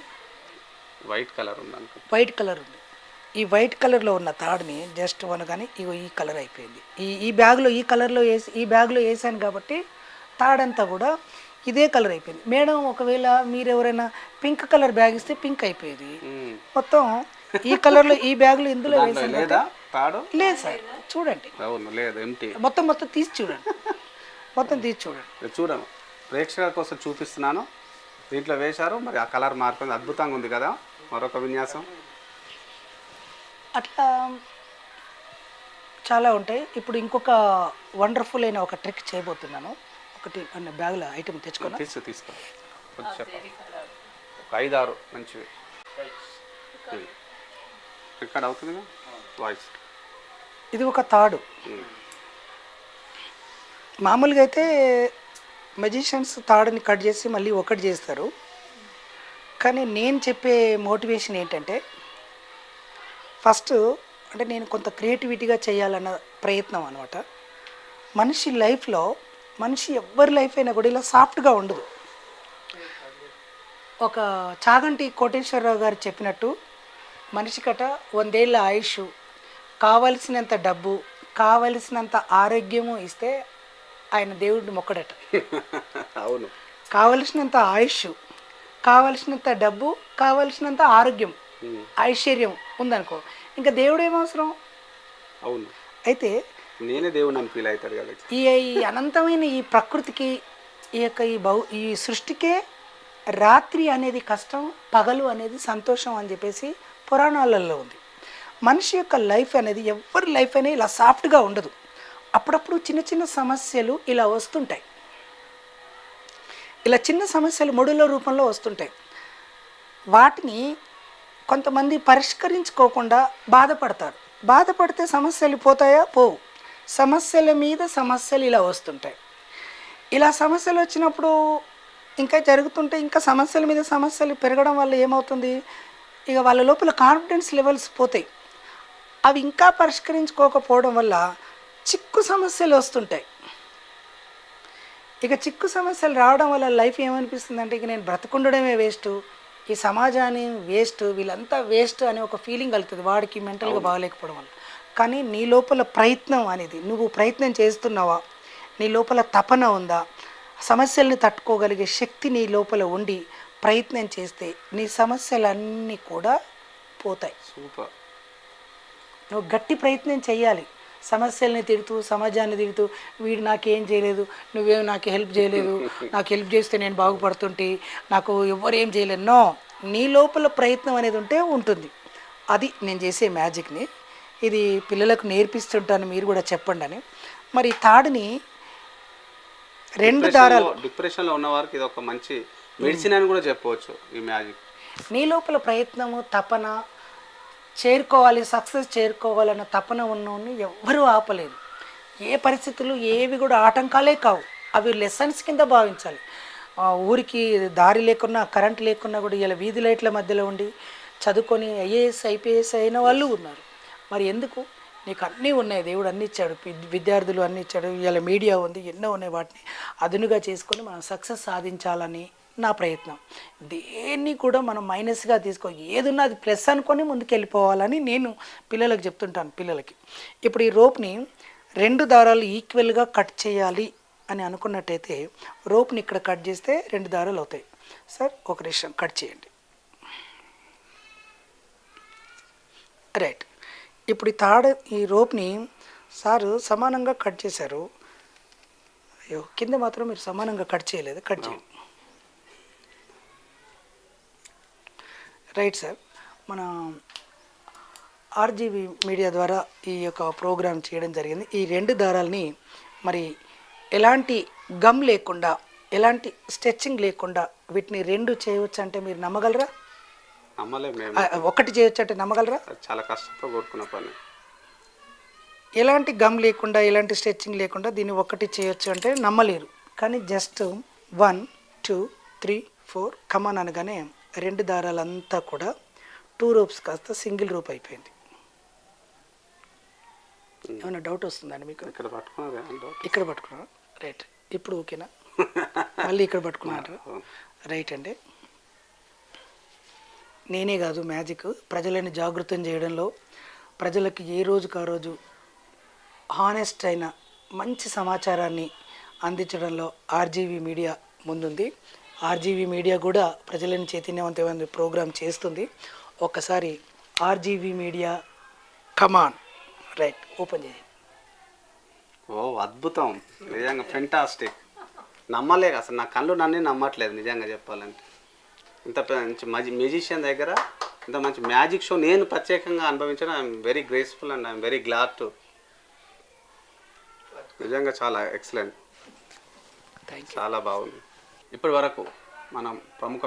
వైట్ కలర్ ఉంది. వైట్ కలర్ ఉంది. ఈ వైట్ కలర్లో ఉన్న తాడుని జస్ట్ కానీ ఇగో ఈ కలర్ అయిపోయింది. ఈ బ్యాగ్లో ఈ కలర్లో వేసి ఈ బ్యాగ్లో వేసాను కాబట్టి తాడంతా కూడా ఇదే కలర్ అయిపోయింది. మేడం, ఒకవేళ మీరు ఎవరైనా పింక్ కలర్ బ్యాగ్ ఇస్తే పింక్ అయిపోయేది. మొత్తం ఈ కలర్లో ఈ బ్యాగులు ఇందులో దాంట్లో వేసాను. లేదా తాడు? లేదు సార్, చూడండి అవును, లేదు, ఎంటీ. మొత్తం తీసి చూడండి, మొత్తం తీసి చూడండి. చూడను, ప్రేక్షకుల కోసం చూపిస్తున్నాను. దీంట్లో వేశారు, మరి ఆ కలర్ మారుతుంది, అద్భుతంగా ఉంది కదా. మరొక విన్యాసం అట్లా చాలా ఉంటాయి. ఇప్పుడు ఇంకొక వండర్ఫుల్ అయిన ఒక ట్రిక్ చేయబోతున్నాను. ఒకటి అన్న బ్యాగులో ఐటమ్ తెచ్చుకున్నా. తీసుకో కొంచెం ఒక 5-6 మంచివి రికార్డ్ అవుతుందిగా వాయిస్. ఇది ఒక తాడు. మామూలుగా అయితే మెజిషియన్స్ తాడుని కట్ చేసి మళ్ళీ ఒకటి చేస్తారు. కానీ నేను చెప్పే మోటివేషన్ ఏంటంటే, ఫస్ట్ అంటే నేను కొంత క్రియేటివిటీగా చేయాలన్న ప్రయత్నం అనమాట. మనిషి లైఫ్లో ఎవరి లైఫ్ అయినా కూడా ఇలా సాఫ్ట్గా ఉండదు. ఒక చాగంటి కోటేశ్వరరావు గారు చెప్పినట్టు, మనిషికట 100 ఏళ్ళ ఆయుష్, కావలసినంత డబ్బు, కావలసినంత ఆరోగ్యము ఇస్తే ఆయన దేవుడిని మొక్కడట. అవును, కావలసినంత ఆయుష్, కావలసినంత డబ్బు, కావలసినంత ఆరోగ్యం, ఐశ్వర్యం ఉందనుకో, ఇంకా దేవుడు ఏమవసరం. అవును, అయితే నేనే దేవుడు అని ఫీల్ అవుతారు కదా. ఈ అనంతమైన ఈ ప్రకృతికి, ఈ సృష్టికే రాత్రి అనేది కష్టం, పగలు అనేది సంతోషం అని చెప్పేసి పురాణాలలో ఉంది. మనిషి యొక్క లైఫ్ అనేది, ఎవరి లైఫ్ అనేది ఇలా సాఫ్ట్గా ఉండదు. అప్పుడప్పుడు చిన్న చిన్న సమస్యలు ఇలా వస్తుంటాయి. ఇలా చిన్న సమస్యలు మొడుల రూపంలో వస్తుంటాయి. వాటిని కొంతమంది పరిష్కరించుకోకుండా బాధపడతారు. బాధపడితే సమస్యలు పోతాయా? పోవు. సమస్యల మీద సమస్యలు ఇలా వస్తుంటాయి. ఇలా సమస్యలు వచ్చినప్పుడు ఇంకా జరుగుతుంటే, ఇంకా సమస్యల మీద సమస్యలు పెరగడం వల్ల ఏమవుతుంది, ఇక వాళ్ళ లోపల కాన్ఫిడెన్స్ లెవెల్స్ పోతాయి. అవి ఇంకా పరిష్కరించుకోకపోవడం వల్ల చిక్కు సమస్యలు వస్తుంటాయి. ఇక చిక్కు సమస్యలు రావడం వల్ల లైఫ్ ఏమనిపిస్తుంది అంటే, ఇక నేను బ్రతకుండడమే వేస్ట్, ఈ సమాజాన్ని వేస్ట్, వీళ్ళంతా వేస్ట్ అనే ఒక ఫీలింగ్ కలుగుతుంది వాడికి మెంటల్గా బాగలేకపోవడం వల్ల. కానీ నీ లోపల ప్రయత్నం అనేది, నువ్వు ప్రయత్నం చేస్తున్నావా, నీ లోపల తపన ఉందా, సమస్యల్ని తట్టుకోగలిగే శక్తి నీ లోపల ఉండి ప్రయత్నం చేస్తే నీ సమస్యలన్నీ కూడా పోతాయి. సూపర్. నువ్వు గట్టి ప్రయత్నం చేయాలి. సమస్యల్ని తిడుతూ, సమాజాన్ని తిడుతూ, వీడు నాకేం చేయలేదు, నువ్వేం నాకు హెల్ప్ చేయలేదు, నాకు హెల్ప్ చేస్తే నేను బాగుపడుతుంటే, నాకు ఎవరేం చేయలేదు. నో, నీ లోపల ప్రయత్నం అనేది ఉంటే ఉంటుంది. అది నేను చేసే మ్యాజిక్ని. ఇది పిల్లలకు నేర్పిస్తుంటాను, మీరు కూడా చెప్పండి అని. మరి తాడుని 2 దారాలు, డిప్రెషన్లో ఉన్న వారికి ఇది ఒక మంచి మెడిసిన్ అని కూడా చెప్పవచ్చు ఈ మ్యాజిక్. నీ లోపల ప్రయత్నము, తపన, చేరుకోవాలి, సక్సెస్ చేరుకోవాలన్న తపన ఉన్నోని ఎవ్వరూ ఆపలేదు. ఏ పరిస్థితులు ఏవి కూడా ఆటంకాలే కావు, అవి లెసన్స్ కింద భావించాలి. ఊరికి దారి లేకున్నా, కరెంట్ లేకున్నా కూడా ఇలా వీధి లైట్ల మధ్యలో ఉండి చదువుకొని ఐఏఎస్ ఐపీఎస్ అయిన వాళ్ళు ఉన్నారు. మరి ఎందుకు? నీకు అన్నీ ఉన్నాయి, దేవుడు అన్నీ ఇచ్చాడు, విద్యార్థులు అన్నీ ఇచ్చాడు, ఇలా మీడియా ఉంది, ఎన్నో ఉన్నాయి. వాటిని అదునుగా చేసుకొని మనం సక్సెస్ సాధించాలని నా ప్రయత్నం. దేన్ని కూడా మనం మైనస్గా తీసుకో, ఏదున్నా అది ప్లస్ అనుకొని ముందుకు వెళ్ళిపోవాలని నేను పిల్లలకు చెప్తుంటాను. పిల్లలకి ఇప్పుడు ఈ రోప్ని 2 దారాలు ఈక్వల్గా కట్ చేయాలి అని అనుకున్నట్టయితే, రోప్ని ఇక్కడ కట్ చేస్తే 2 దారాలు అవుతాయి. సార్ ఒక నిమిషం కట్ చేయండి. రైట్. ఇప్పుడు ఈ రోప్ని సారు సమానంగా కట్ చేశారు. అయ్యో, కింద మాత్రం మీరు సమానంగా కట్ చేయలేదు, కట్ చేయండి. రైట్ సార్, మన ఆర్జీవీ మీడియా ద్వారా ఈ యొక్క ప్రోగ్రాం చేయడం జరిగింది. ఈ 2 దారాలని మరి ఎలాంటి గమ్ లేకుండా, ఎలాంటి స్ట్రెచ్చింగ్ లేకుండా వీటిని 2 చేయవచ్చు అంటే మీరు నమ్మగలరా? ఒకటి చేయొచ్చు అంటే నమ్మగలరా? చాలా కష్టంతో కూడుకున్న పని. ఎలాంటి గమ్ లేకుండా, ఎలాంటి స్ట్రెచ్చింగ్ లేకుండా దీన్ని ఒకటి చేయొచ్చు అంటే నమ్మలేరు. కానీ జస్ట్ 1 2 3 4 కమాన్ అనగానే 2 దారాలంతా కూడా 2 రోప్స్ కాస్త సింగిల్ రోప్ అయిపోయింది. ఏమైనా డౌట్ వస్తుందండి మీకు? ఇక్కడ పట్టుకున్నారా? రైట్. ఇప్పుడు ఓకేనా? మళ్ళీ ఇక్కడ పట్టుకున్నారా? రైట్ అండి. నేనే కాదు, మ్యాజిక్ ప్రజలని జాగృతం చేయడంలో, ప్రజలకి ఏ రోజుకు ఆ రోజు హానెస్ట్ అయిన మంచి సమాచారాన్ని అందించడంలో ఆర్జీవీ మీడియా ముందుంది. ఆర్జీవీ మీడియా కూడా ప్రజలను చైతన్యవంతమైన ప్రోగ్రాం చేస్తుంది. ఒక్కసారి ఆర్జీవీ మీడియా కమాన్ రైట్ ఓపెన్ చేయండి. ఓ అద్భుతం, నిజంగా ఫెంటాస్టిక్. నమ్మలేక అసలు నా కళ్ళు నన్నే నమ్మట్లేదు నిజంగా చెప్పాలంటే. ఇంత మంచి మ్యూజిషియన్ దగ్గర ఇంత మంచి మ్యాజిక్ షో నేను ప్రత్యేకంగా అనుభవించడం I'm very graceful and I'm very glad to. నిజంగా చాలా ఎక్సలెంట్, చాలా బాగుంది. ఇప్పటి వరకు మనం ప్రముఖ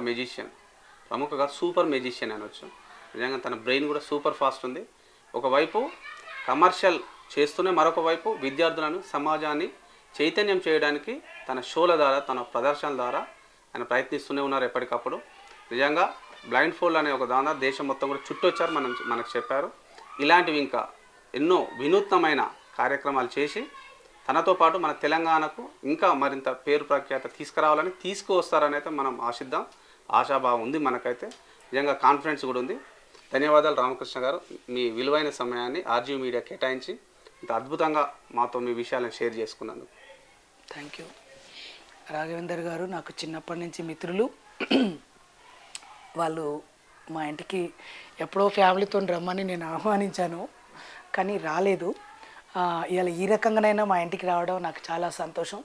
ప్రముఖగా సూపర్ మ్యూజిషియన్ అనొచ్చు. నిజంగా తన బ్రెయిన్ కూడా సూపర్ ఫాస్ట్ ఉంది. ఒకవైపు కమర్షియల్ చేస్తూనే మరొక వైపు విద్యార్థులను సమాజాన్ని చైతన్యం చేయడానికి తన షోల ద్వారా తన ప్రదర్శనల ద్వారా ఆయన ప్రయత్నిస్తూనే ఉన్నారు ఎప్పటికప్పుడు. నిజంగా బ్లైండ్ ఫోల్డ్ అనే ఒక దాని దేశం మొత్తం కూడా చుట్టొచ్చారు, మనకు చెప్పారు. ఇలాంటివి ఇంకా ఎన్నో వినూత్నమైన కార్యక్రమాలు చేసి తనతో పాటు మన తెలంగాణకు ఇంకా మరింత పేరు ప్రఖ్యాత తీసుకురావాలని తీసుకువస్తారని అయితే మనం ఆశిద్దాం. ఆశాభావం ఉంది మనకైతే, నిజంగా కాన్ఫిడెన్స్ కూడా ఉంది. ధన్యవాదాలు రామకృష్ణ గారు, మీ విలువైన సమయాన్ని ఆర్జీవీ మీడియా కేటాయించి ఇంత అద్భుతంగా మాతో మీ విషయాలను షేర్ చేసుకున్నందుకు. Thank you. రాఘవేందర్ గారు నాకు చిన్నప్పటి నుంచి మిత్రులు. వాళ్ళు మా ఇంటికి ఎప్పుడో ఫ్యామిలీతో రమ్మని నేను ఆహ్వానించాను, కానీ రాలేదు. ఇలా ఈ రకంగానైనా మా ఇంటికి రావడం నాకు చాలా సంతోషం.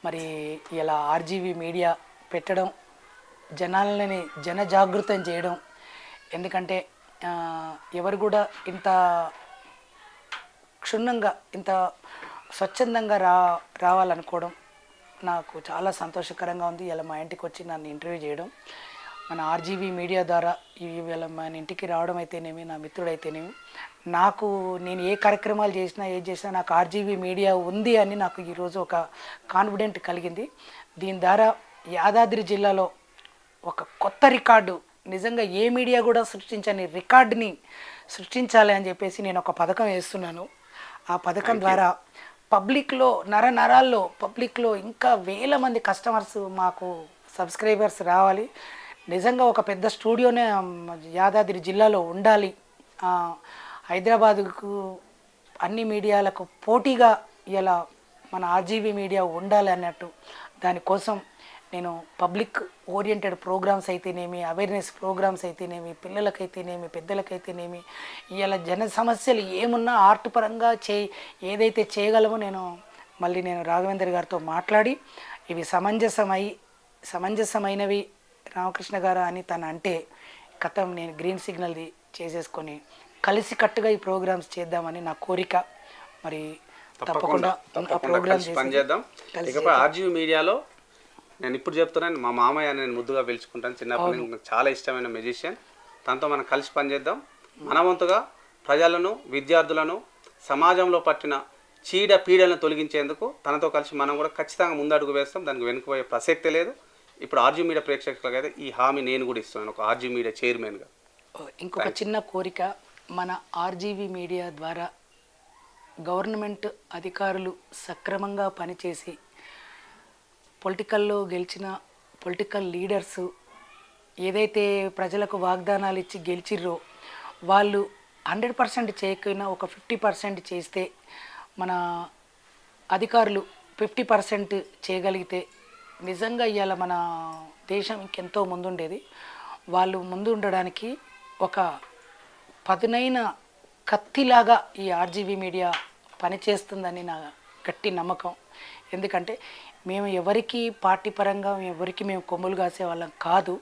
మరి ఇలా ఆర్జీవీ మీడియా పెట్టడం, జనాలని జనజాగృతం చేయడం, ఎందుకంటే ఎవరు కూడా ఇంత క్షుణ్ణంగా ఇంత స్వచ్ఛందంగా రావాలనుకోవడం నాకు చాలా సంతోషకరంగా ఉంది. ఇలా మా ఇంటికి వచ్చి నన్ను ఇంటర్వ్యూ చేయడం, మన ఆర్జీవీ మీడియా ద్వారా ఇలా మన ఇంటికి రావడం అయితేనేమి, నా మిత్రుడైతేనేమి, నేను ఏ కార్యక్రమాలు చేసినా ఏది చేసినా నాకు ఆర్జీవీ మీడియా ఉంది అని నాకు ఈరోజు ఒక కాన్ఫిడెంట్ కలిగింది. దీని ద్వారా యాదాద్రి జిల్లాలో ఒక కొత్త రికార్డు, నిజంగా ఏ మీడియా కూడా సృష్టించని రికార్డుని సృష్టించాలి అని చెప్పేసి నేను ఒక పథకం వేస్తున్నాను. ఆ పథకం ద్వారా పబ్లిక్లో నరాల్లో పబ్లిక్లో ఇంకా వేల మంది కస్టమర్స్, మాకు సబ్స్క్రైబర్స్ రావాలి. నిజంగా ఒక పెద్ద స్టూడియోనే యాదాద్రి జిల్లాలో ఉండాలి. హైదరాబాదుకు అన్ని మీడియాలకు పోటీగా ఇలా మన ఆర్జీవీ మీడియా ఉండాలి అన్నట్టు, దానికోసం నేను పబ్లిక్ ఓరియంటెడ్ ప్రోగ్రామ్స్ అయితేనేమి, అవేర్నెస్ ప్రోగ్రామ్స్ అయితేనేమి, పిల్లలకైతేనేమి, పెద్దలకైతేనేమి, ఇలా జన సమస్యలు ఏమున్నా ఆర్ట్ పరంగా ఏదైతే చేయగలమో నేను రాఘవేందర్ గారితో మాట్లాడి ఇవి సమంజసమైనవి రామకృష్ణ గారు అని తను అంటే కథం నేను గ్రీన్ సిగ్నల్ది చేసేసుకొని కలిసికట్టుగా ఈ ప్రోగ్రామ్స్ చేద్దామని నా కోరిక. మరి తప్పకుండా పనిచేద్దాం. ఇకపై ఆర్జీవీ మీడియాలో నేను ఇప్పుడు చెప్తున్నాను, మా మామయ్య నేను ముద్దుగా పిలుచుకుంటాను. చిన్నప్పటి నుంచి నాకు చాలా ఇష్టమైన మ్యూజిషియన్. తనతో మనం కలిసి పనిచేద్దాం. మన వంతుగా ప్రజలను, విద్యార్థులను, సమాజంలో పట్టిన పీడలను తొలగించేందుకు తనతో కలిసి మనం కూడా ఖచ్చితంగా ముందడుగు వేస్తాం. దానికి వెనుకపోయే ప్రసక్తే లేదు. ఇప్పుడు ఆర్జీవీ మీడియా ప్రేక్షకులకు అయితే ఈ హామీ నేను కూడా ఇస్తున్నాను, ఒక ఆర్జీవీ మీడియా చైర్మన్గా. ఇంకొక చిన్న కోరిక, మన ఆర్జీవీ మీడియా ద్వారా గవర్నమెంట్ అధికారులు సక్రమంగా పనిచేసి పొలిటికల్లో గెలిచిన పొలిటికల్ లీడర్సు ఏదైతే ప్రజలకు వాగ్దానాలు ఇచ్చి గెలిచిర్రో వాళ్ళు 100% చేయకపోయినా ఒక 50% చేస్తే, మన అధికారులు 50% చేయగలిగితే నిజంగా ఇవాళ మన దేశం ఇంకెంతో ముందుండేది. వాళ్ళు ముందు ఉండడానికి ఒక పదునైన కత్తిలాగా ఈ ఆర్జీవీ మీడియా పనిచేస్తుందని నా గట్టి నమ్మకం. ఎందుకంటే మేము ఎవరికి పార్టీ పరంగా మేము కొమ్ములు కాసే వాళ్ళం కాదు.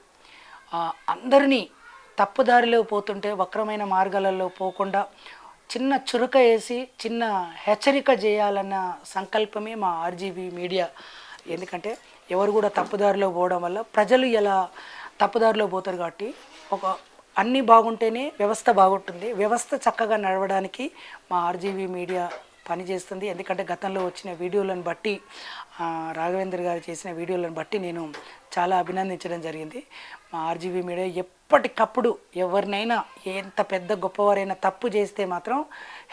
అందరినీ తప్పుదారిలో పోతుంటే వక్రమైన మార్గాలలో పోకుండా చిన్న చురుక వేసి చిన్న హెచ్చరిక చేయాలన్న సంకల్పమే మా ఆర్జీవీ మీడియా. ఎందుకంటే ఎవరు కూడా తప్పుదారిలో పోవడం వల్ల ప్రజలు ఎలా తప్పుదారిలో పోతారు కాబట్టి అన్నీ బాగుంటేనే వ్యవస్థ బాగుంటుంది. వ్యవస్థ చక్కగా నడవడానికి మా ఆర్జీవీ మీడియా పనిచేస్తుంది. ఎందుకంటే గతంలో వచ్చిన వీడియోలను బట్టి, రాఘవేందర్ గారు చేసిన వీడియోలను బట్టి నేను చాలా అభినందించడం జరిగింది. మా ఆర్జీవీ మీడియా ఎప్పటికప్పుడు ఎవరినైనా ఎంత పెద్ద గొప్పవారైనా తప్పు చేస్తే మాత్రం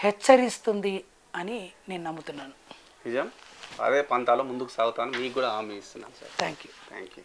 హెచ్చరిస్తుంది అని నేను నమ్ముతున్నాను. నిజం, అదే పంతాలో ముందుకు సాగుతాను. మీకు కూడా హామీ ఇస్తున్నాను సార్. Thank you.